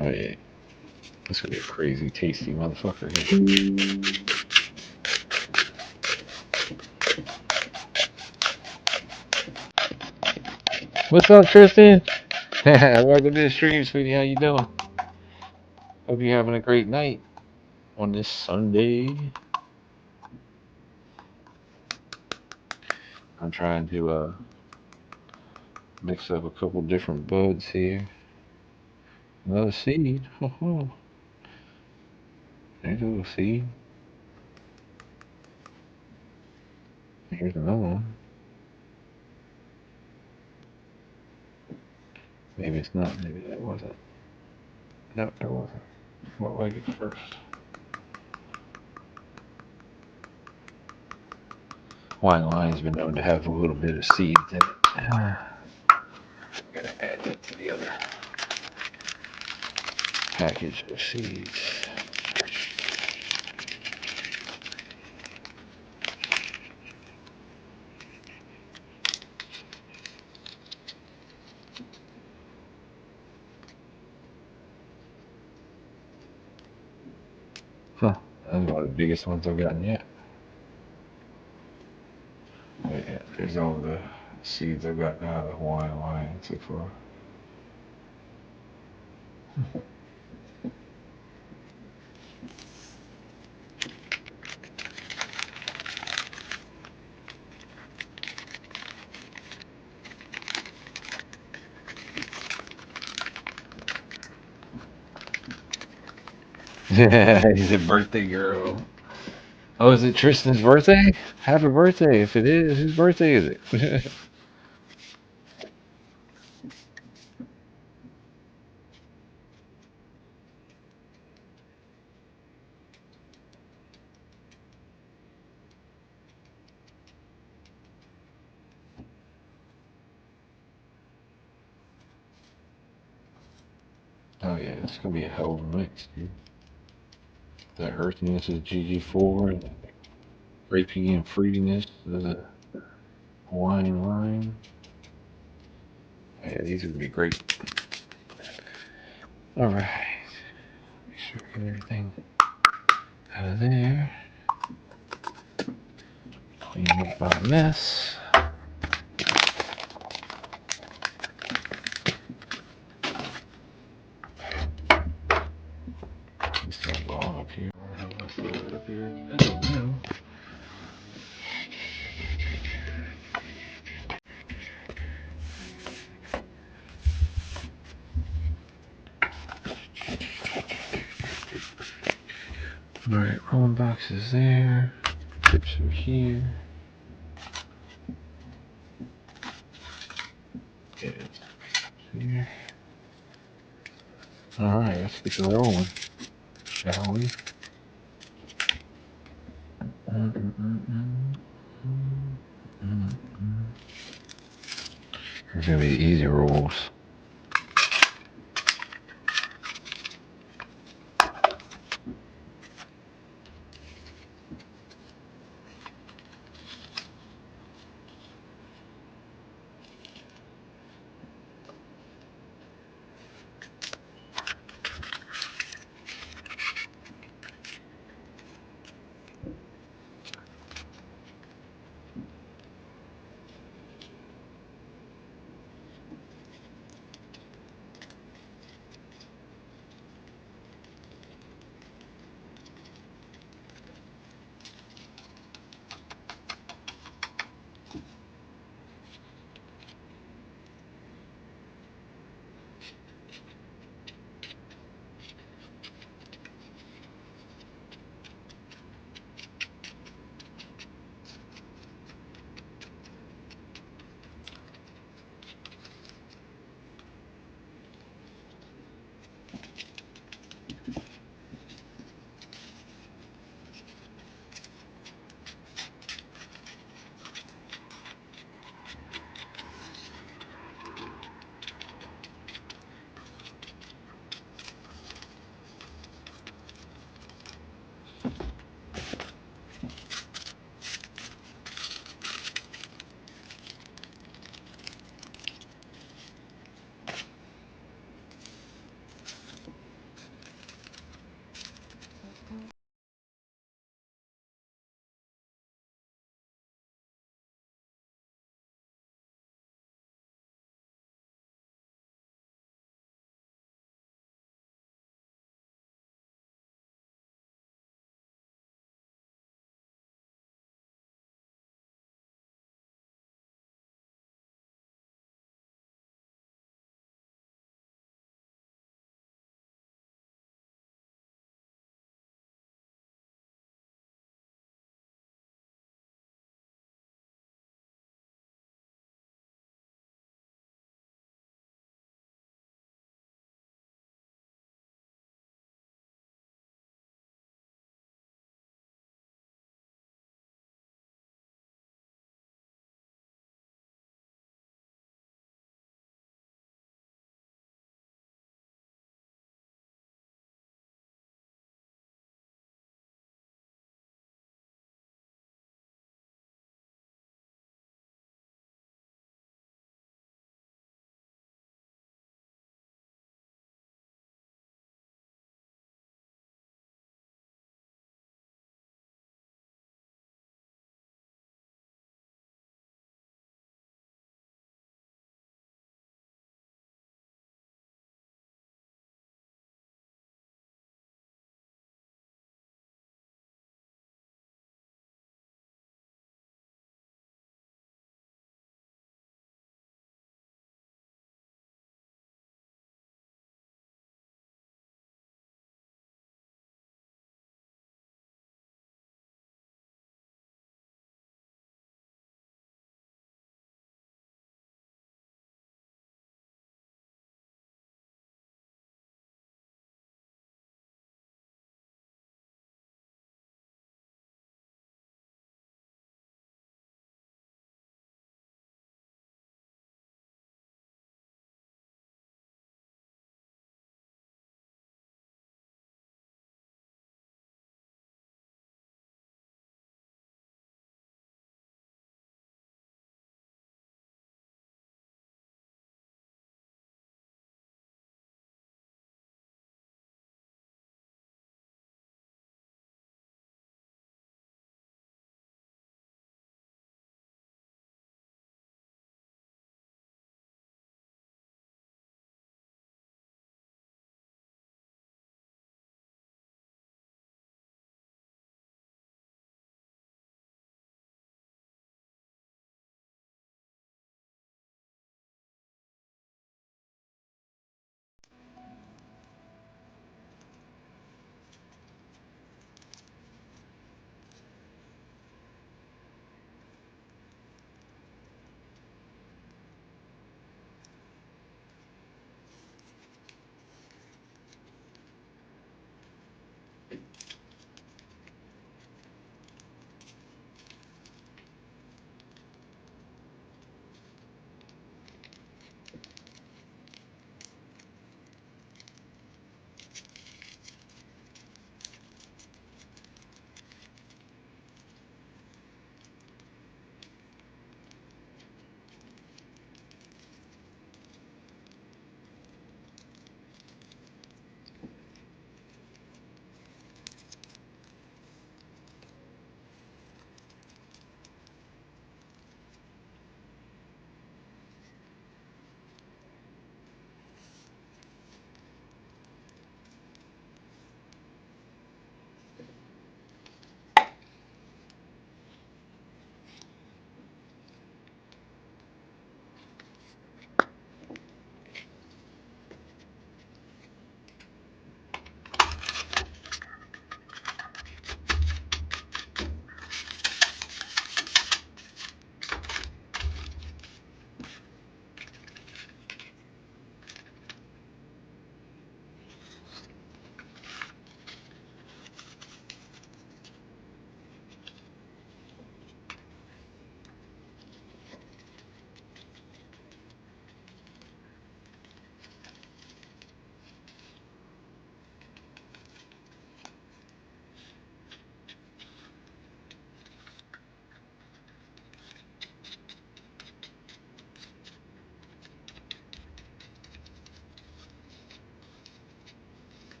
Oh yeah, this gonna be a crazy tasty motherfucker. What's up, Tristan? Welcome to the stream, sweetie. How you doing? Hope you're having a great night on this Sunday. I'm trying to mix up a couple different buds here. Another seed. Oh, there's a little seed. Here's another one. Maybe it's not. Maybe that wasn't. No, that wasn't. What will I get first? Wine line's been known to have a little bit of seeds in it. Gotta add that to the other package of seeds. Huh. That's one of the biggest ones I've gotten yet. But yeah, there's all the seeds I've gotten out of the Hawaiian line so far. He's a birthday girl. Oh, is it Tristan's birthday? Happy birthday. If it is, whose birthday is it? Oh yeah, it's gonna be a hell of a mix, dude. The earthiness is GG4, and the grapey and fruitiness of the Hawaiian line. Yeah, these would be great. Alright. Make sure I get everything out of there. Clean up my mess. Let's start going up here. Let's throw it up here. I don't know. Alright, rolling boxes there. Tips are here. Yeah, here. Alright, let's get rolling, shall we? There's gonna be easy rolls.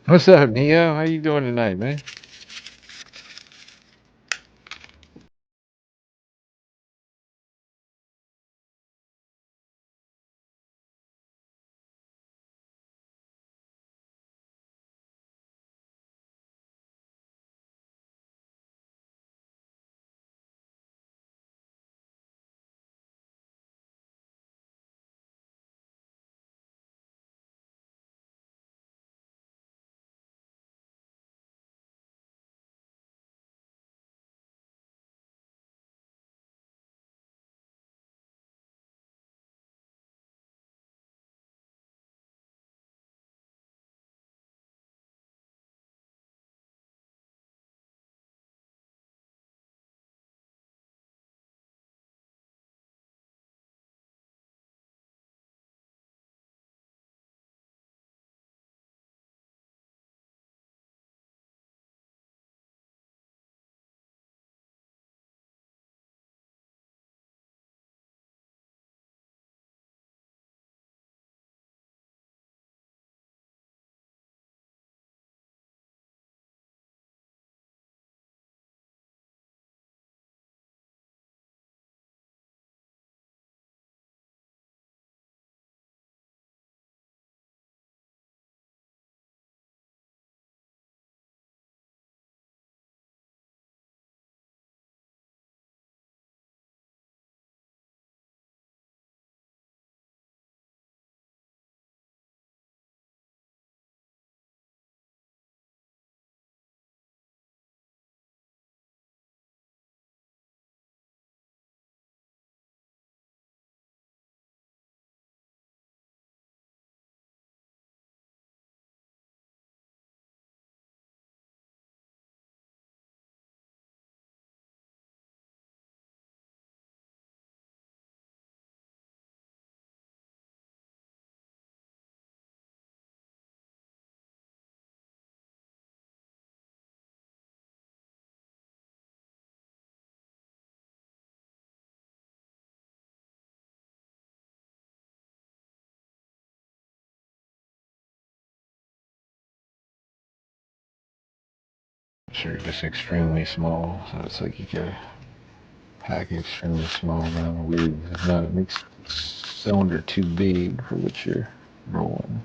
What's up, Neo? How you doing tonight, man? Sure, just extremely small, so it's like you can pack an extremely small amount of weed. It's not a mixed cylinder too big for what you're rolling.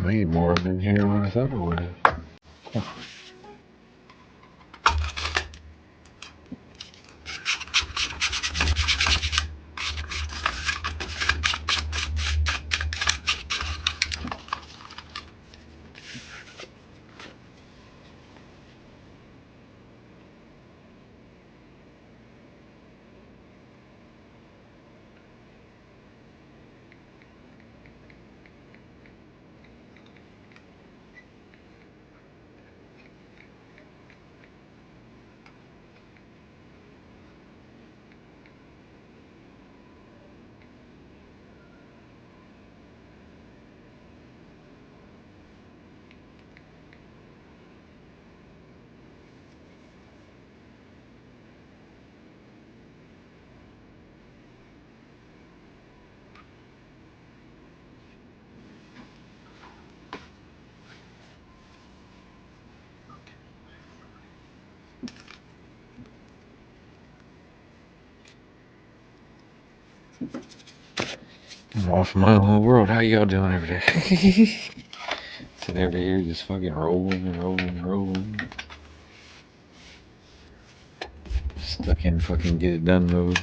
I need more of it in here than I thought I would have. I'm off my own world. How y'all doing over there? Sitting over here just fucking rolling and rolling and rolling. Stuck in fucking get it done mode.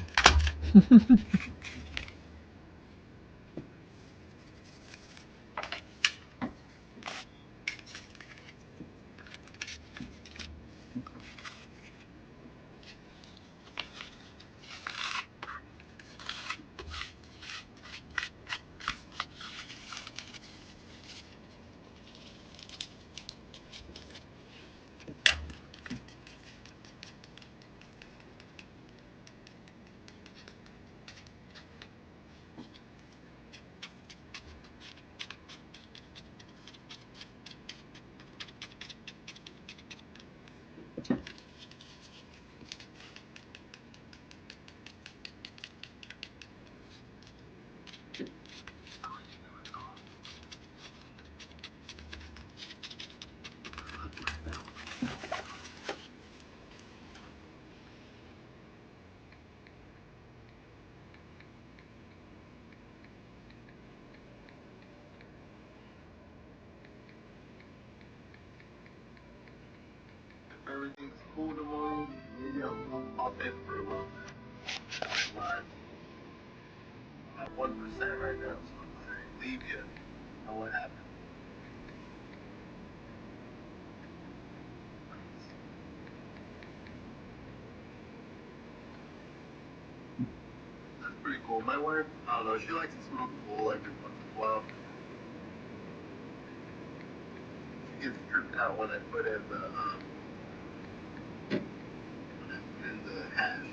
Everything's cool tomorrow. Maybe I'll pop in for a little bit. I'm at 1% right now, so if I leave you, know what happened. That's pretty cool. My wife, I don't know, she likes to smoke a bowl every once in a while. She gets tripped out when I put in the hash.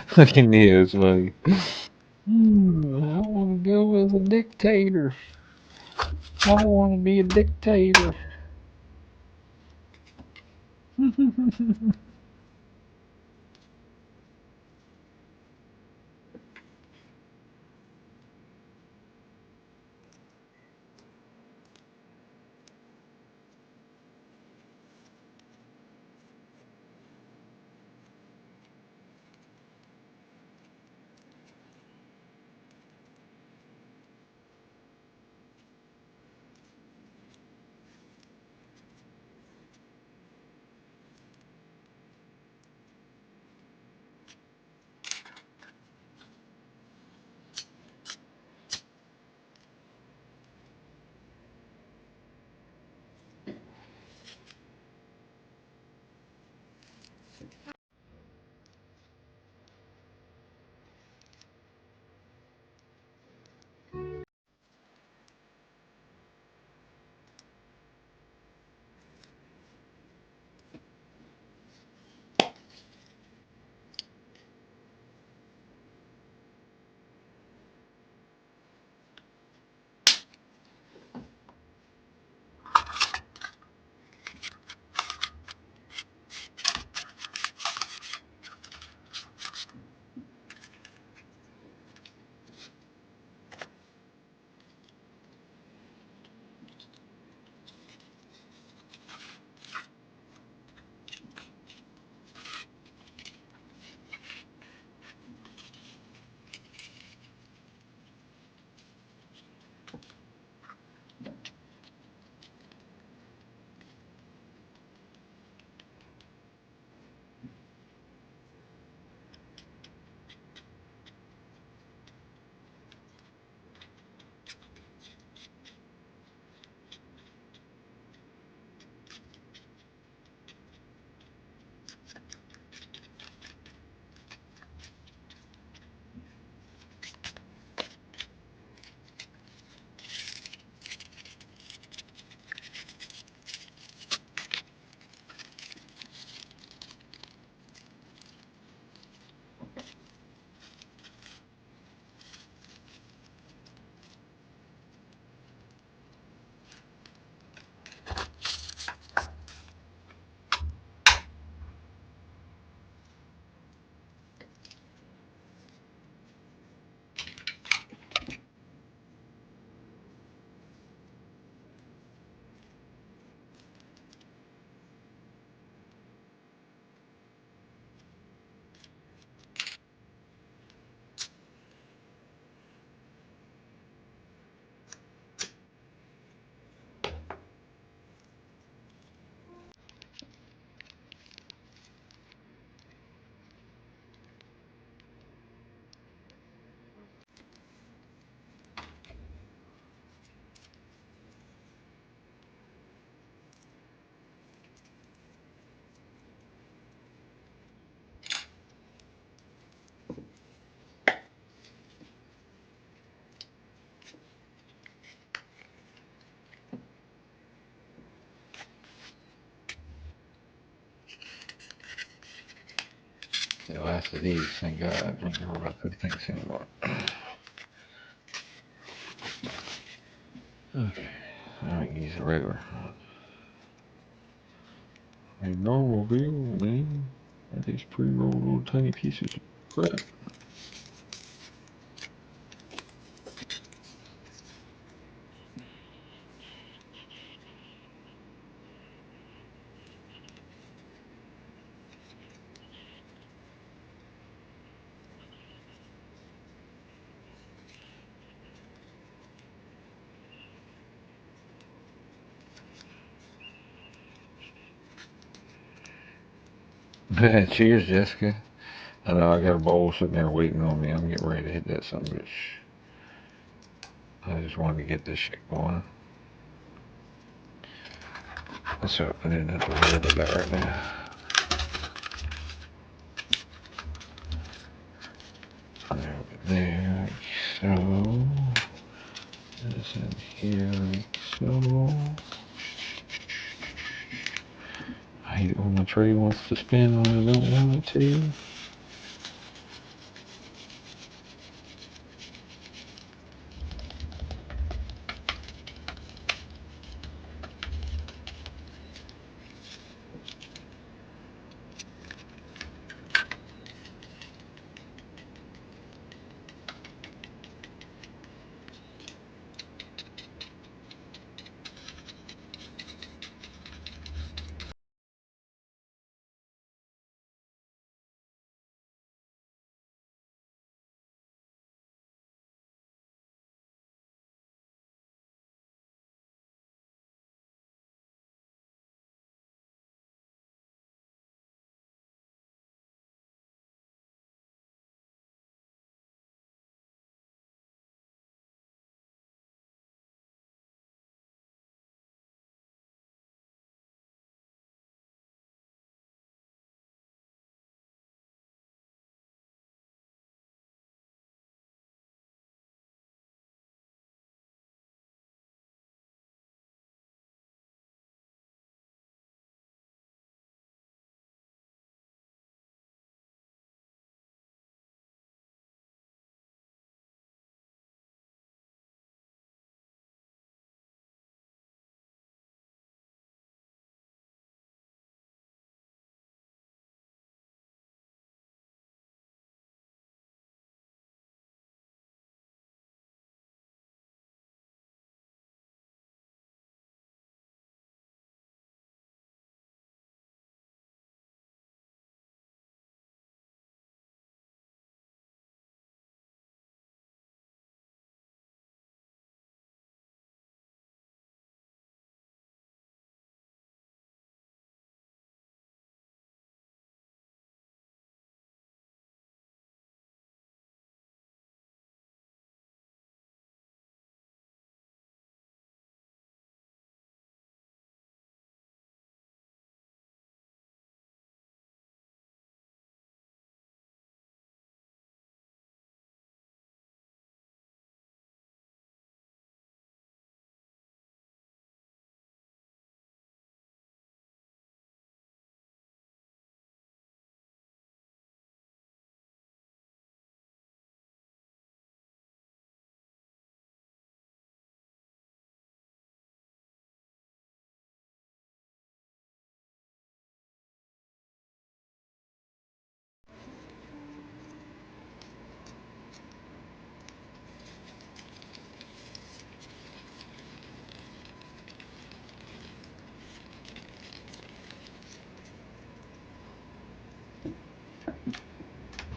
Fucking Neo's funny. I want to go as a dictator. I want to be a dictator. last of these, thank God. I don't know about those things anymore. Okay, now I can use a regular one. A normal bill, man. That is pre-rolled little tiny pieces of crap. Cheers, Jessica. I know I got a bowl sitting there waiting on me. I'm getting ready to hit that son of a bitch. I just wanted to get this shit going. So I didn't have to worry about that right now. There, like so. This in here, like so. I hate it when my tray wants to spin when I don't want it to.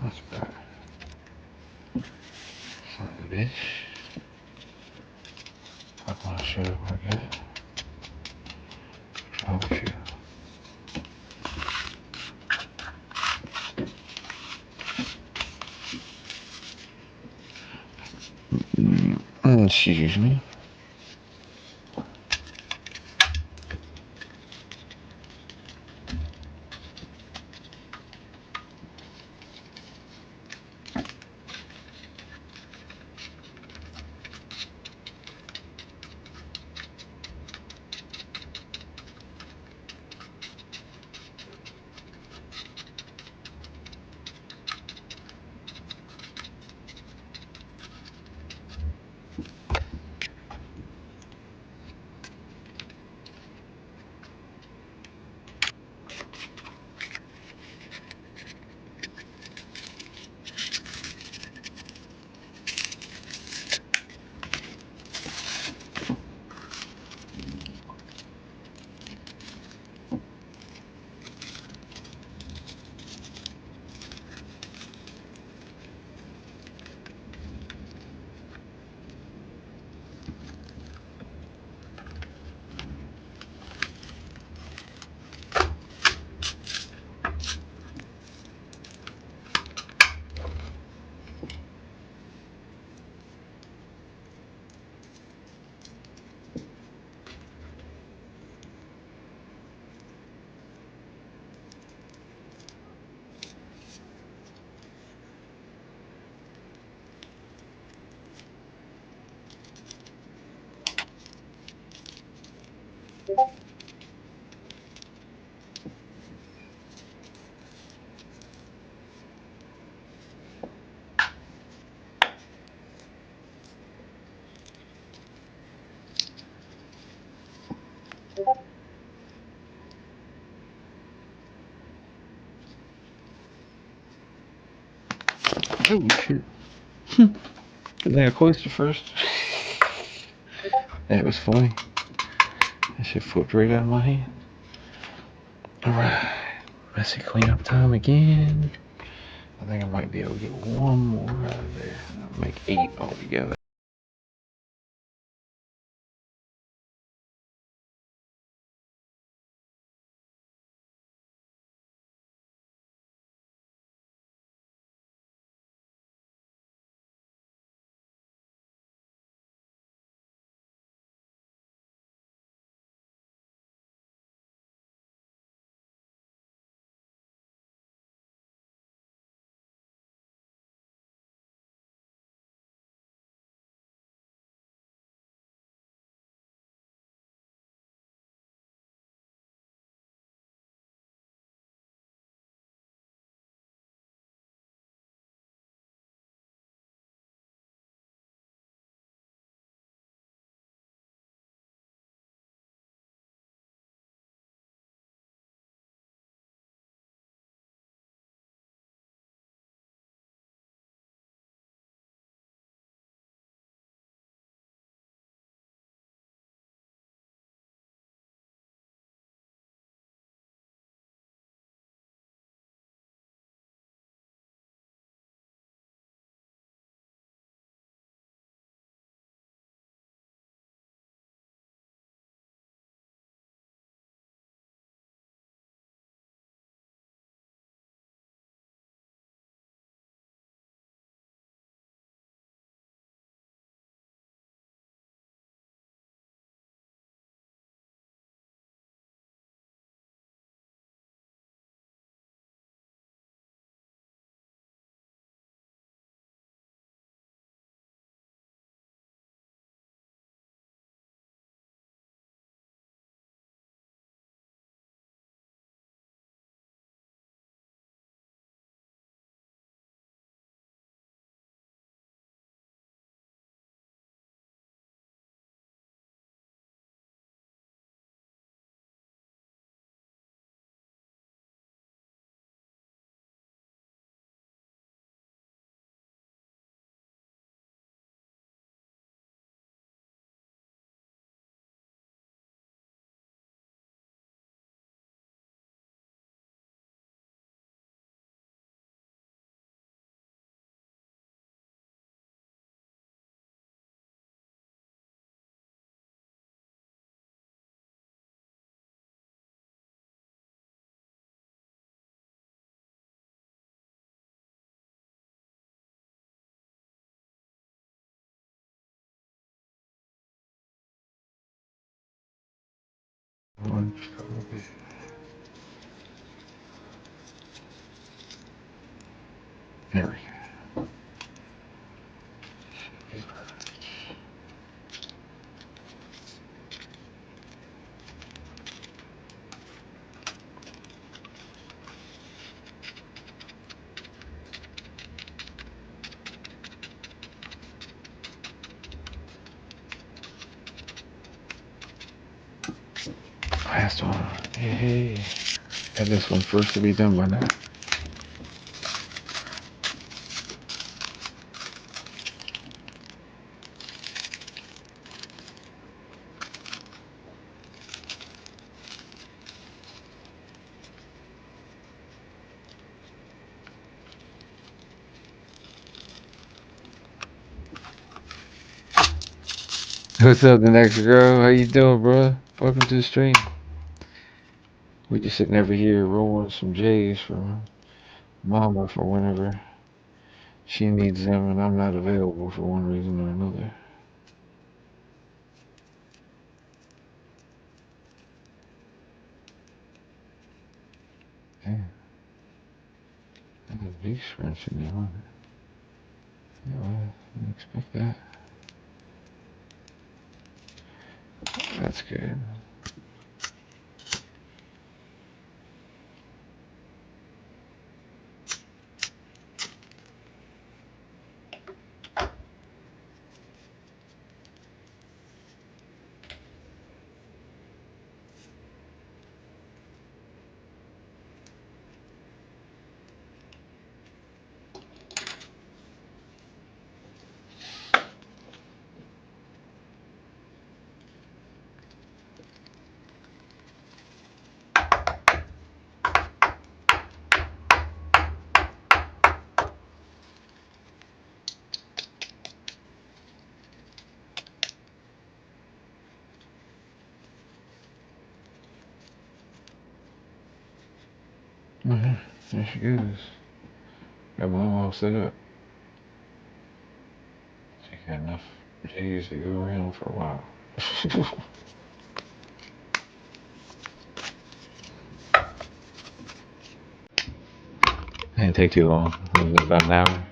That's better. Son of a bitch. Fuck my shit up like that. Oh shit. Excuse me. Oh shit! Good thing I cloistered first. That was funny. That shit flipped right out of my hand. Alright. Messy cleanup time again. I think I might be able to get one more out of there. That'll make 8 altogether. There we go. Last one. Hey. Had this one first to be done by now. What's up, the next girl? How you doing, bro? Welcome to the stream. We just sitting over here rolling some J's for Mama for whenever she needs them, and I'm not available for one reason or another. Damn, that's a big scrunch in there, wasn't it? Yeah, well, I didn't expect that. That's good. Mhm. There she goes. Got one all set up. She got enough J's to go around for a while. Didn't take too long. It was about an hour.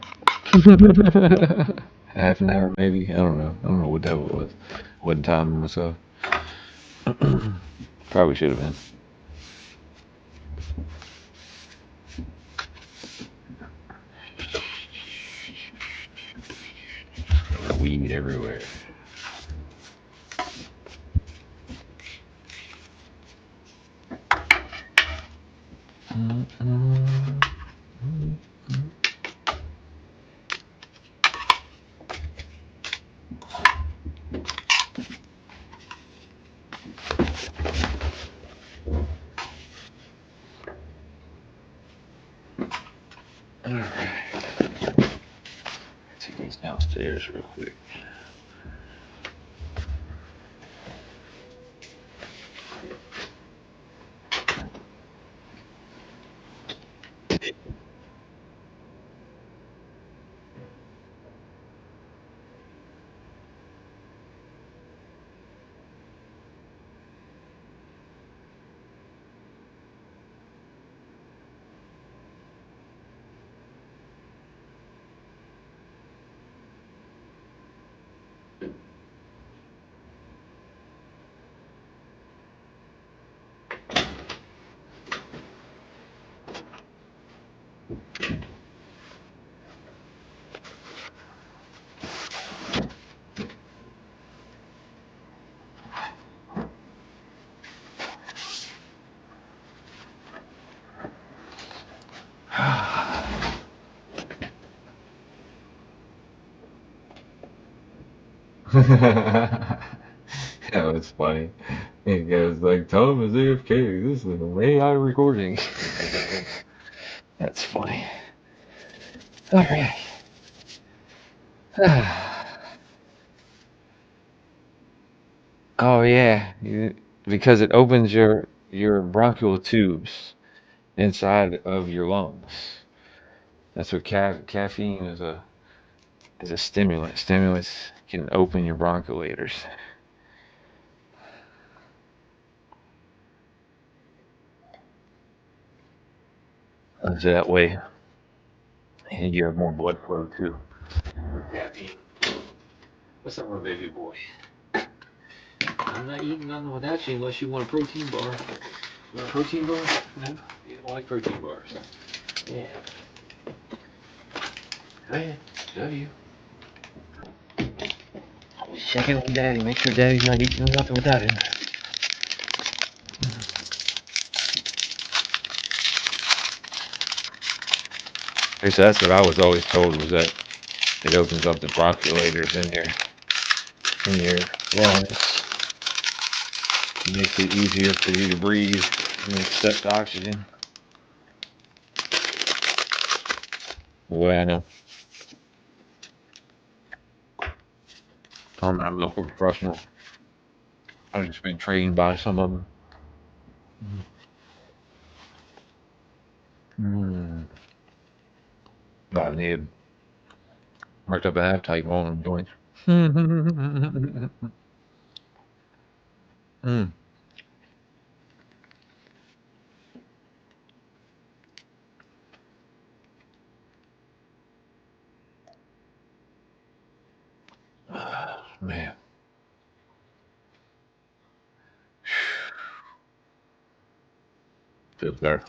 Half an hour maybe. I don't know. I don't know what that was. Wasn't timing myself. Probably should have been. Weed everywhere. Alright. Take these downstairs real quick. That was funny. He goes like, Tom is AFK. This is an AI recording. That's funny. All right. Oh yeah, because it opens your bronchial tubes inside of your lungs. That's what caffeine is a stimulant. Stimulants can open your broncholators. So that way, and you have more blood flow too. Caffeine. What's up, my baby boy? I'm not eating nothing without you unless you want a protein bar. You want a protein bar? No, you don't like protein bars. Yeah. Go ahead. Love you. Check in with Daddy. Make sure Daddy's not eating nothing without him. Okay, so that's what I was always told was that it opens up the broncholators in your lungs. It makes it easier for you to breathe and accept oxygen. Boy, I know. I'm not a medical professional. I've just been trained by some of them. Mm. I need worked up an appetite on them joints. Mm. Man, feels better.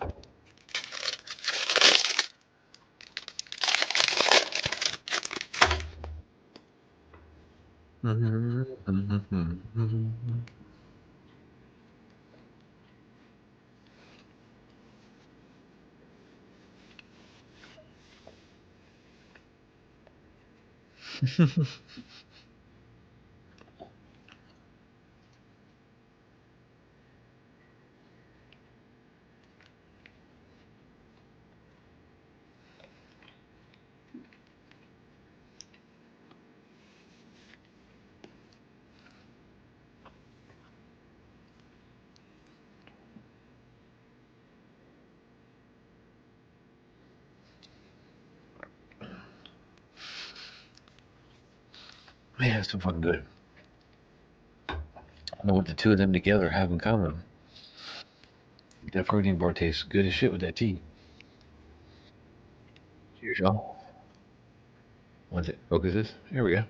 Man, that's so fucking good. I don't know what the two of them together have in common. That protein bar tastes good as shit with that tea. Cheers, y'all. What's it? Focus this. Here we go.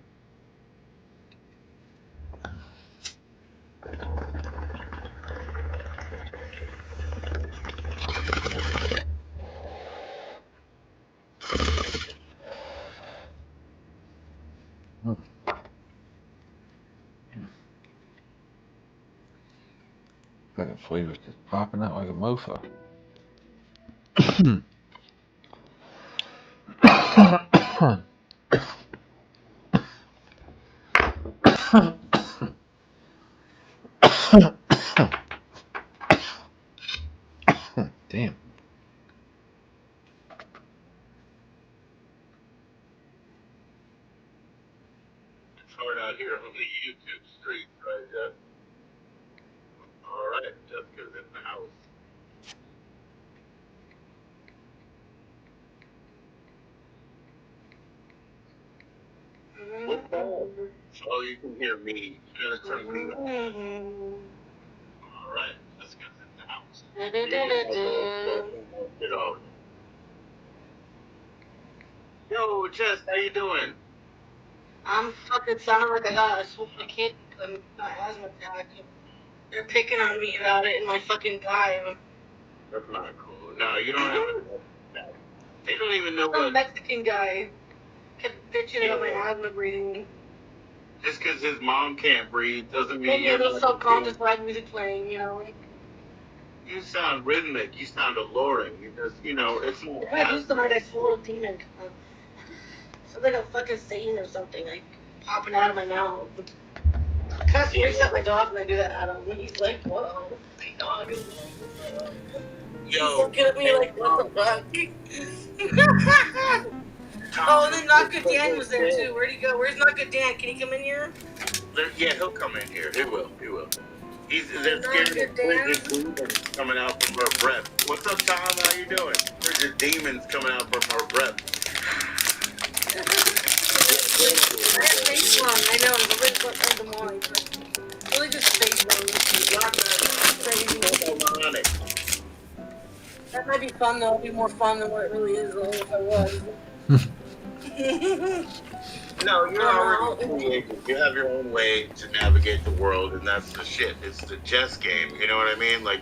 Fucking flavors just popping out like a mofo. Damn. It's hard out here on the YouTube street, right? All right, Jessica's in the house. What's that? Oh, you can hear me. You gotta turn me up. All right, Jessica's in the house. Get off. Yo, Jess, how you doing? I'm fucking sounding like I got a kid, my asthma attack. They're picking on me about it in my fucking drive. That's not cool. No, you don't have a. They don't even know Some what. Mexican guy kept bitching about my asthma breathing. Just because his mom can't breathe doesn't mean Maybe a you're little not. self-conscious rap music playing, you know. You sound rhythmic. You sound alluring. You just, it's not. If I do something like I swore a demon. Sounds like a fucking Satan or something, like popping out of my mouth. I kind of freaks out my dog when I do that at him. He's like, whoa, my dog is He's looking at me like, what the fuck? Oh, and then Not Good Dan was there too. Where'd he go? Where's Not Good Dan? Can he come in here? Yeah, he'll come in here. He will. He will. They're scared of frigid demons coming out from her breath. What's up, Tom? How you doing? Frigid demons coming out from her breath. I have face one. I know. Nobody's what turned them on. Really just face one. Crazy. That might be fun though. It'd be more fun than what it really is though if I was. No, you're already creative. You have your own way to navigate the world, and that's the shit. It's the chess game. You know what I mean? Like,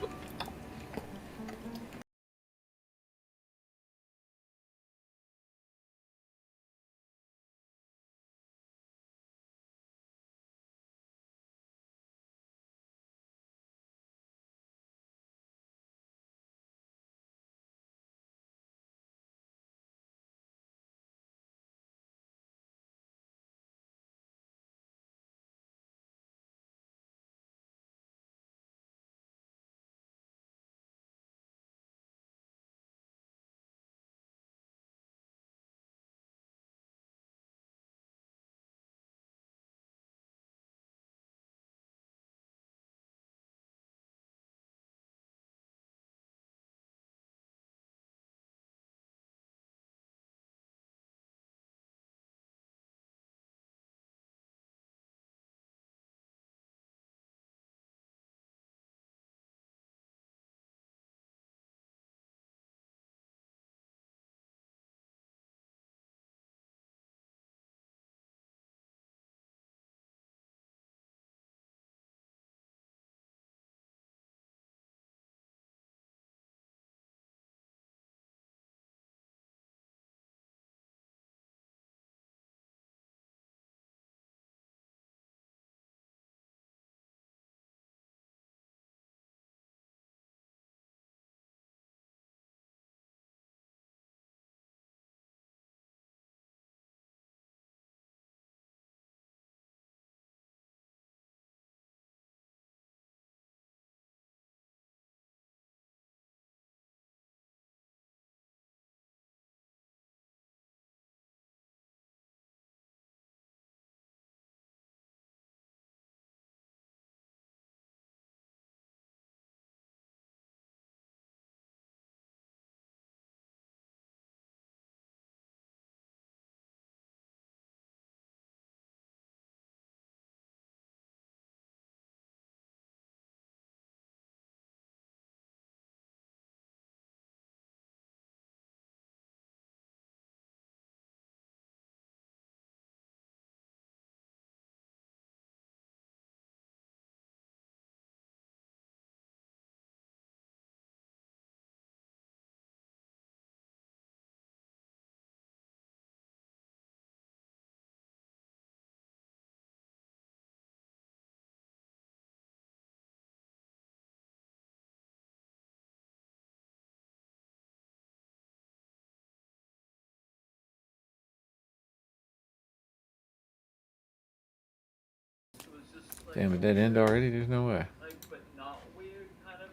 Damn, a dead end already? There's no way. like, but not weird kind of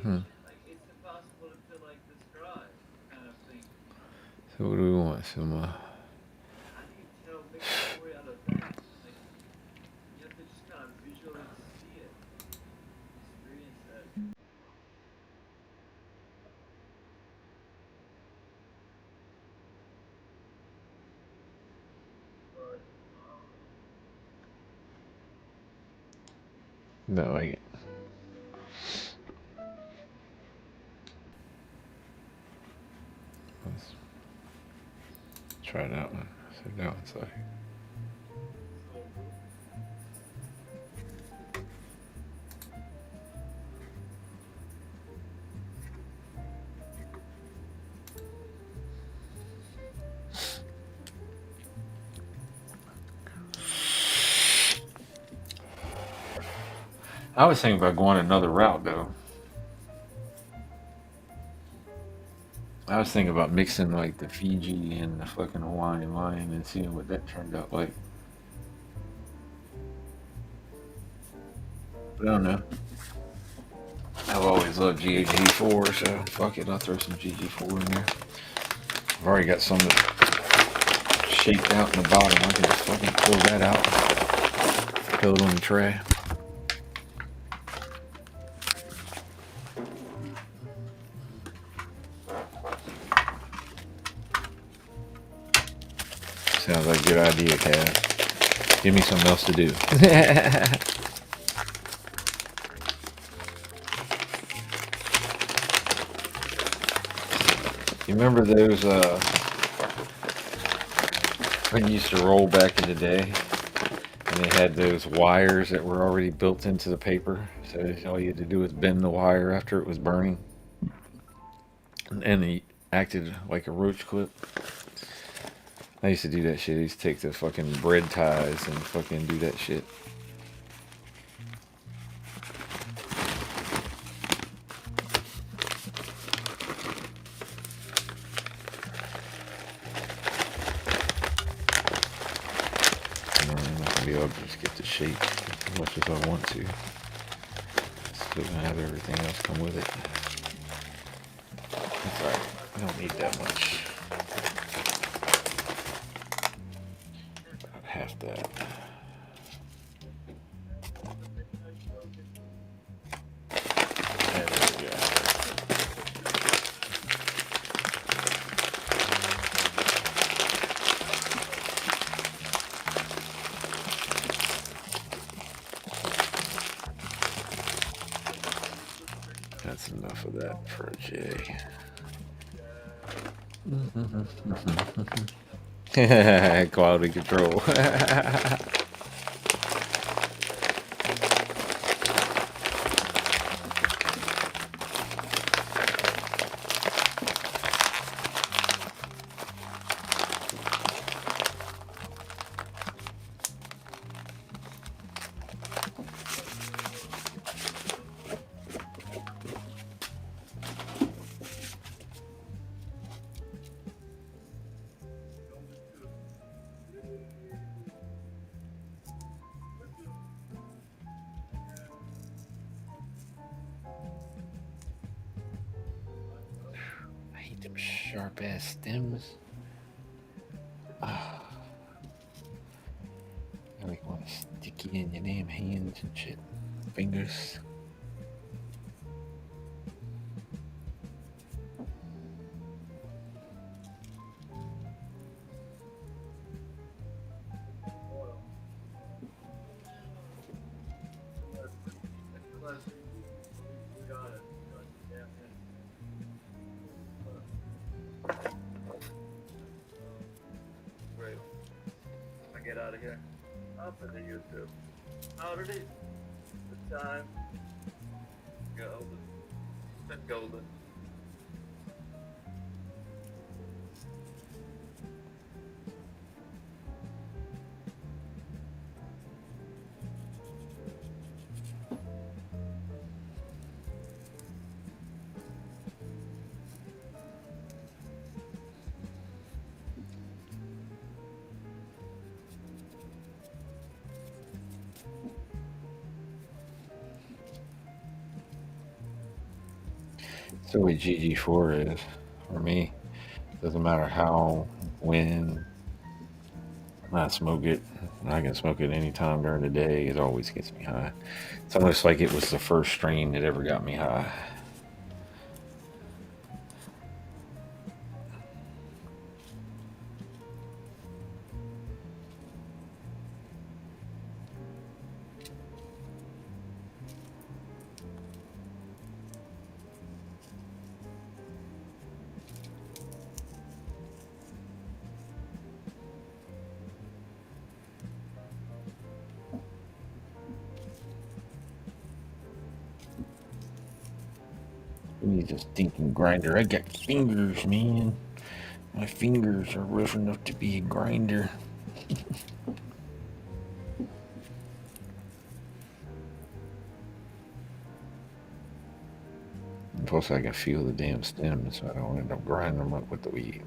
Hmm. sensation. Like, it's impossible to like describe kind of thing. So what do we want? Some, How do you tell, make a story out of that? Like, you have to just kind of visually see it, experience that. no, like it. Let's try that one. So that one's like. I was thinking about going another route though. I was thinking about mixing like the Fiji and the fucking Hawaiian lime and seeing what that turned out like. But I don't know. I've always loved GG4, so fuck it, I'll throw some GG4 in there. I've already got some that's shaped out in the bottom. I can just fucking pull that out, throw it on the tray. Sounds like a good idea, Cass. Give me something else to do. You remember those, when you used to roll back in the day, and they had those wires that were already built into the paper, so all you had to do was bend the wire after it was burning, and it acted like a roach clip. I used to do that shit. I used to take the fucking bread ties and fucking do that shit. I'm not gonna be able to just get the shape as much as I want to. Still gonna have everything else come with it. That's alright. I don't need that much. About half that. There we go. That's enough of that for a J. Quality control. I hate them sharp ass stems. I like want to stick you in your damn hands and shit. Fingers. Great. I get out of here. Up in the YouTube. How did it? The time. Golden. Been golden. That's the way GG4 is for me. Doesn't matter how, when I smoke it. I can smoke it any time during the day. It always gets me high. It's almost like it was the first strain that ever got me high. We need a stinking grinder. I got fingers, man. My fingers are rough enough to be a grinder. Plus, I can feel the damn stems, so I don't end up grinding them up with the weed.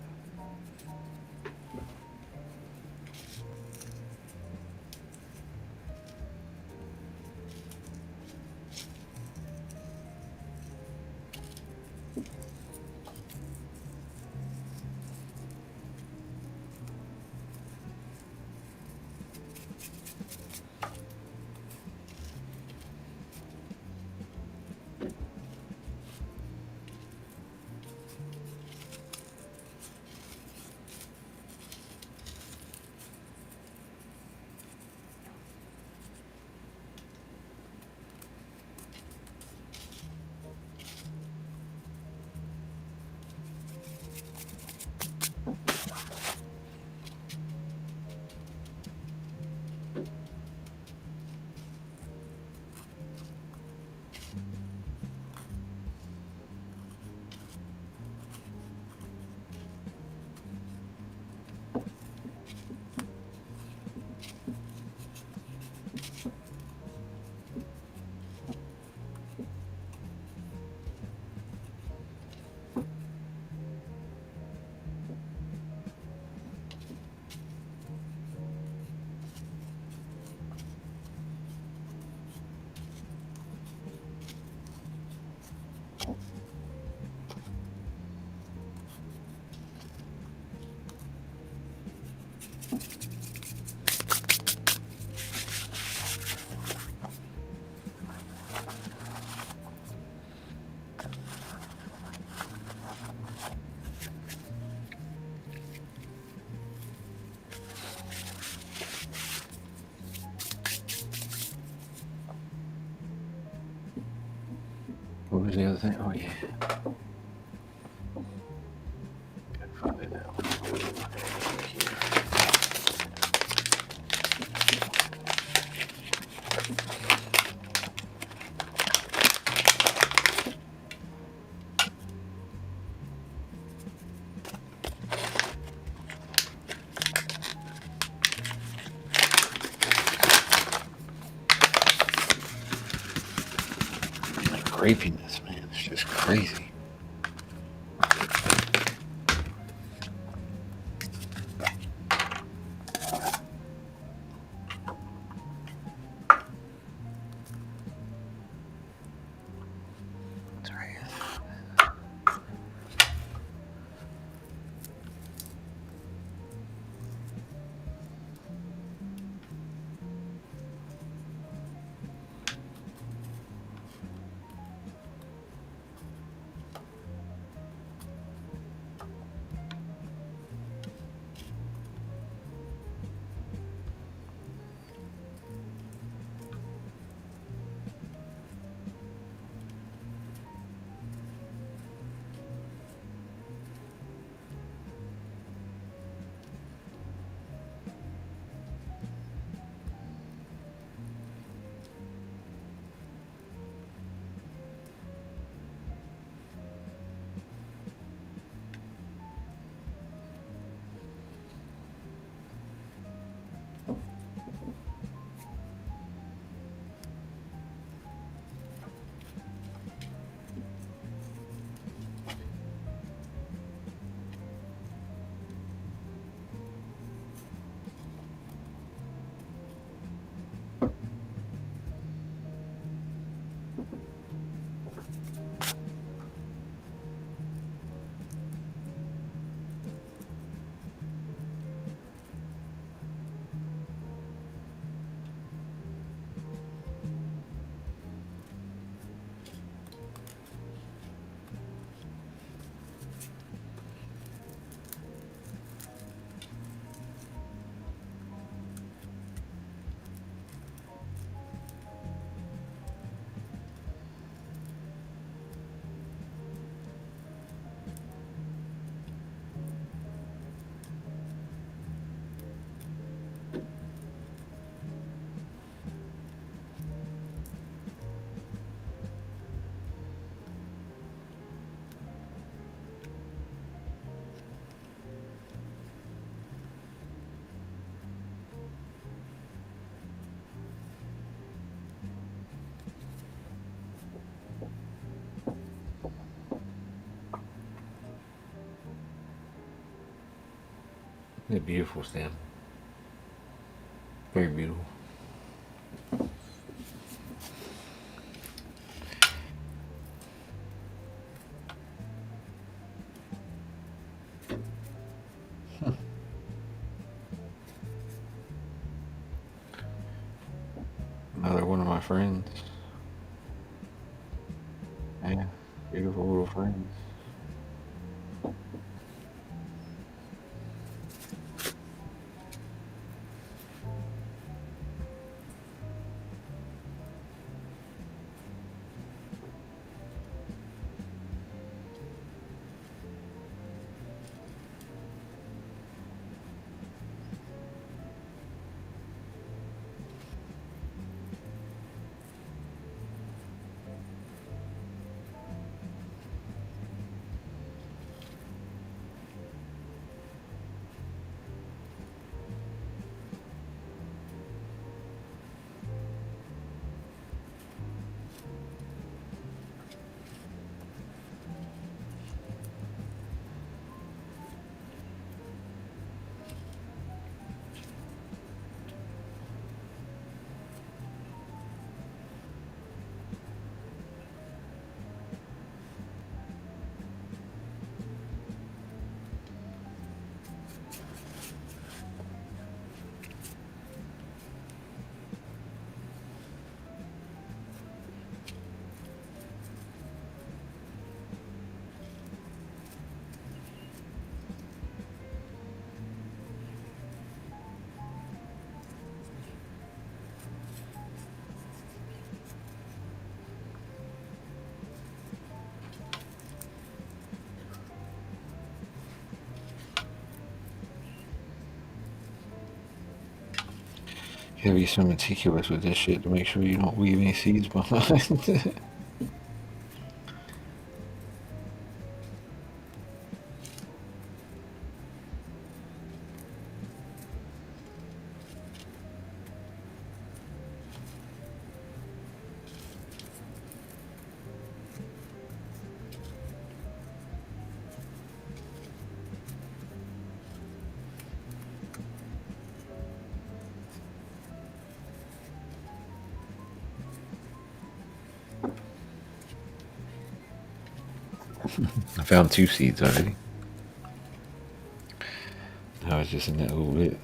What was the other thing? Oh, yeah. Gotta find it now. Like grapiness, man. It's just crazy. Sorry. A beautiful stem. Very beautiful. Another one of my friends. Yeah, beautiful little friends. You gotta be so meticulous with this shit to make sure you don't leave any seeds behind. I found 2 seeds already. I was just in that little bit.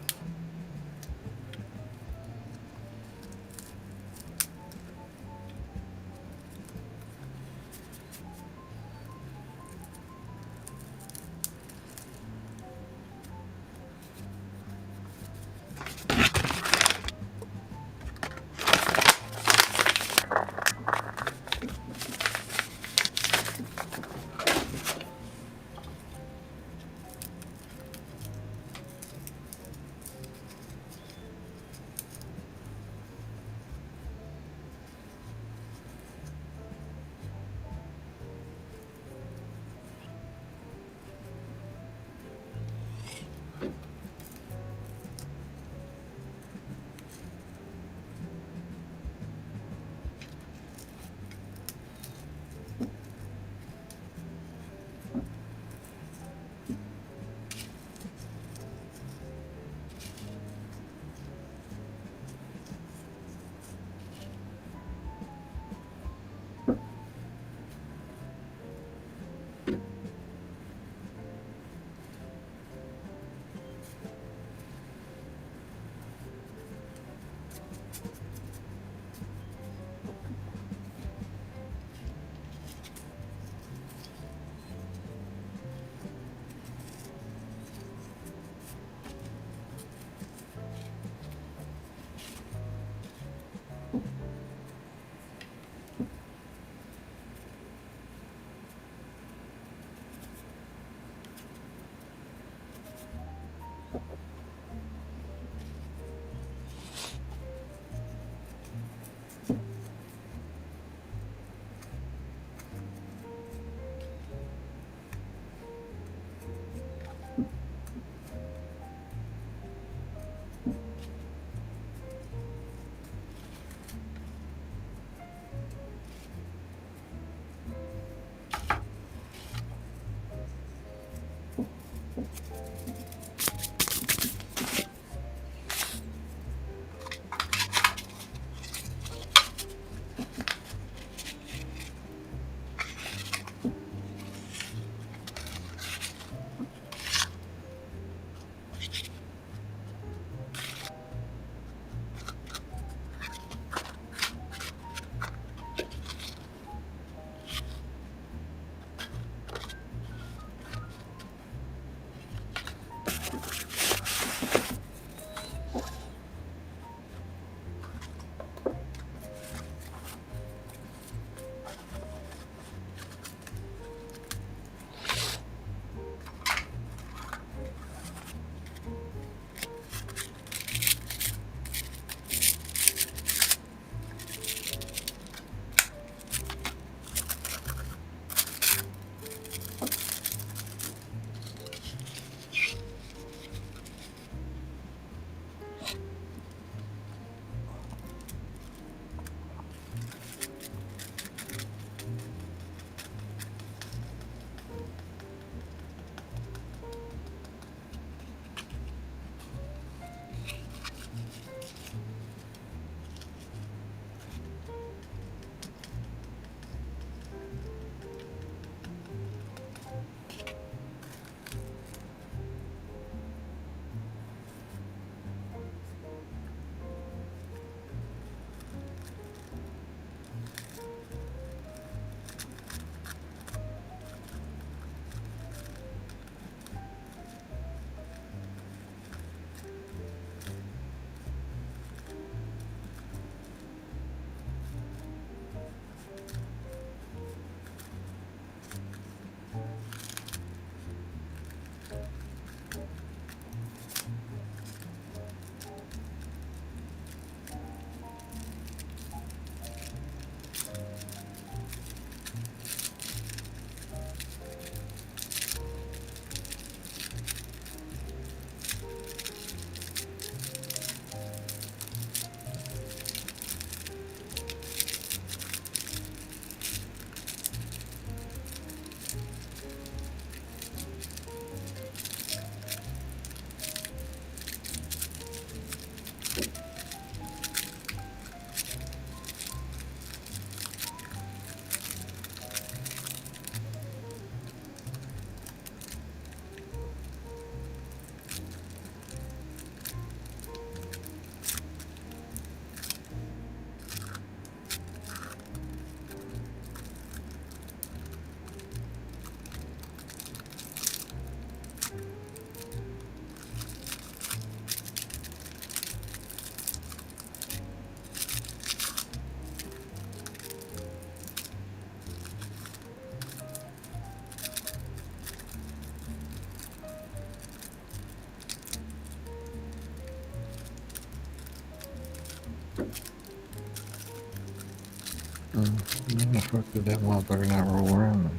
How the fuck did that motherfucker not roll around?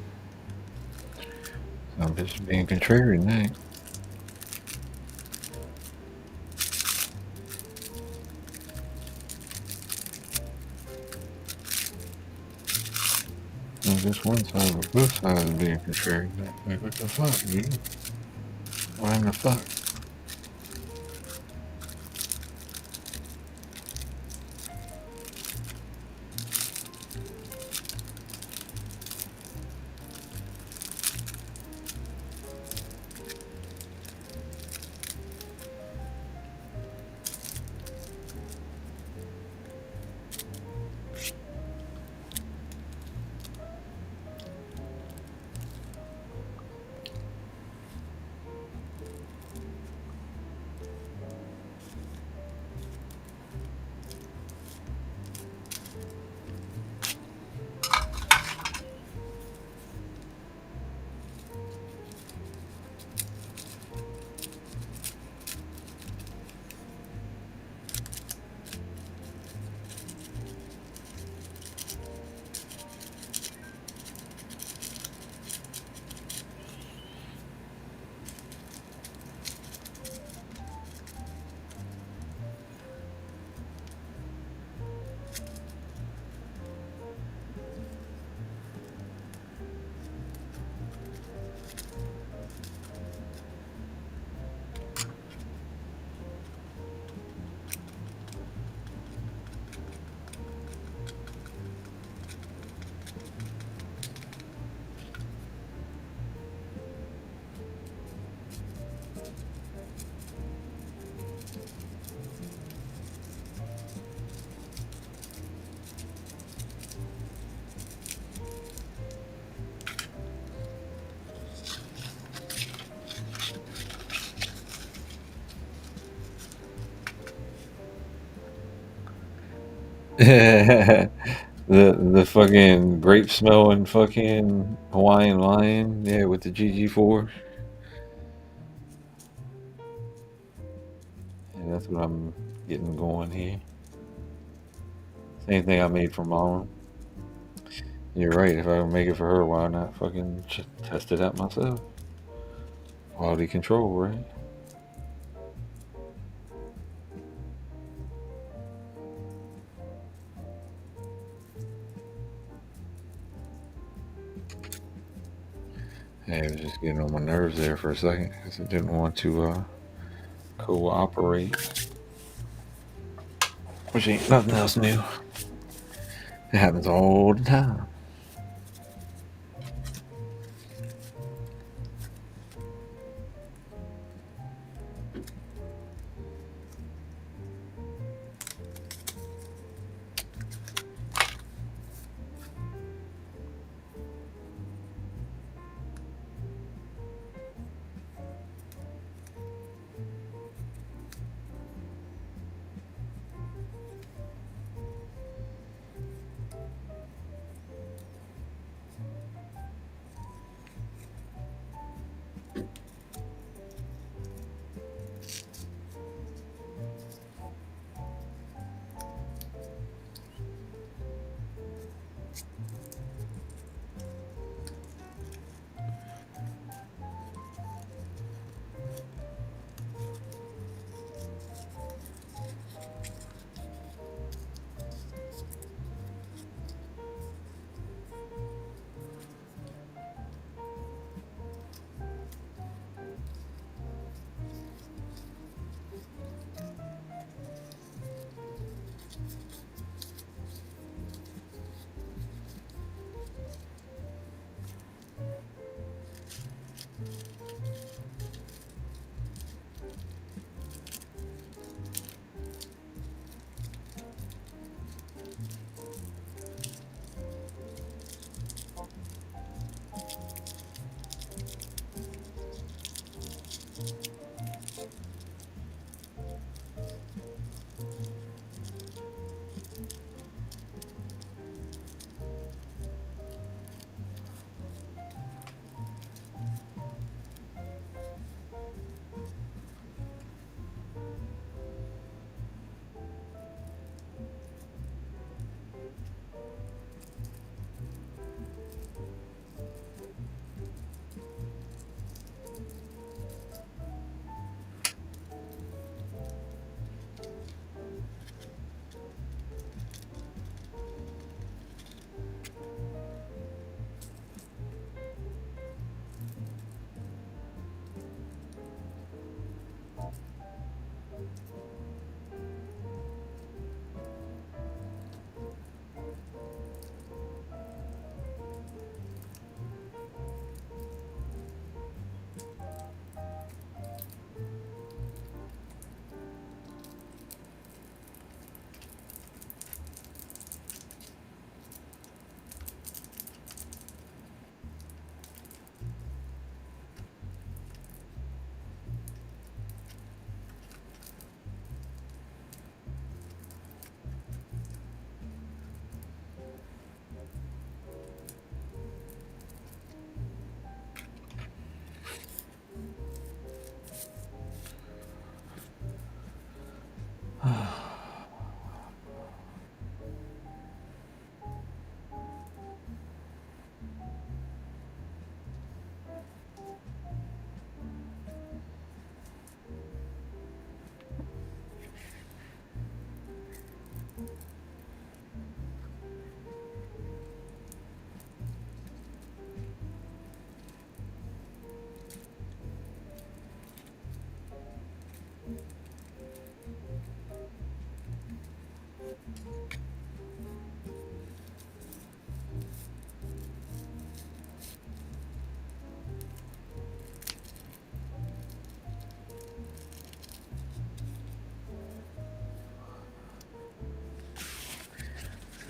I'm just being contrary tonight. Well, just one side, but both sides are being contrary. Like, what the fuck, dude? Why in the fuck? The fucking grape smelling fucking Hawaiian lion, yeah, with the GG4. Yeah, that's what I'm getting going here. Same thing I made for mom. You're right. If I don't make it for her, why not fucking test it out myself? Quality control, right? Hey, I was just getting on my nerves there for a second because I didn't want to cooperate. Which ain't nothing else new. It happens all the time.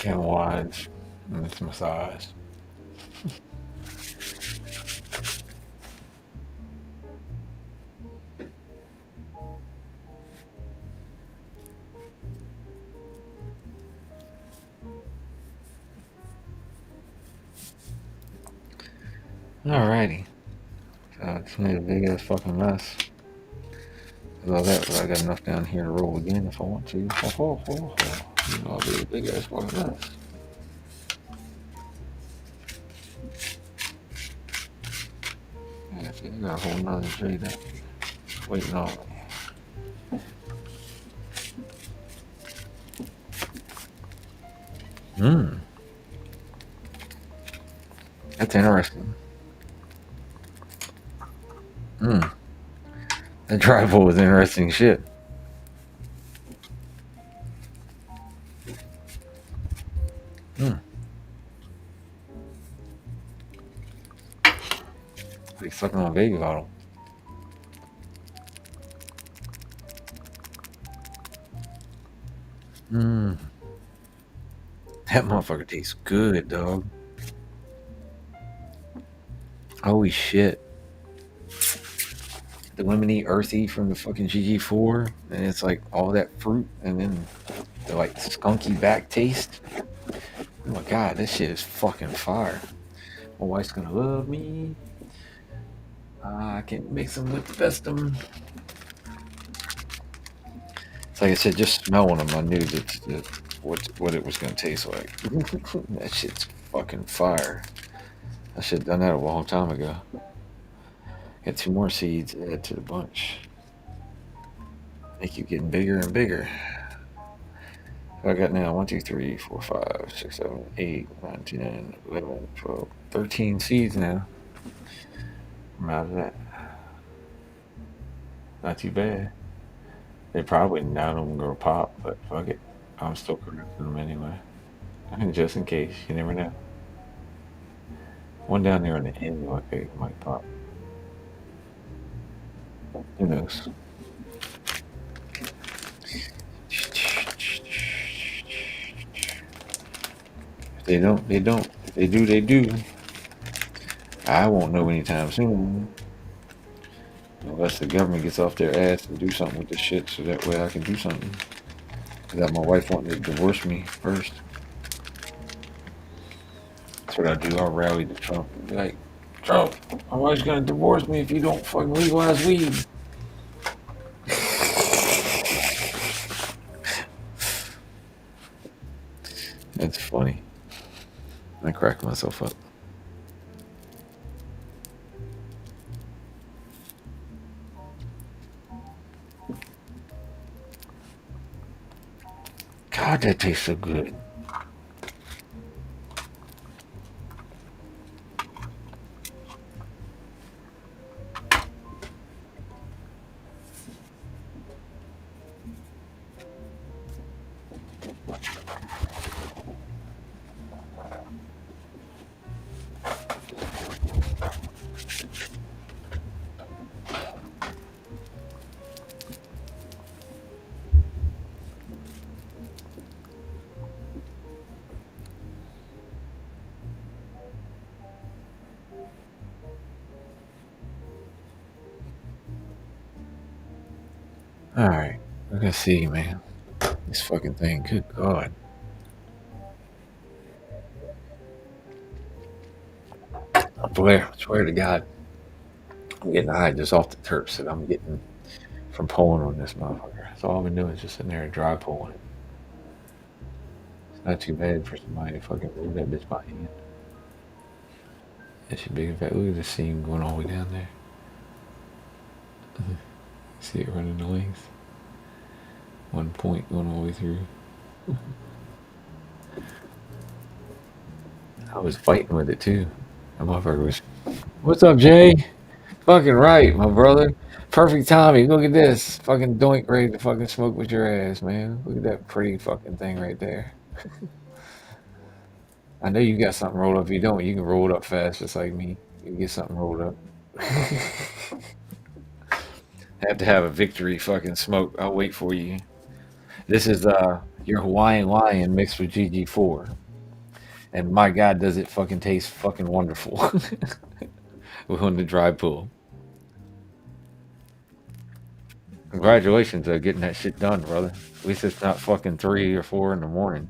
Can wines. And it's massage. Alrighty. It's made a big ass fucking mess. With all that, but I got enough down here to roll again if I want to. Ho, ho, ho, ho. You know, I'll be a big ass fucking mess. Yeah, see, I got a whole nother tree there waiting on me. Hmm. That's interesting. Hmm. That tribal was interesting shit. Hmm. Like sucking on a baby bottle. Hmm. That motherfucker tastes good, dog. Holy shit. The lemony earthy from the fucking GG4, and it's like all that fruit, and then the like skunky back taste. Oh my god, this shit is fucking fire. My wife's gonna love me. I can mix them with the best of them. It's like I said, just smelling them, I knew that what it was gonna taste like. That shit's fucking fire. I should have done that a long time ago. Got 2 more seeds to add to the bunch. They keep getting bigger and bigger. I got now 1, 2, 3, 4, 5, 6, 7, 8, 9, 10, 11, 12, 13 seeds now. I'm out of that. Not too bad. They probably none of them gonna pop, but fuck it. I'm still correcting them anyway. Just in case, you never know. One down there on the end might pop. Who knows? If they don't, they don't. If they do, they do. I won't know anytime soon. Unless the government gets off their ass and do something with this shit so that way I can do something. Because my wife wanted to divorce me first. That's what I do. I'll rally to Trump and be like, Trump, my wife's gonna divorce me if you don't fucking legalize weed. That's funny. I cracked myself up. God, that tastes so good. Alright, we're gonna see, man. This fucking thing, good God. I swear to God, I'm getting high just off the terps that I'm getting from pulling on this motherfucker. That's all I've been doing is just sitting there and dry pulling. It's not too bad for somebody to fucking move that bitch by hand. That shit big and fat. Look at the seam going all the way down there. See it running the length. 1 point going all the way through. I was fighting with it too. That motherfucker was, what's up, Jay? Fucking right, my brother. Perfect timing. Look at this. Fucking doink ready to fucking smoke with your ass, man. Look at that pretty fucking thing right there. I know you got something rolled up. If you don't, you can roll it up fast just like me. You can get something rolled up. Have to have a victory fucking smoke. I'll wait for you. This is your Hawaiian Lion mixed with GG4. And my God, does it fucking taste fucking wonderful on the dry pull. Congratulations on getting that shit done, brother. At least it's not fucking 3 or 4 in the morning.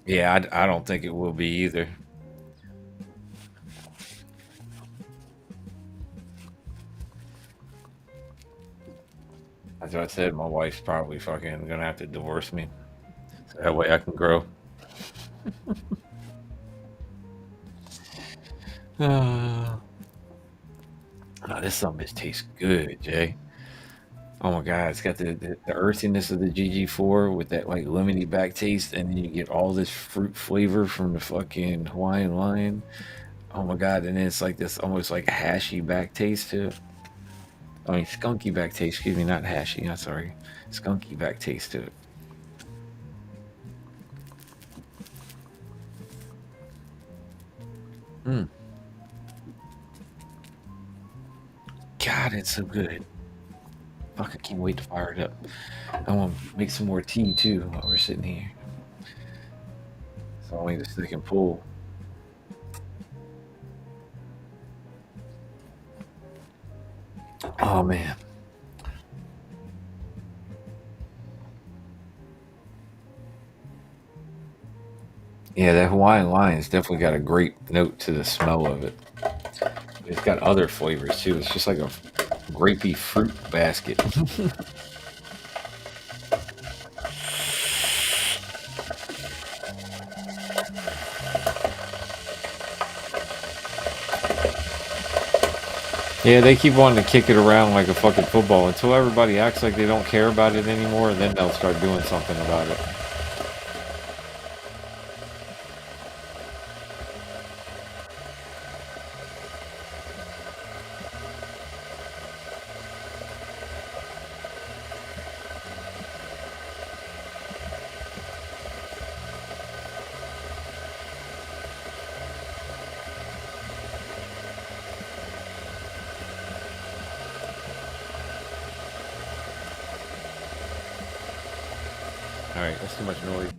Yeah, I don't think it will be either. As I said, my wife's probably fucking gonna have to divorce me. So that way I can grow. Oh, this something just tastes good, Jay. Oh my God, it's got the earthiness of the GG4 with that like lemony back taste, and then you get all this fruit flavor from the fucking Hawaiian Lion. Oh my God, and then it's like this almost like a hashy back taste to it. I mean, skunky back taste, excuse me, not hashy, I'm sorry. Skunky back taste to it. Mm. God, it's so good. Fuck, I can't wait to fire it up. I want to make some more tea too while we're sitting here. So only the stick and pull. Oh man. Yeah, that Hawaiian Lion's definitely got a great note to the smell of it. It's got other flavors too. It's just like a grapey fruit basket. Yeah, they keep wanting to kick it around like a fucking football until everybody acts like they don't care about it anymore, and then they'll start doing something about it. All right, that's too much noise.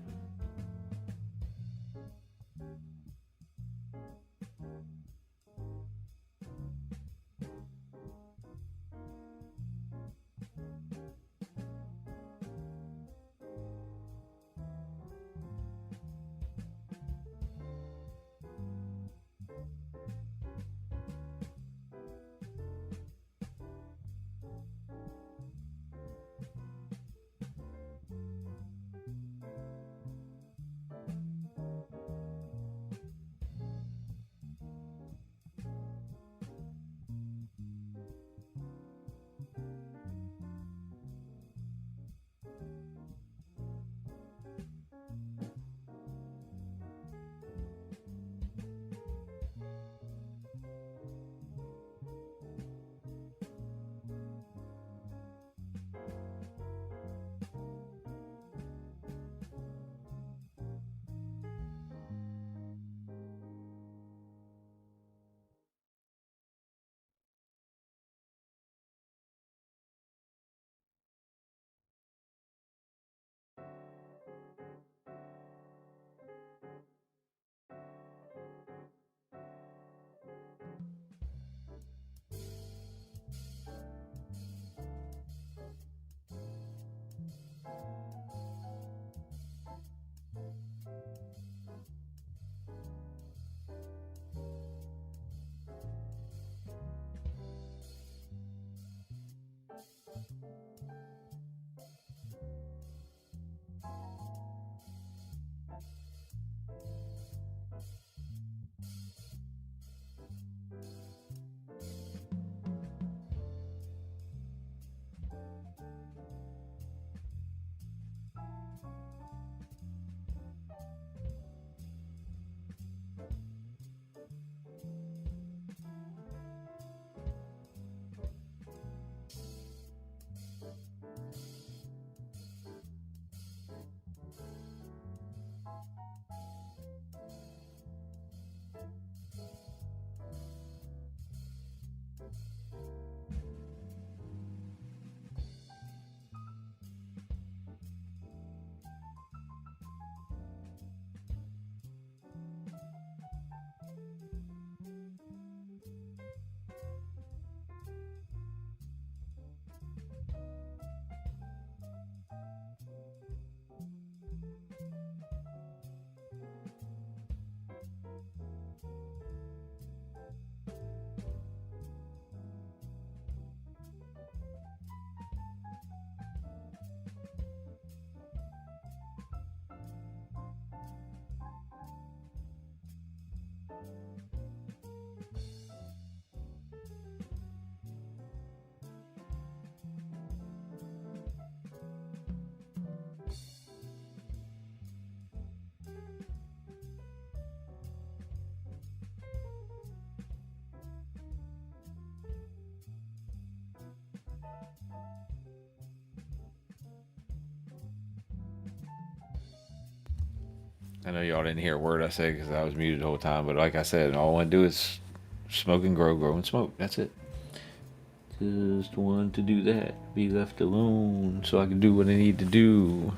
I know y'all didn't hear a word I said because I was muted the whole time. But like I said, all I want to do is smoke and grow and smoke. That's it. Just want to do that. Be left alone so I can do what I need to do.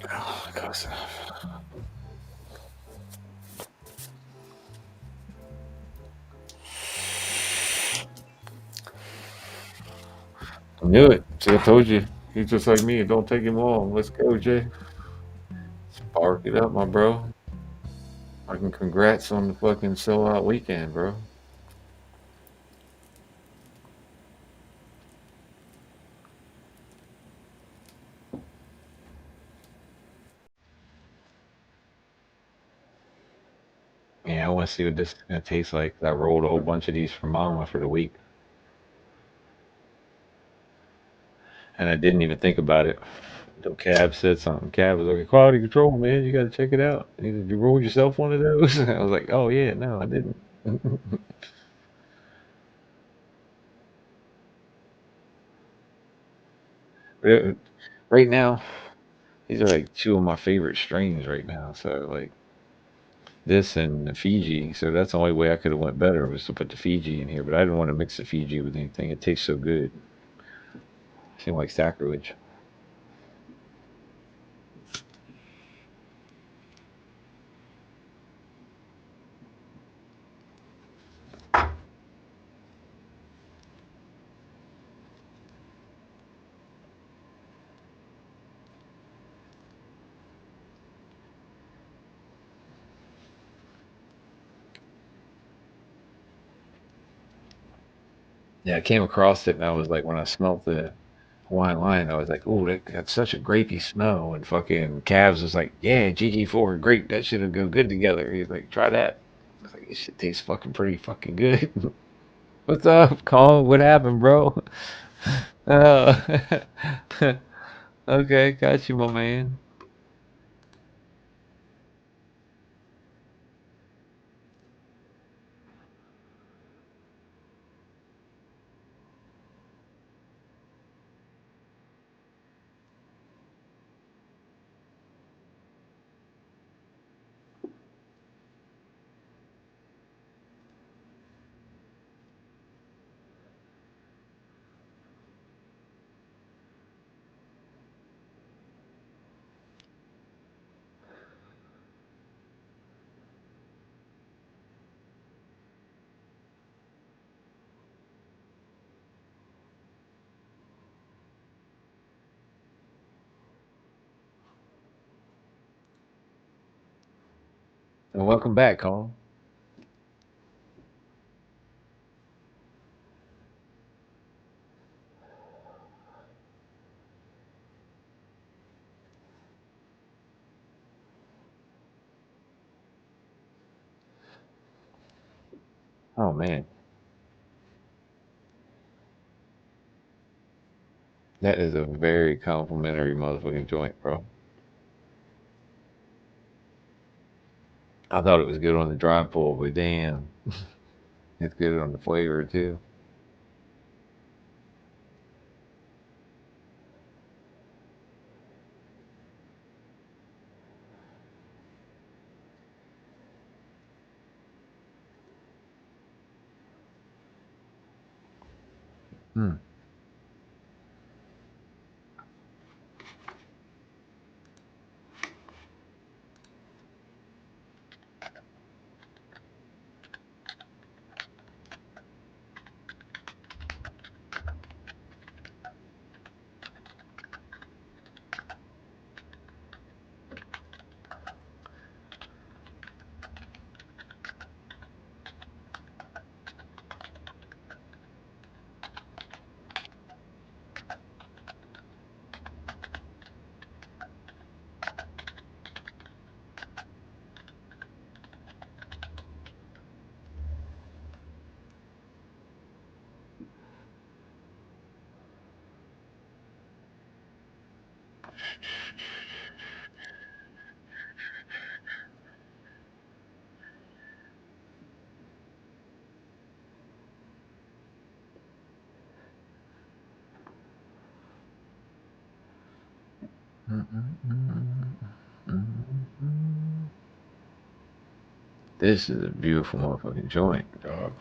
Oh, gosh. I knew it. See, I told you. He's just like me. It don't take him long. Let's go, Jay. Spark it up, my bro. Fucking congrats on the fucking sellout weekend, bro. Yeah, I want to see what this is gonna taste like. I rolled a whole bunch of these for Mama for the week, and I didn't even think about it. Until Cab said something. Cab was like, "Quality control, man. You got to check it out." He said, "You roll yourself one of those?" I was like, "Oh yeah, no, I didn't." But right now, these are like two of my favorite strains right now. So like this and the Fiji. So that's the only way I could have went better was to put the Fiji in here. But I didn't want to mix the Fiji with anything. It tastes so good. It seemed like sacrilege. Yeah, I came across it and I was like, when I smelled the Hawaiian Lion, I was like, "Oh, that got such a grapey smell." And fucking Cavs was like, "Yeah, GG4, great. That should go good together." He's like, "Try that." I was like, "This shit tastes fucking pretty fucking good." What's up, Colin? What happened, bro? Oh, okay, got you, my man. And welcome back, Colin. Oh man, That is a very complimentary motherfucking joint, bro. I thought it was good on the dry pull, but damn, it's good on the flavor too. Mm. This is a beautiful motherfucking joint, dog.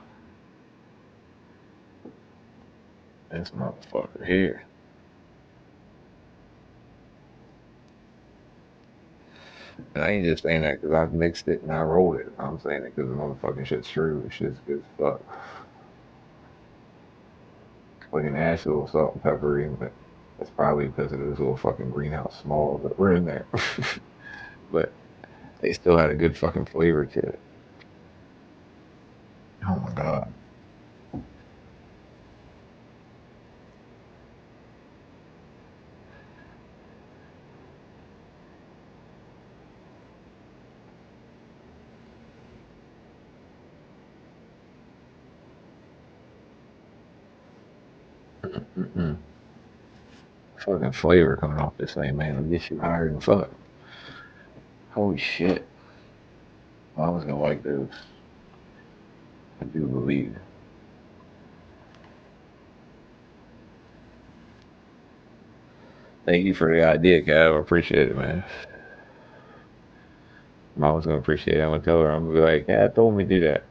This motherfucker here. And I ain't just saying that because I've mixed it and I rolled it. I'm saying it because the motherfucking shit's true. This shit's good as fuck. Like an ash, a little salt and peppery, but that's probably because of those little fucking greenhouse smalls that were in there. But they still had a good fucking flavor to it. Oh my god. Mm-mm. Fucking flavor coming off this thing, man. It'll get you higher than fuck. Holy shit. I was gonna like those. I do believe. Thank you for the idea, Cav. I appreciate it, man. Mama's gonna appreciate it. I'm gonna tell her. I'm gonna be like, Cav told me to do that.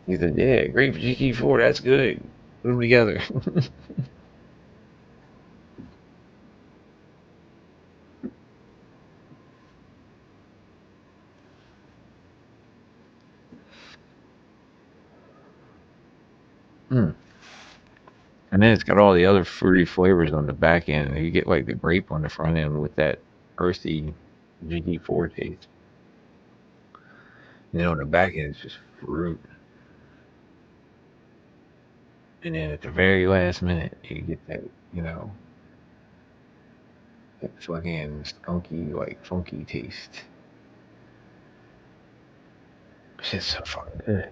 He said, yeah, great for GT4. That's good. Put them together. Mm. And then it's got all the other fruity flavors on the back end. You get like the grape on the front end with that earthy GT4 taste. And then on the back end, it's just fruit. And then at the very last minute, you get that, you know, that fucking skunky, like funky taste. Shit's so fucking good.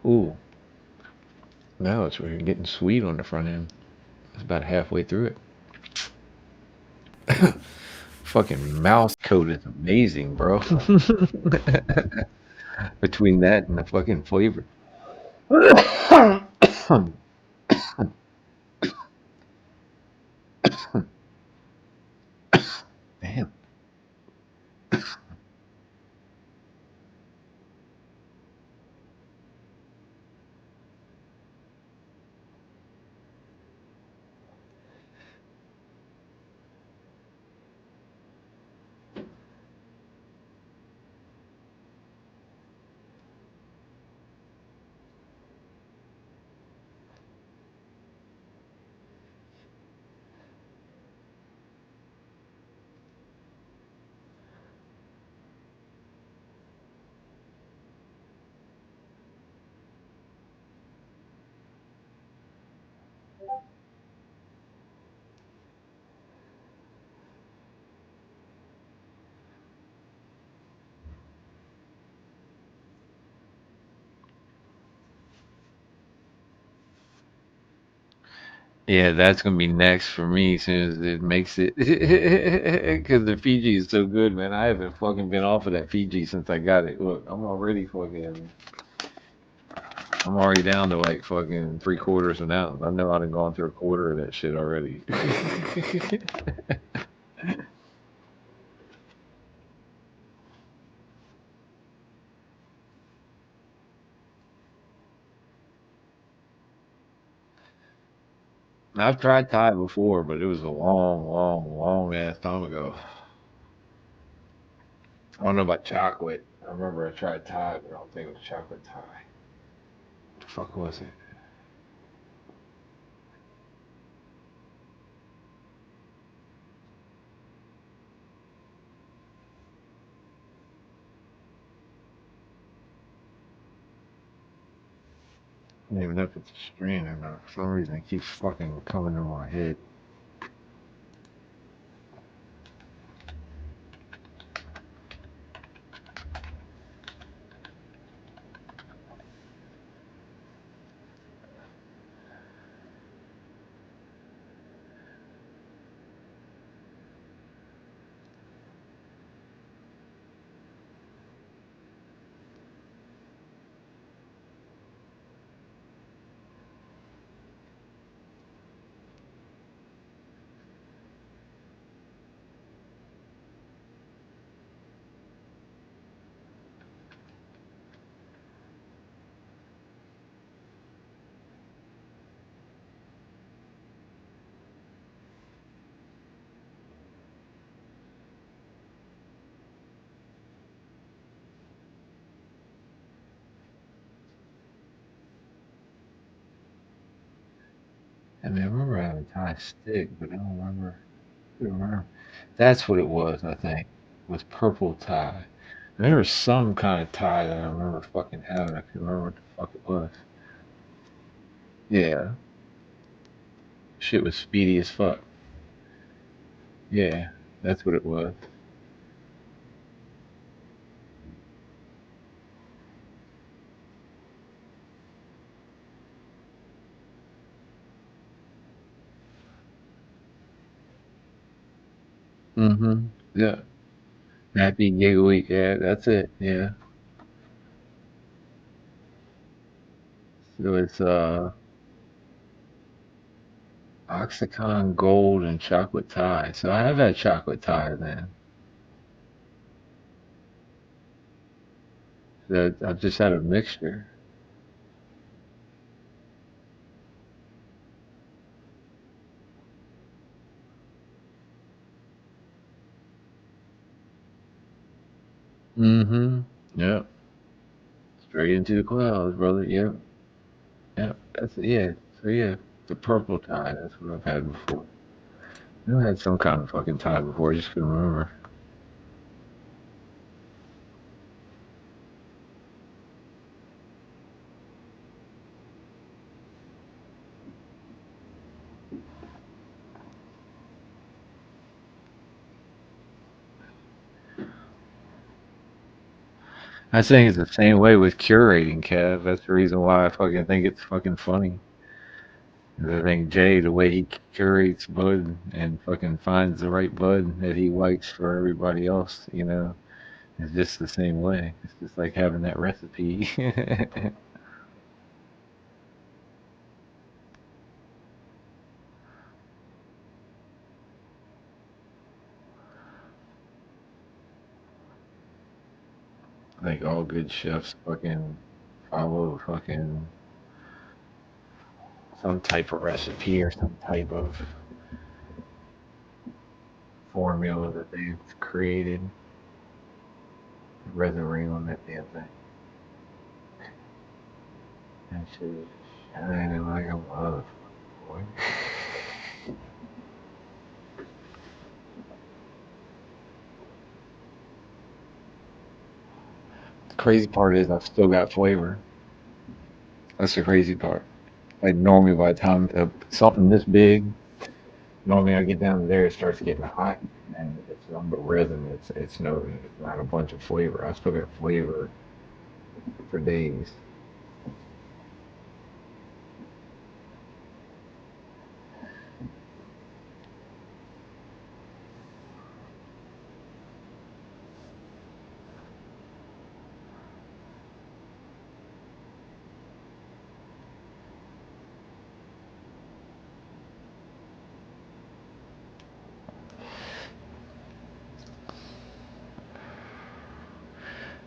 Ooh, now it's where you're getting sweet on the front end. It's about halfway through it. Fucking mouth coat is amazing, bro. Between that and the fucking flavor. Damn. Yeah, that's gonna be next for me as soon as it makes it, because the Fiji is so good, man. I haven't fucking been off of that Fiji since I got it. Look, I'm already down to like fucking 3/4 an ounce. I know I done gone through a quarter of that shit already. I've tried Thai before, but it was a long, long, long ass time ago. I don't know about chocolate. I remember I tried Thai, but I don't think it was chocolate Thai. What the fuck was it? I don't even know if it's a strain or not. For some reason, it keeps fucking coming to my head. I mean, I remember having Thai stick, but I don't remember. That's what it was, I think. It was purple Thai. There was some kind of Thai that I remember fucking having. I can't remember what the fuck it was. Yeah. Shit was speedy as fuck. Yeah, that's what it was. Mm-hmm. Yeah. Happy giggly. Yeah, that's it. Yeah. So it's Oxycontin Gold and chocolate Thai. So I have had chocolate Thai then. So I've just had a mixture. Mm-hmm. Yep. Straight into the clouds, brother. Yep. Yep. That's it. Yeah. So yeah, the purple Thai. That's what I've had before. I know I had some kind of fucking Thai before. I just couldn't remember. I think it's the same way with curating, Kev. That's the reason why I fucking think it's fucking funny. I think Jay, the way he curates bud and fucking finds the right bud that he likes for everybody else, is just the same way. It's just like having that recipe. Like all good chefs fucking follow fucking some type of recipe or some type of formula that they've created. Resurrect on that damn thing. That shit is shining like a motherfucker, boy. The crazy part is I've still got flavor. That's the crazy part. Like normally by the time something this big, normally I get down there, it starts getting hot, and it's nothing but resin. It's not a bunch of flavor. I still got flavor for days.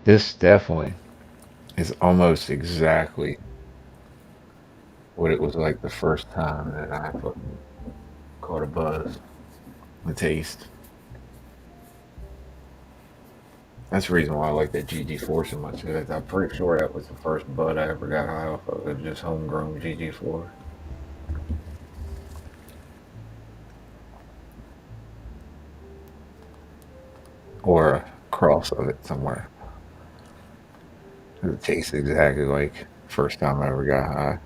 This definitely is almost exactly what it was like the first time that I fucking caught a buzz, a taste. That's the reason why I like that GG4 so much. I'm pretty sure that was the first bud I ever got high off of, just homegrown GG4. Or a cross of it somewhere. It tastes exactly like first time I ever got high.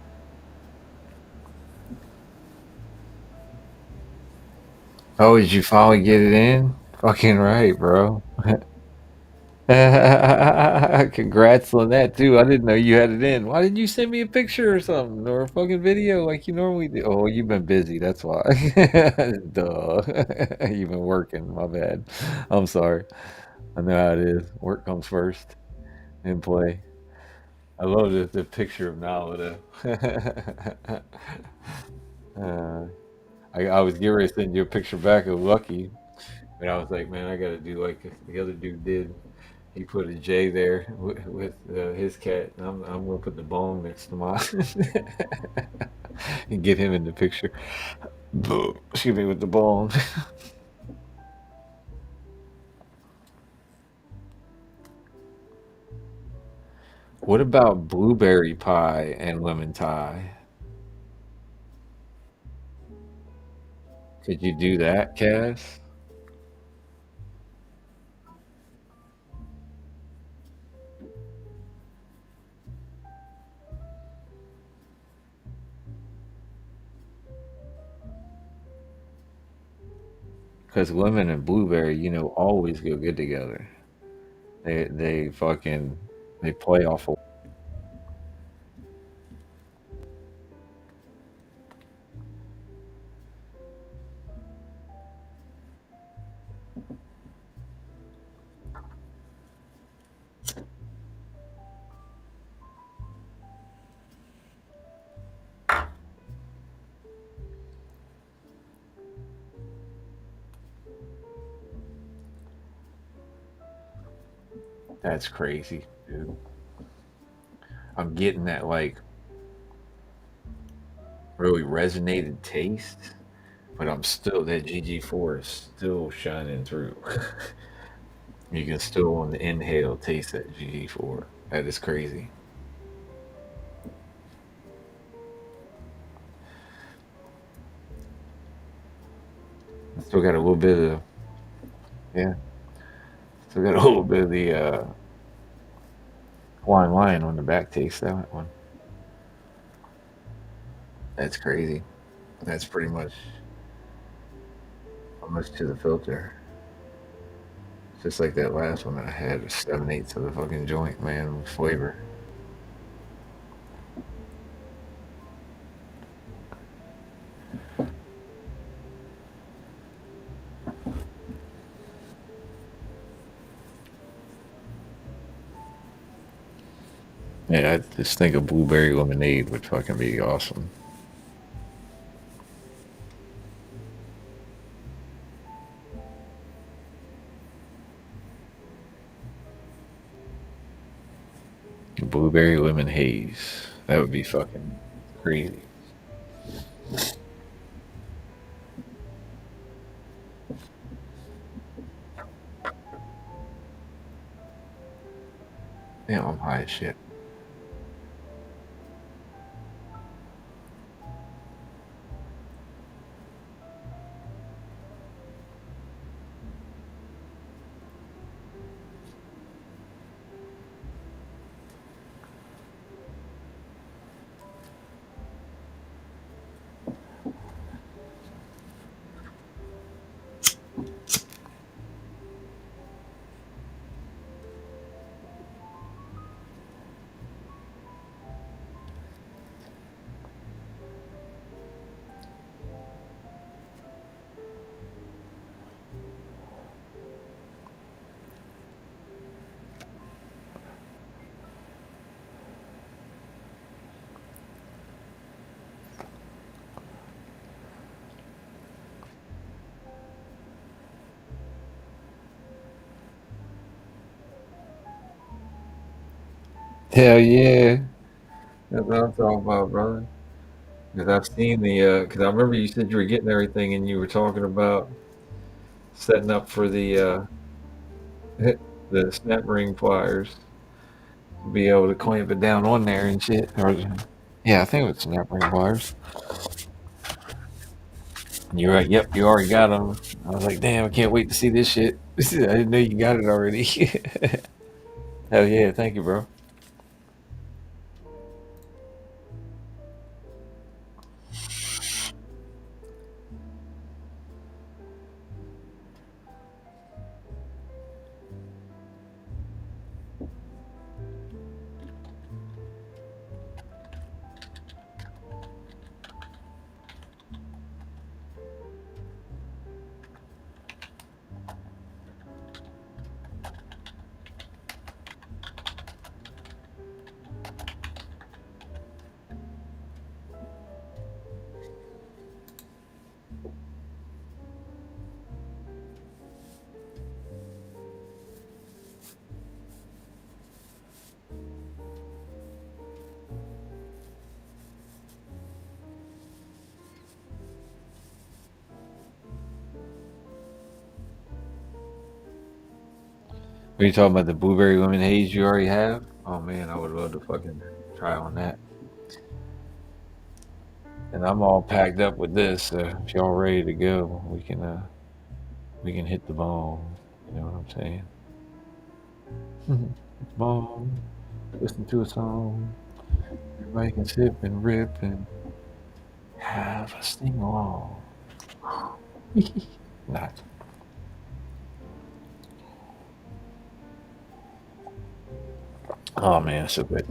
Oh, did you finally get it in? Fucking right, bro. Congrats on that too. I didn't know you had it in. Why didn't you send me a picture or something or a fucking video like you normally do? Oh, you've been busy. That's why. Duh. You've been working. My bad. I'm sorry. I know how it is. Work comes first and play. I love the picture of Nala though. uh, I was getting ready to send you a picture back of Lucky, but I was like, man, I got to do like the other dude did. He put a J there with his cat. And I'm gonna put the bone next to mine and get him in the picture. Excuse me, with the bone. What about blueberry pie and lemon pie? Could you do that, Cass? Because lemon and blueberry, always go good together. They fucking they play off. That's crazy, dude. I'm getting that like really resonated taste, but I'm still that GG4 is still shining through. You can still on the inhale taste that GG4. That is crazy. Still got a little bit of yeah. Still got a little bit of the Hawaiian Lion on the back taste. That one. That's crazy. That's pretty much almost to the filter. Just like that last one that I had, 7/8 of the fucking joint, man, with flavor. Yeah, I just think a blueberry lemonade would fucking be awesome. Blueberry lemon haze. That would be fucking crazy. Damn, I'm high as shit. Hell yeah. That's what I'm talking about, brother. Because I've seen the, because I remember you said you were getting everything and you were talking about setting up for the snap ring pliers to be able to clamp it down on there and shit. Or, yeah, I think it was snap ring pliers. And you're like, yep, you already got them. I was like, damn, I can't wait to see this shit. I didn't know you got it already. Hell yeah, thank you, bro. Are you talking about the blueberry lemon haze you already have? Oh man, I would love to fucking try on that. And I'm all packed up with this. So if y'all ready to go, we can hit the ball. You know what I'm saying? Hit the ball. Listen to a song. Everybody can sip and rip and have a sing along. Not. Oh man, so good.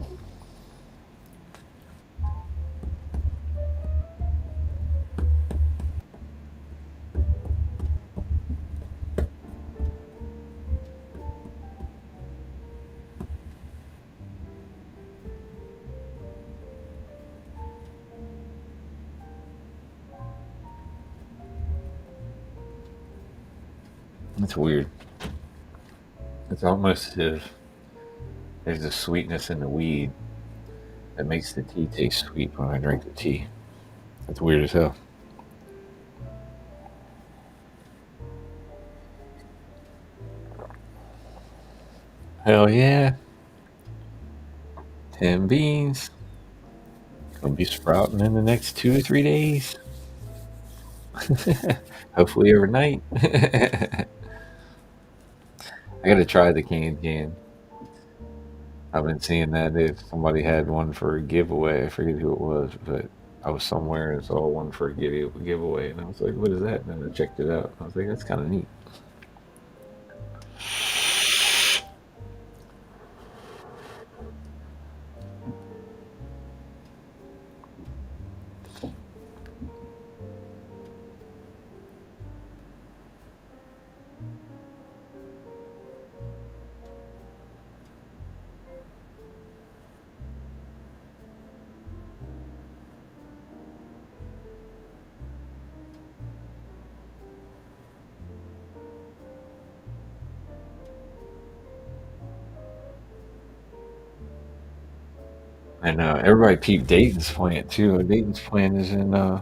It's weird. It's almost as if there's a sweetness in the weed that makes the tea taste sweet when I drink the tea. That's weird as hell. Hell yeah. 10 beans. Gonna be sprouting in the next 2 or 3 days. Hopefully overnight. I gotta try the can. I've been seeing that if somebody had one for a giveaway. I forget who it was, but I was somewhere and saw one for a giveaway, and I was like, "What is that?" And then I checked it out. I was like, "That's kind of neat." And everybody peeped Dayton's plant too. Dayton's plant is in my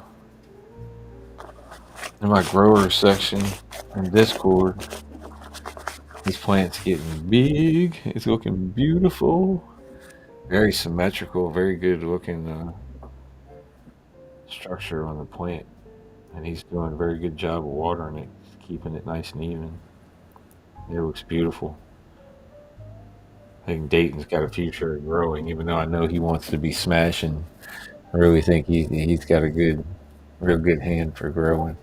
grower section in Discord. This plant's getting big. It's looking beautiful. Very symmetrical. Very good looking structure on the plant. And he's doing a very good job of watering it, keeping it nice and even. It looks beautiful. I think Dayton's got a future of growing, even though I know he wants to be smashing. I really think he's got a real good hand for growing.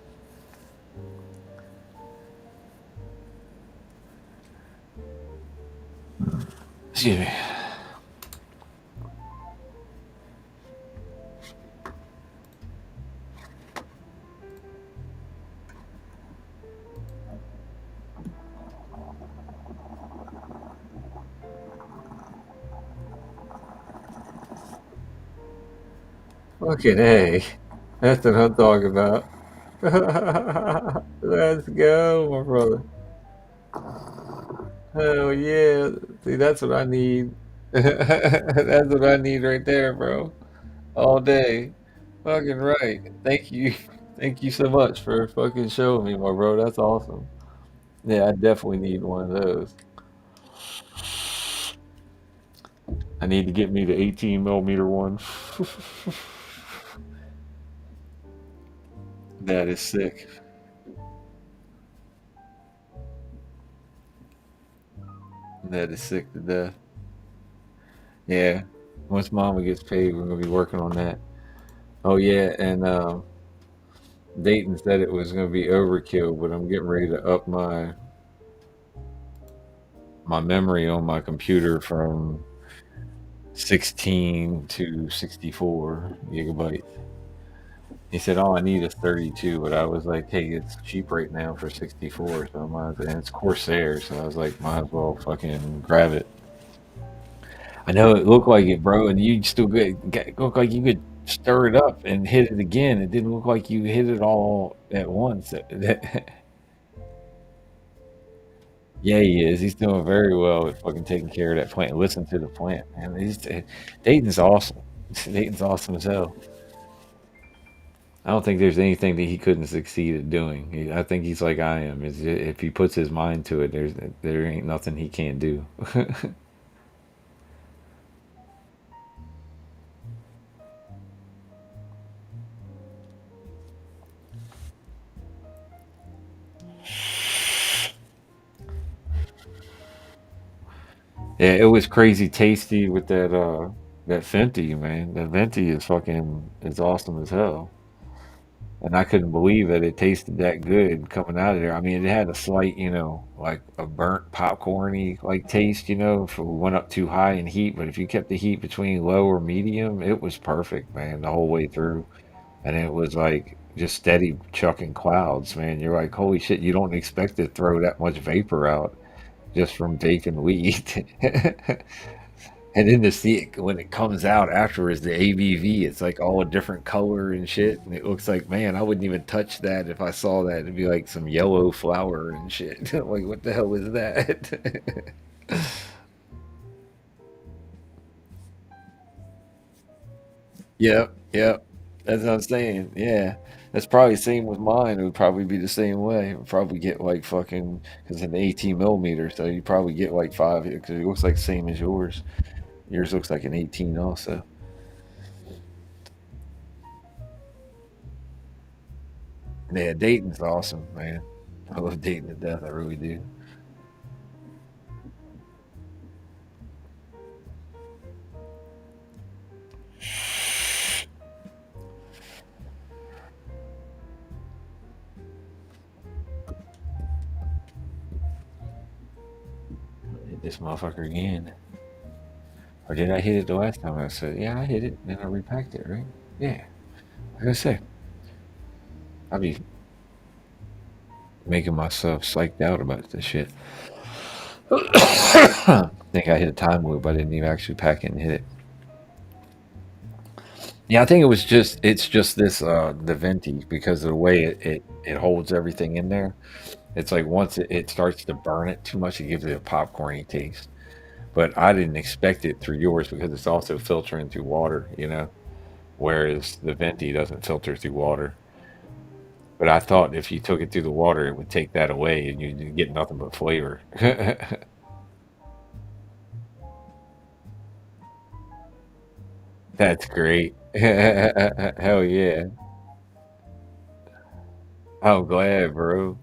Excuse me. Fucking A. That's what I'm talking about. Let's go, my brother. Hell yeah. See, that's what I need. That's what I need right there, bro. All day. Fucking right. Thank you. Thank you so much for fucking showing me, my bro. That's awesome. Yeah, I definitely need one of those. I need to get me the 18 millimeter one. That is sick. That is sick to death. Yeah. Once mama gets paid, we're gonna be working on that. Oh yeah, and Dayton said it was gonna be overkill, but I'm getting ready to up my memory on my computer from 16 to 64 gigabytes. He said, "All I need is 32," but I was like, "Hey, it's cheap right now for 64, so I might, and it's Corsair, so I was like, might as well fucking grab it." I know it looked like it, bro, and you still look like you could stir it up and hit it again. It didn't look like you hit it all at once. Yeah, he is. He's doing very well at fucking taking care of that plant. Listen to the plant, man. Dayton's awesome. Dayton's awesome as hell. I don't think there's anything that he couldn't succeed at doing. I think he's like I am. If he puts his mind to it, there ain't nothing he can't do. Yeah, it was crazy tasty with that Fenty, man. That Venti is fucking is awesome as hell. And I couldn't believe that it tasted that good coming out of there. I mean, it had a slight, like a burnt popcorny like taste, if it went up too high in heat. But if you kept the heat between low or medium, it was perfect, man, the whole way through. And it was like just steady chucking clouds, man. You're like, holy shit, you don't expect to throw that much vapor out just from vaping weed. And then to see it when it comes out afterwards, the ABV, it's like all a different color and shit. And it looks like, man, I wouldn't even touch that if I saw that. It'd be like some yellow flower and shit. Like, what the hell is that? Yep, yep. That's what I'm saying. Yeah. That's probably the same with mine. It would probably be the same way. It would probably get like fucking, because it's an 18 millimeter. So you probably get like five, because it looks like the same as yours. Yours looks like an 18 also. Yeah, Dayton's awesome, man. I love Dayton to death. I really do. Hit this motherfucker again. Or did I hit it the last time I said, yeah, I hit it, then I repacked it, right? Yeah. Like I say, I be making myself psyched out about this shit. I think I hit a time loop. I didn't even actually pack it and hit it. Yeah, I think it's just this the venti because of the way it holds everything in there. It's like once it starts to burn it too much, it gives it a popcorny taste. But I didn't expect it through yours because it's also filtering through water, whereas the venti doesn't filter through water. But I thought if you took it through the water, it would take that away and you'd get nothing but flavor. That's great. Hell yeah. I'm glad, bro.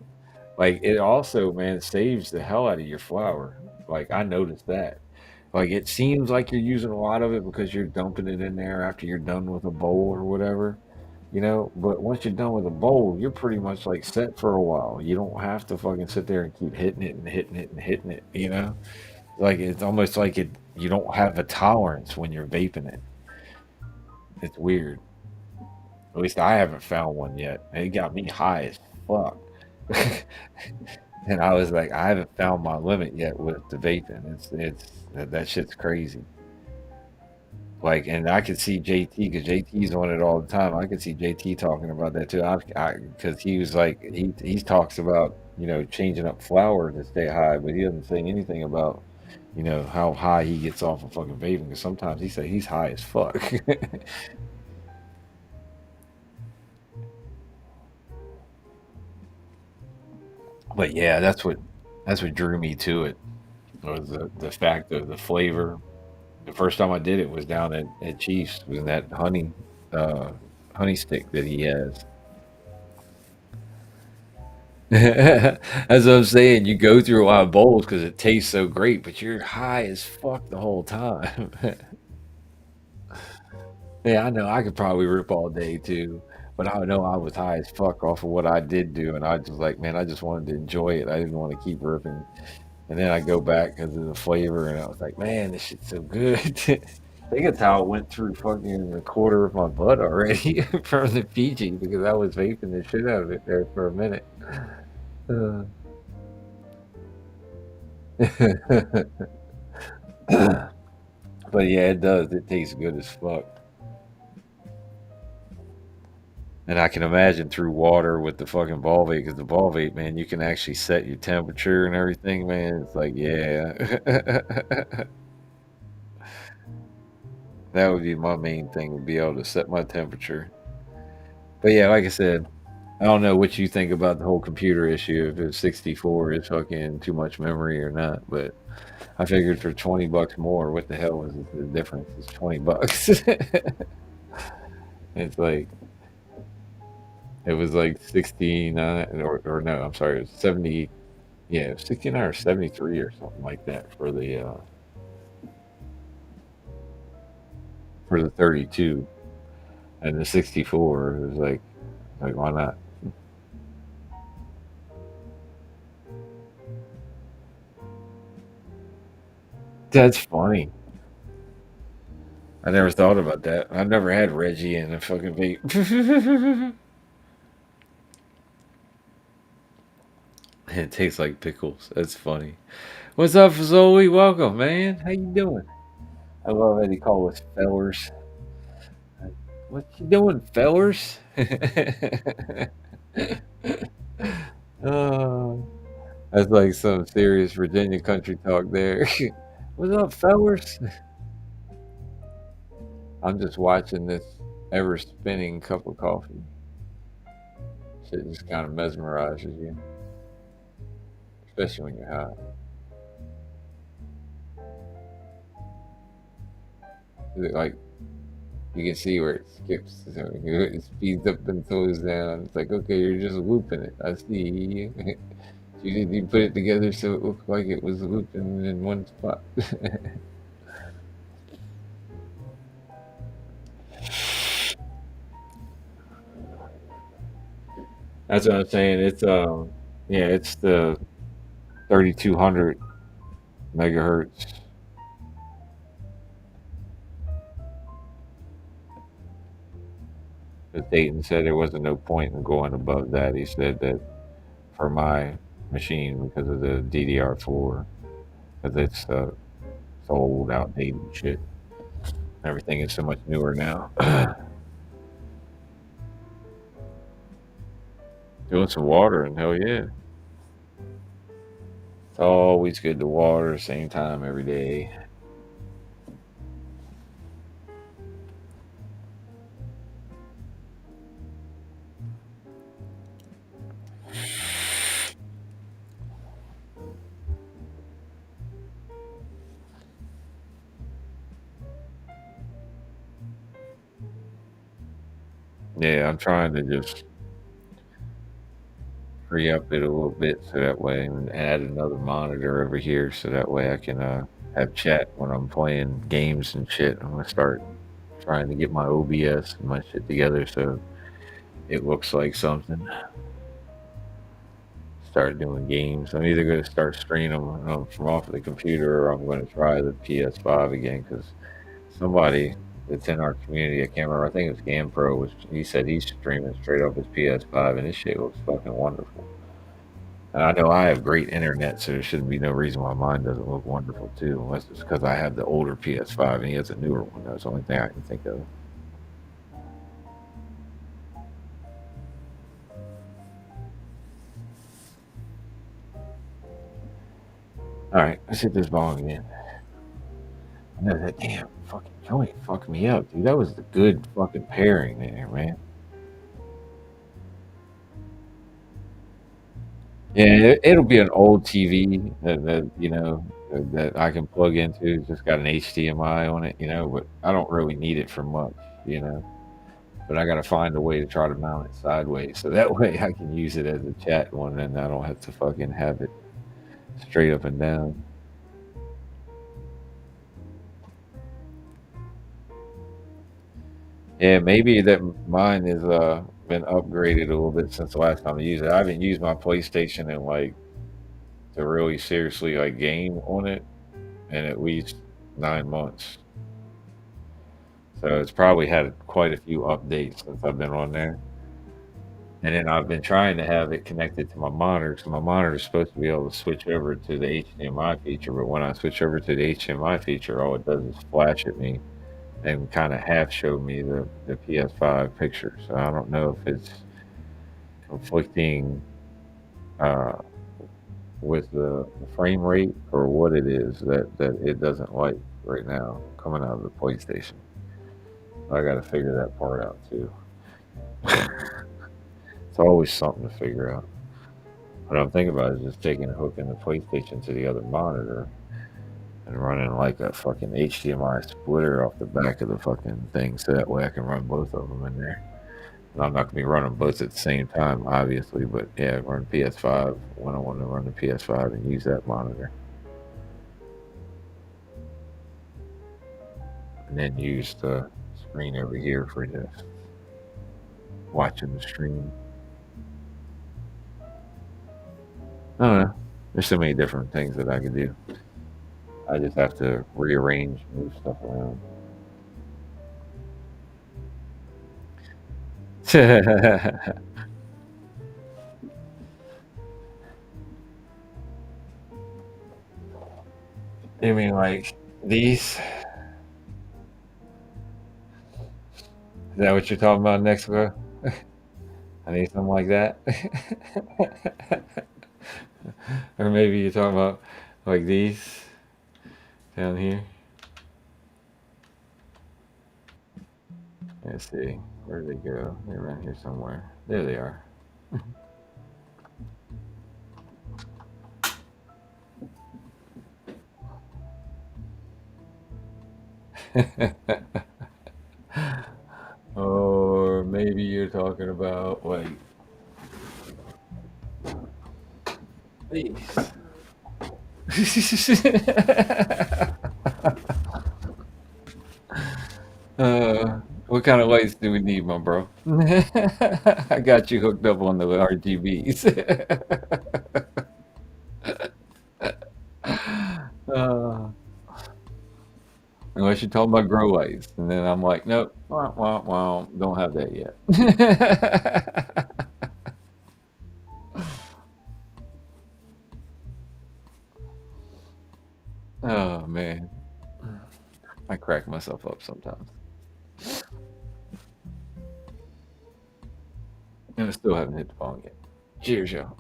Like it also, man, saves the hell out of your flour. Like I noticed that. Like it seems like you're using a lot of it because you're dumping it in there after you're done with a bowl or whatever. But once you're done with a bowl, you're pretty much like set for a while. You don't have to fucking sit there and keep hitting it and hitting it and hitting it. Like it's almost like you don't have a tolerance when you're vaping it. It's weird. At least I haven't found one yet. It got me high as fuck. And I was like, I haven't found my limit yet with the vaping. That shit's crazy. Like, and I could see JT because JT's on it all the time. I could see JT talking about that too. Because he was like, he talks about changing up flour to stay high, but he doesn't say anything about you know, how high he gets off of fucking vaping. Because sometimes he say he's high as fuck. But yeah, that's what drew me to it was the fact of the flavor. The first time I did it was down at Chiefs, was in that uh, honey stick that he has. As I'm saying, you go through a lot of bowls because it tastes so great, but you're high as fuck the whole time. Yeah, I know I could probably rip all day too, but I know I was high as fuck off of what I did do, and I just like, man, I just wanted to enjoy it. I didn't want to keep ripping, and then I go back because of the flavor, and I was like, man, this shit's so good. I think it's how it went through fucking a quarter of my butt already from the Fiji because I was vaping the shit out of it there for a minute. Uh, but yeah, it does. It tastes good as fuck. And I can imagine through water with the fucking ball vape, because the ball vape, man, you can actually set your temperature and everything, man. It's like, yeah. That would be my main thing, would be able to set my temperature. But yeah, like I said, I don't know what you think about the whole computer issue, if it's 64 is fucking too much memory or not, but I figured for 20 bucks more, what the hell is the difference? It's 20 bucks. It's like, it was like 69, or no, I'm sorry, it was 70. Yeah, 69 or 73 or something like that for the 32, and the 64 was like why not? That's funny. I never thought about that. I've never had Reggie in a fucking vape. It tastes like pickles. That's funny. What's up, Zoe? Welcome, man. How you doing? I love that he call us fellers. What you doing, fellers? Oh, that's like some serious Virginia country talk there. What's up, fellers? I'm just watching this ever spinning cup of coffee. Shit just kind of mesmerizes you, especially when you're high. Like you can see where it skips, so it speeds up and slows down. It's like, okay, you're just looping it. I see. You put it together so it looked like it was looping in one spot. That's what I'm saying. Yeah, it's the 3200 megahertz. But Dayton said there wasn't no point in going above that. He said that for my machine because of the DDR4, because it's old, outdated shit. Everything is so much newer now. Doing some water and hell yeah, it's always good to water same time every day. Yeah, I'm trying to just free up it a little bit so that way and add another monitor over here so that way I can have chat when I'm playing games and shit. I'm gonna start trying to get my OBS and my shit together so it looks like something. Start doing games. I'm either going to start streaming them from off of the computer or I'm going to try the PS5 again because somebody that's in our community, I can't remember, I think it was GamePro, he said he's streaming straight off his PS5 and this shit looks fucking wonderful. And I know I have great internet, so there shouldn't be no reason why mine doesn't look wonderful too, unless it's because I have the older PS5 and he has a newer one. That's the only thing I can think of. All right, let's hit this ball again. I know that damn fucking joint fucked me up, dude. That was the good fucking pairing there, man. Yeah, it'll be an old TV that that I can plug into. It's just got an HDMI on it, but I don't really need it for much, you know. But I got to find a way to try to mount it sideways so that way I can use it as a chat one, and I don't have to fucking have it straight up and down. Yeah, maybe that mine has been upgraded a little bit since the last time I used it. I haven't used my PlayStation in like to really seriously like game on it in at least 9 months. So it's probably had quite a few updates since I've been on there. And then I've been trying to have it connected to my monitor. So my monitor is supposed to be able to switch over to the HDMI feature, but when I switch over to the HDMI feature, all it does is flash at me and kind of half show me the PS5 picture. So I don't know if it's conflicting uh, with the frame rate or what it is that it doesn't like right now coming out of the PlayStation. I got to figure that part out too. It's always something to figure out. What I'm thinking about is just taking a hook in the PlayStation to the other monitor and running like a fucking HDMI splitter off the back of the fucking thing, so that way I can run both of them in there. And I'm not gonna be running both at the same time, obviously, but yeah, run PS5 when I want to run the PS5 and use that monitor, and then use the screen over here for just watching the stream. I don't know. There's so many different things that I could do. I just have to rearrange, move stuff around. You mean like these? Is that what you're talking about next, bro? I need something like that. Or maybe you're talking about like these down here. Let's see. Where did they go? They're around here somewhere. There they are. Or maybe you're talking about like these. What kind of lights do we need, my bro? I got you hooked up on the RGBs. uh, Unless you're talking about grow lights, and then I'm like, nope, wah, wah, wah, don't have that yet. Oh man, I crack myself up sometimes, and I still haven't hit the ball yet. Cheers, y'all.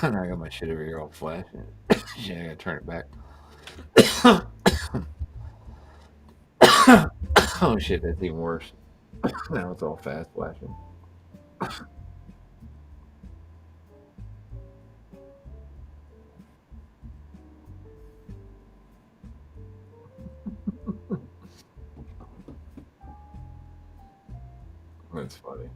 I got my shit over here all flashing. Shit, I gotta turn it back. Oh shit, that's even worse. Now it's all fast flashing. That's funny.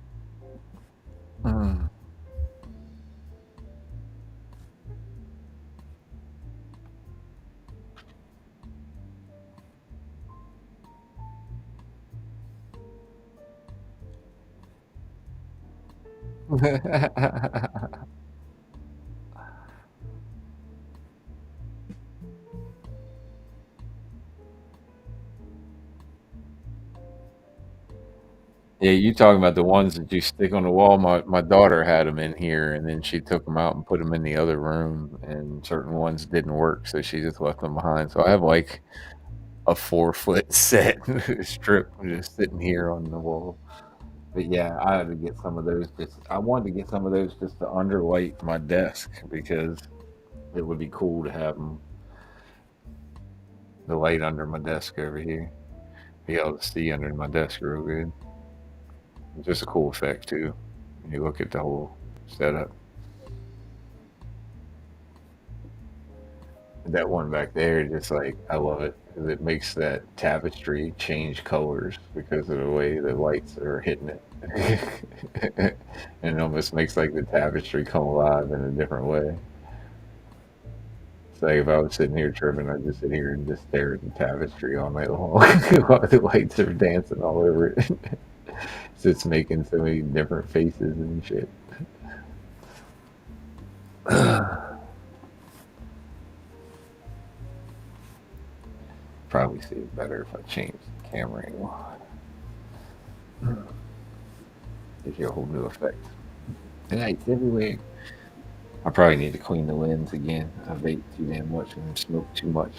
Yeah, you talking about the ones that you stick on the wall? My daughter had them in here, and then she took them out and put them in the other room, and certain ones didn't work, so she just left them behind. So I have like a 4 foot set strip just sitting here on the wall. But yeah, I had to get some of those. Just I wanted to get some of those just to underlight my desk because it would be cool to have them, the light under my desk over here, be able to see under my desk real good. It's just a cool effect too. When you look at the whole setup. That one back there, just like I love it because it makes that tapestry change colors because of the way the lights are hitting it. And it almost makes like the tapestry come alive in a different way. It's like if I was sitting here tripping, I'd just sit here and just stare at the tapestry all night long while the lights are dancing all over it. So it's making so many different faces and shit. Probably see it better if I change the camera angle. Gives you a whole new effect. And lights everywhere. I probably need to clean the lens again. I vape too damn much and smoke too much.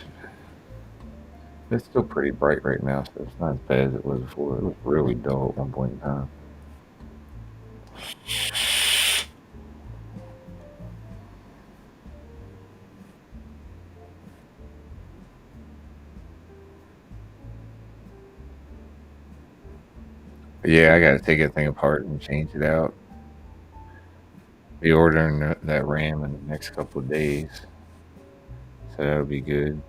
It's still pretty bright right now, so it's not as bad as it was before. It was really dull at one point in time. But yeah, I gotta take that thing apart and change it out. Be ordering that RAM in the next couple of days, so that'll be good.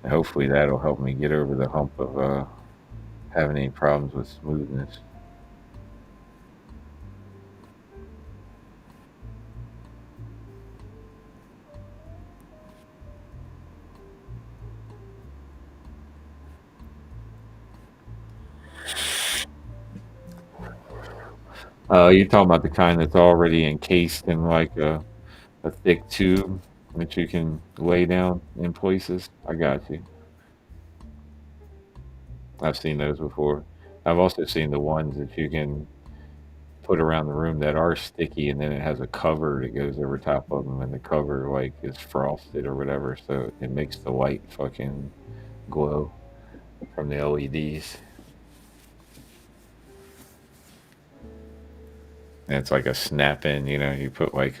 And hopefully that'll help me get over the hump of having any problems with smoothness. You're talking about the kind that's already encased in like a thick tube that you can lay down in places. I got you. I've seen those before. I've also seen the ones that you can put around the room that are sticky, and then it has a cover that goes over top of them, and the cover like is frosted or whatever, so it makes the light fucking glow from the LEDs. And it's like a snap in, you put like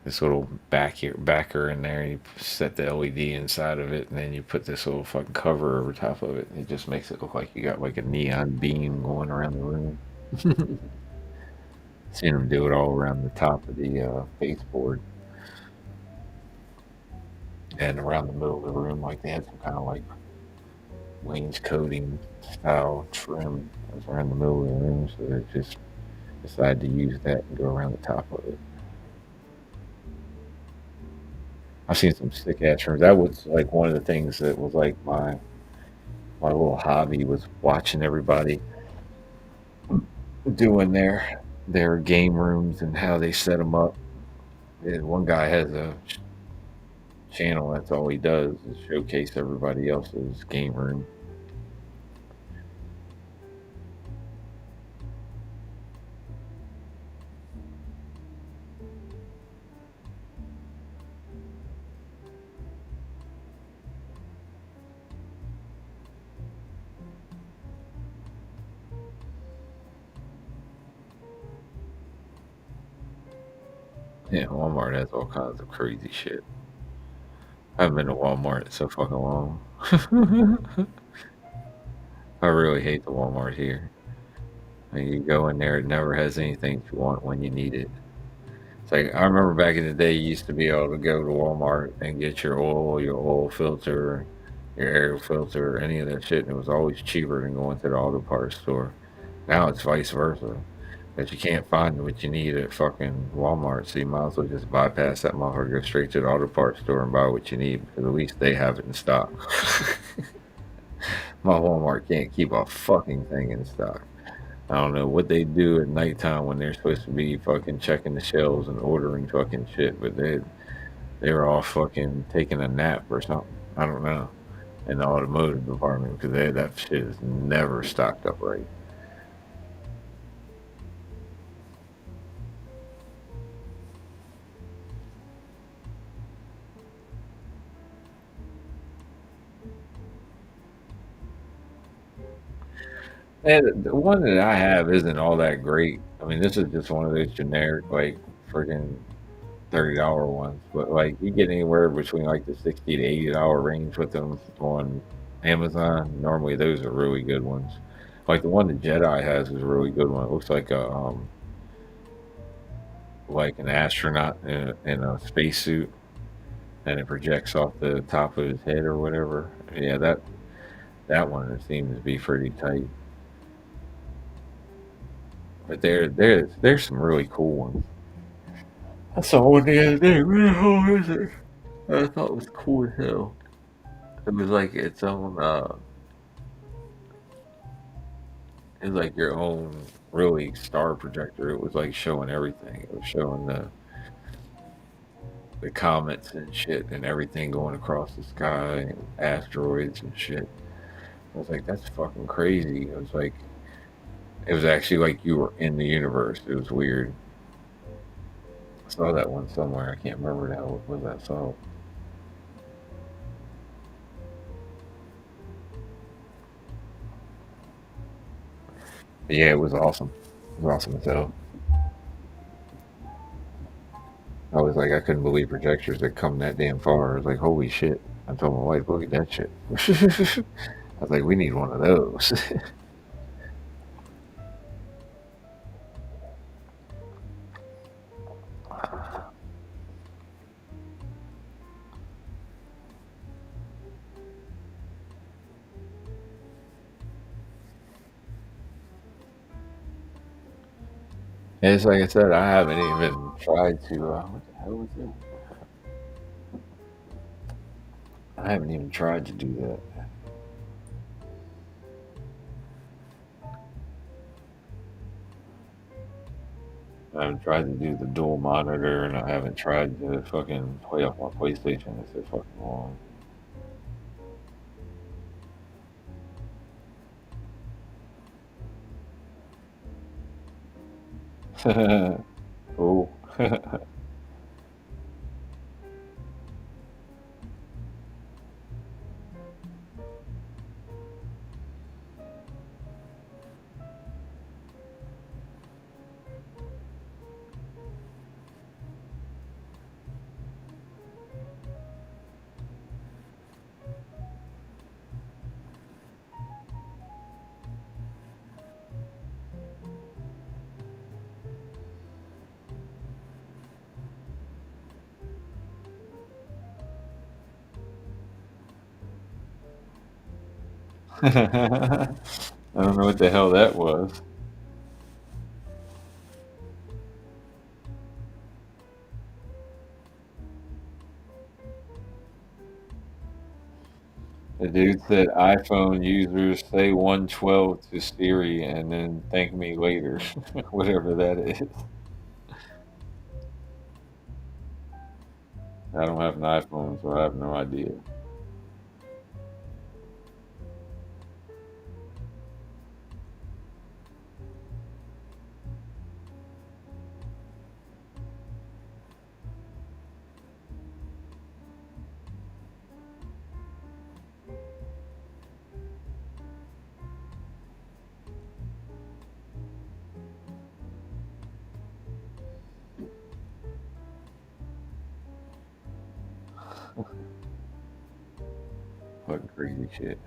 this little backer in there, and you set the LED inside of it, and then you put this little fucking cover over top of it, and it just makes it look like you got like a neon beam going around the room. Seen them do it all around the top of the baseboard and around the middle of the room, like they had some kind of like wainscoting style trim that was around the middle of the room, so they just decided to use that and go around the top of it. I've seen some sick ass trims. That was like one of the things that was like my little hobby was watching everybody doing their game rooms and how they set them up. And one guy has a channel that's all he does is showcase everybody else's game room. Yeah, Walmart has all kinds of crazy shit. I haven't been to Walmart in so fucking long. I really hate the Walmart here. I mean, you go in there, it never has anything you want when you need it. It's like I remember back in the day, you used to be able to go to Walmart and get your oil filter, your air filter, any of that shit, and it was always cheaper than going to the auto parts store. Now it's vice versa. That you can't find what you need at fucking Walmart, so you might as well just bypass that motherfucker, go straight to the auto parts store and buy what you need because at least they have it in stock. My Walmart can't keep a fucking thing in stock. I don't know what they do at nighttime when they're supposed to be fucking checking the shelves and ordering fucking shit, but they're all fucking taking a nap or something. I don't know in the automotive department because that shit is never stocked up right. And the one that I have isn't all that great. I mean, this is just one of those generic, like, freaking $30 ones. But, like, you get anywhere between, like, the 60 to $80 range with them on Amazon. Normally, those are really good ones. Like, the one that Jedi has is a really good one. It looks like an astronaut in a spacesuit, and it projects off the top of his head or whatever. Yeah, that one it seems to be pretty tight. But there's some really cool ones. I saw one the other day. Where the hell is it? I thought it was cool as hell. It was like its own. It was like your own really star projector. It was like showing everything. It was showing the comets and shit and everything going across the sky and asteroids and shit. I was like, that's fucking crazy. It was like it was actually like you were in the universe. It was weird. I saw that one somewhere. I can't remember now what was I saw. But yeah, it was awesome. It was awesome as hell. I was like, I couldn't believe projectors that come that damn far. I was like, holy shit. I told my wife, look at that shit. I was like, we need one of those. And it's like I said, I haven't even tried to. What the hell was it? I haven't even tried to do that. I haven't tried to do the dual monitor, and I haven't tried to fucking play off my PlayStation. It's so fucking long. Cool. I don't know what the hell that was. The dude said iPhone users say 112 to Siri and then thank me later. Whatever that is. I don't have an iPhone, so I have no idea. Fucking crazy shit.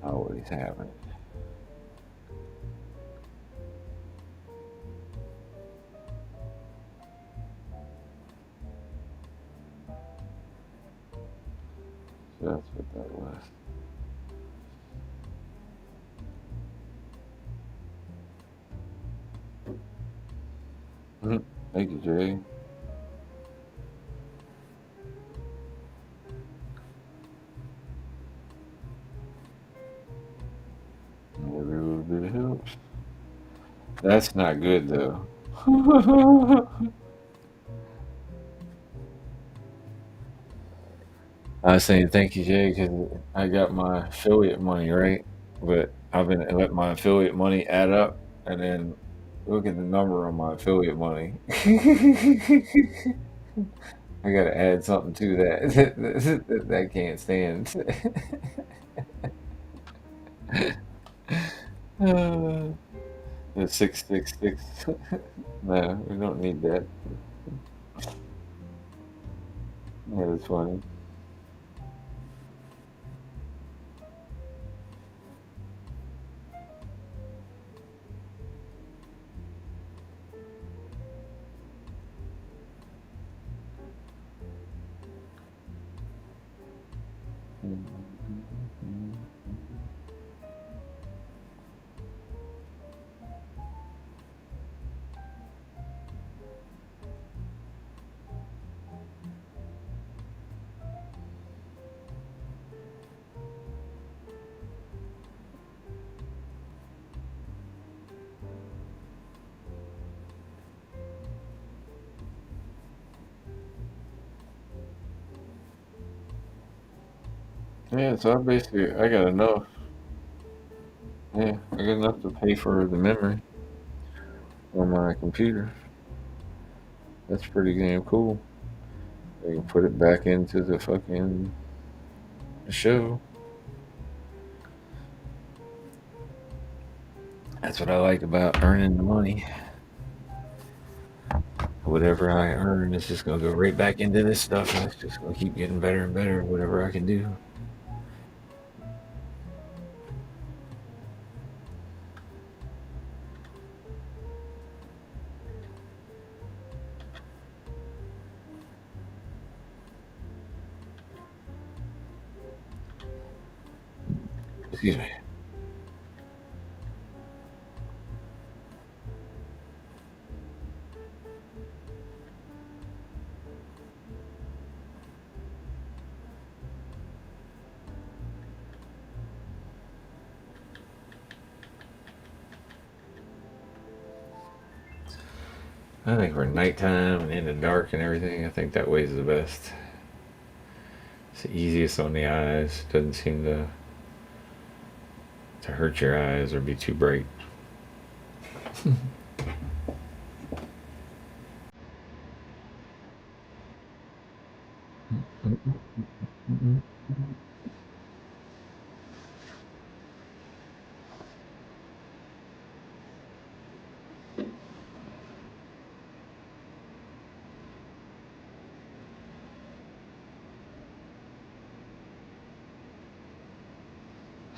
Always having. So that's what that was. Thank you, Jay. Every little bit helps. That's not good though. I was saying thank you, Jay, because I got my affiliate money right, but I've been let my affiliate money add up, and then look at the number on my affiliate money. I gotta add something to that that I can't stand. Uh, the 666. No, we don't need that. Yeah, that's funny. Yeah, so I got enough. Yeah, I got enough to pay for the memory on my computer. That's pretty damn cool. I can put it back into the fucking show. That's what I like about earning the money. Whatever I earn is just gonna go right back into this stuff, and it's just gonna keep getting better and better. Whatever I can do. Excuse me. I think for nighttime and in the dark and everything, I think that way is the best. It's the easiest on the eyes. Doesn't seem to hurt your eyes or be too bright.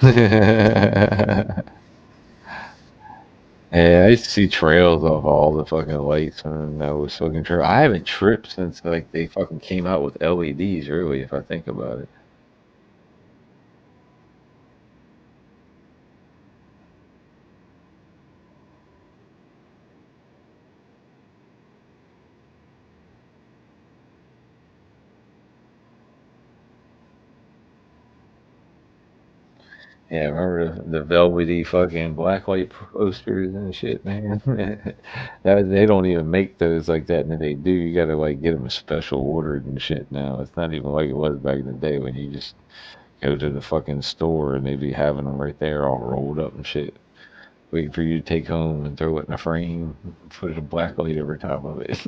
Yeah, I used to see trails of all the fucking lights when I was fucking trip. I haven't tripped since like they fucking came out with LEDs. Really, if I think about it. Yeah, remember the velvety fucking blacklight posters and shit, man. They don't even make those like that, and if they do, you gotta like get them special ordered and shit. Now it's not even like it was back in the day when you just go to the fucking store and they'd be having them right there, all rolled up and shit, waiting for you to take home and throw it in a frame, put a black light over top of it.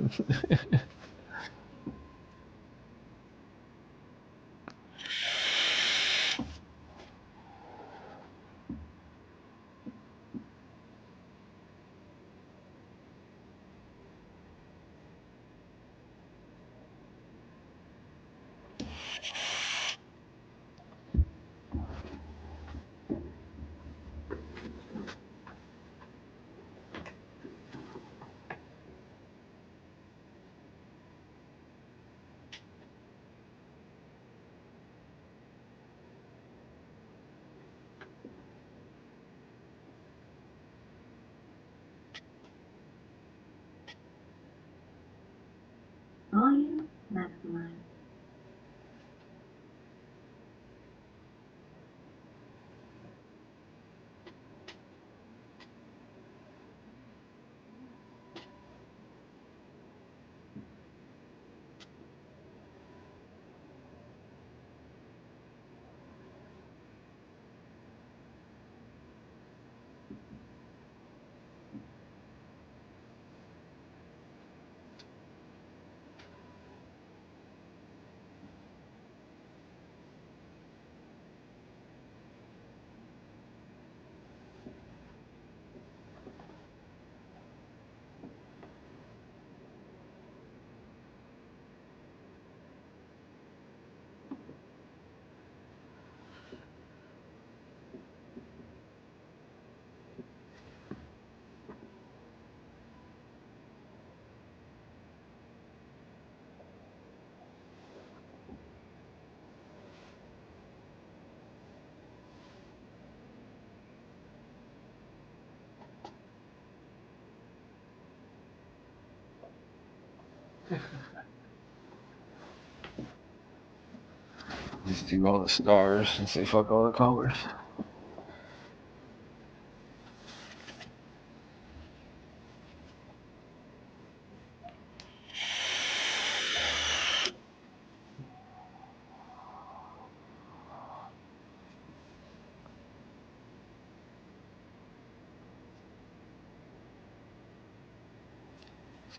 Just do all the stars and say fuck all the colors.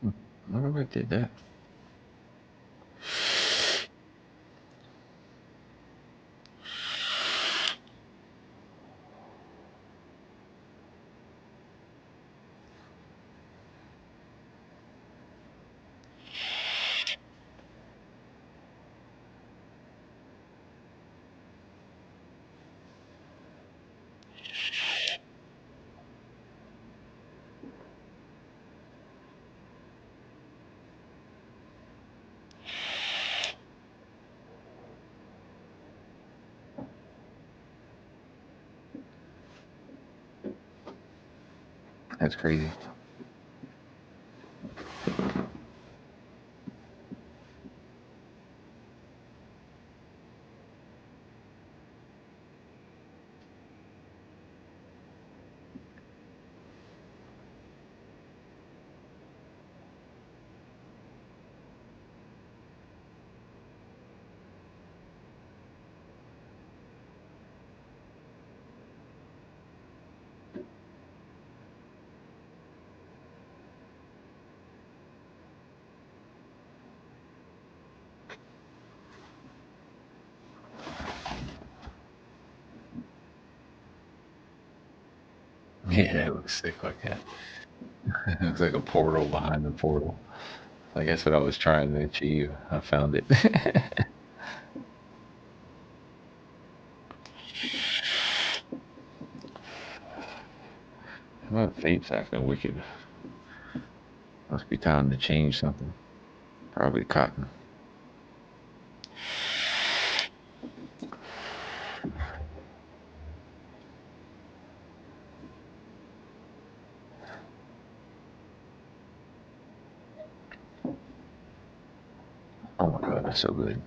I wonder what did that. That's crazy. Yeah, it looks sick like that. It looks like a portal behind the portal. I guess what I was trying to achieve. I found it. My vape's acting wicked. Must be time to change something. Probably cotton. Oh my god, that's so good.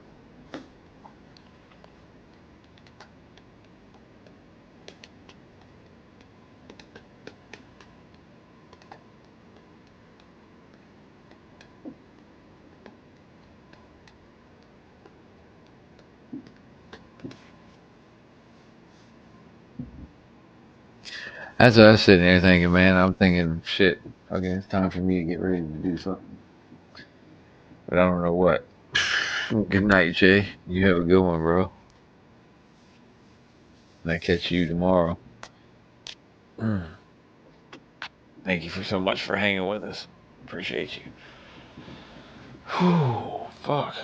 That's what I was sitting there thinking, man. I'm thinking, shit, okay, it's time for me to get ready to do something. But I don't know what. Good night, Jay. You have a good one, bro. And I catch you tomorrow. Thank you for so much for hanging with us. Appreciate you. Whew, fuck.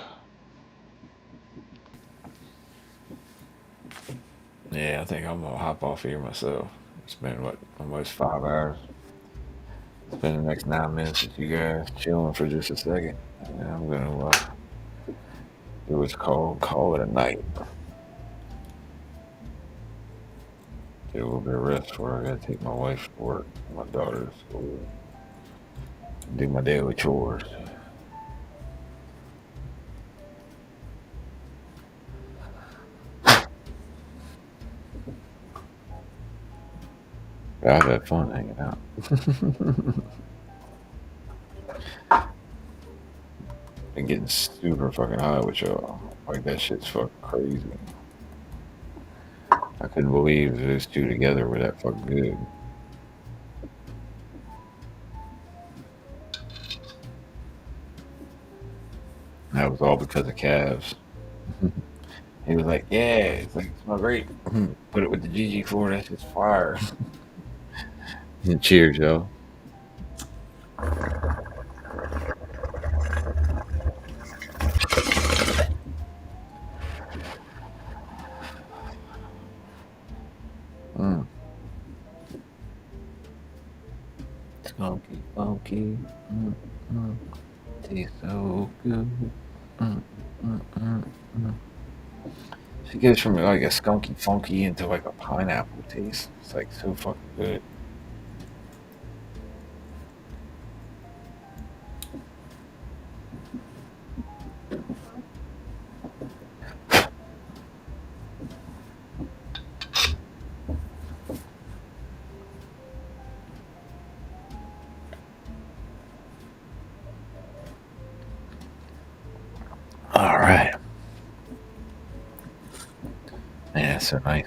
Yeah, I think I'm gonna hop off here myself. It's been what, almost 5 hours. Spend the next 9 minutes with you guys chilling for just a second. And I'm gonna do what's called call it a night. Get a little bit of rest before I gotta take my wife to work, my daughter to school, do my daily chores. But I've had fun hanging out. And getting super fucking high with y'all. Like that shit's fucking crazy. I couldn't believe those two together were that fucking good. That was all because of calves. He was like, yeah, it's like, it's my great. Put it with the GG4, that's just fire. And cheers, y'all. Mm. Skunky, funky. Tastes so good. Mm, mm, mm, mm. She goes from like a skunky funky into like a pineapple taste. It's like so fucking good. All right. Man, that's so nice.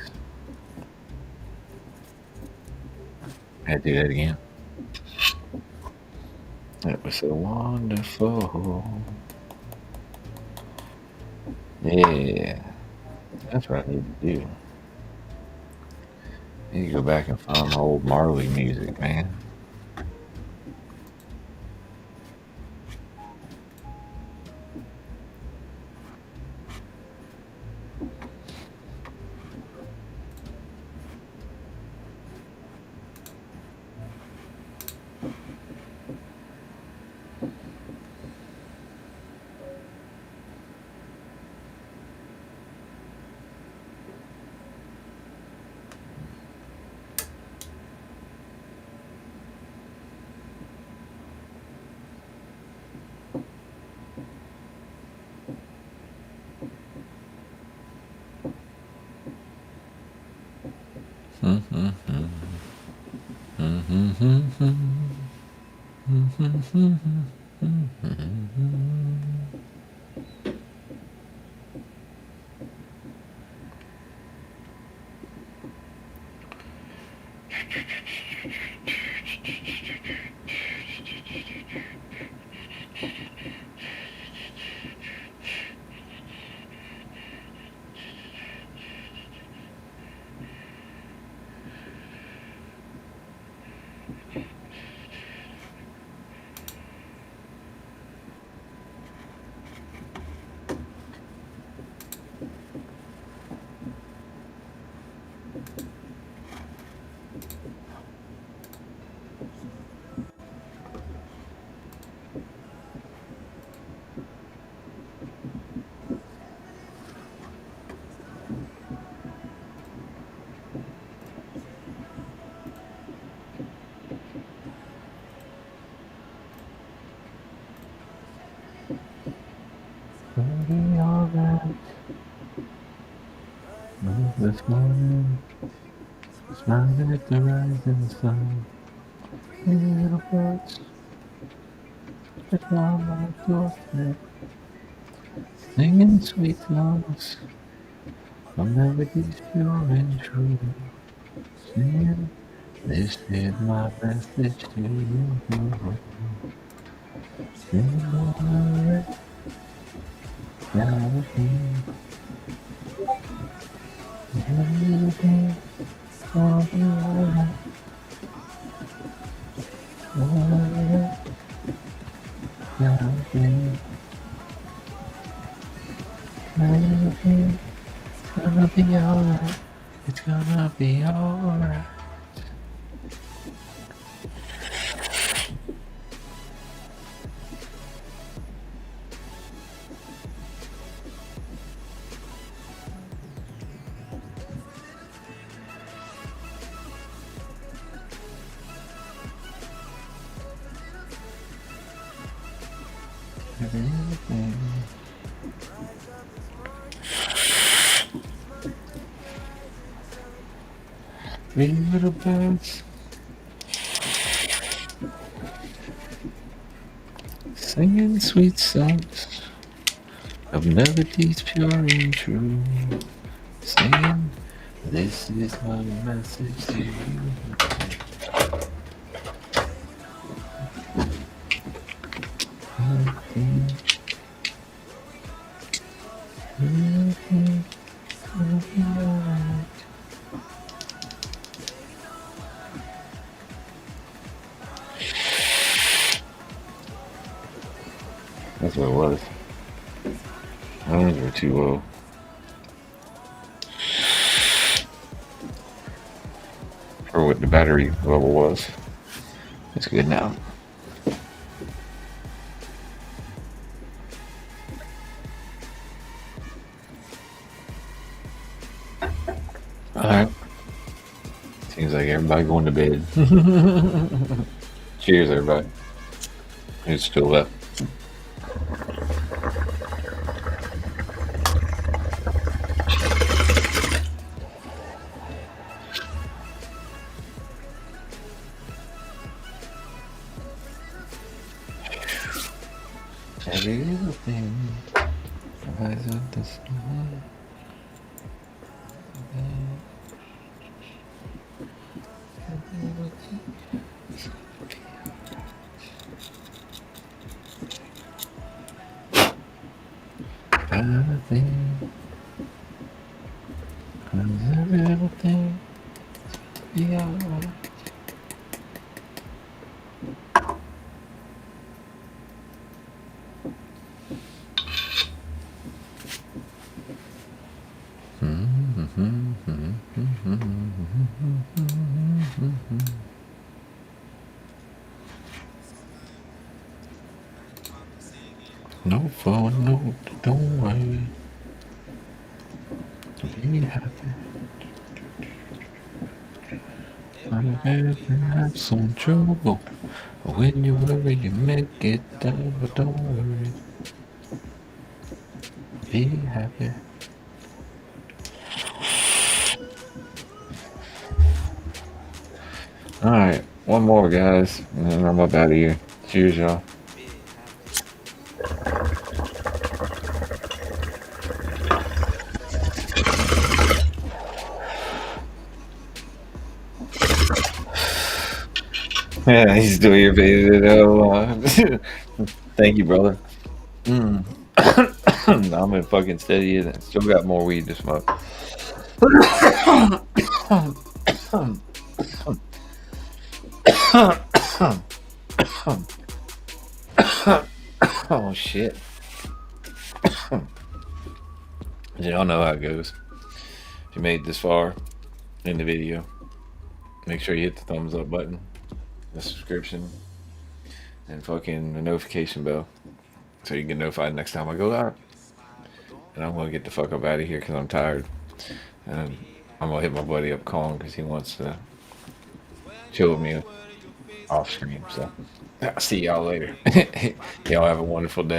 I had to do that again. That was so wonderful. Yeah, that's what I need to do. I need to go back and find my old Marley music, man. Be alright. This morning, smiling at the rising sun. Little birds that on my doorstep, singing sweet songs from melodies pure and true. Singing, this is my message to you. Singing on the reality. Everything will be alright. Everything's gonna be alright. It's gonna be alright. Everything. Three little birds singing sweet songs of melodies pure and true. Singing, this is my message to you. Everything's gonna be alright. That's what it was. Those were too low. For what the battery level was. It's good now. Alright. Seems like everybody going to bed. Cheers, everybody. Who's still left? Every little thing Eyes of the sun. Everything, 'cause everything be alright. No phone, no, don't worry. Be happy. I'm happy, have some trouble. When you worry, you make it down, but don't worry. Be happy. Alright, one more, guys, and then I'm up out of here. Cheers, y'all. Yeah, he's still here, baby. Thank you, brother. I'm in fucking steady, and still got more weed to smoke. Oh shit. Y'all know how it goes. If you made this far in the video, make sure you hit the thumbs up button, the subscription, and fucking the notification bell so you can get notified next time I go live. And I'm gonna get the fuck up out of here because I'm tired. And I'm gonna hit my buddy up Kong because he wants to chill with me off screen. So I'll see y'all later. Y'all have a wonderful day.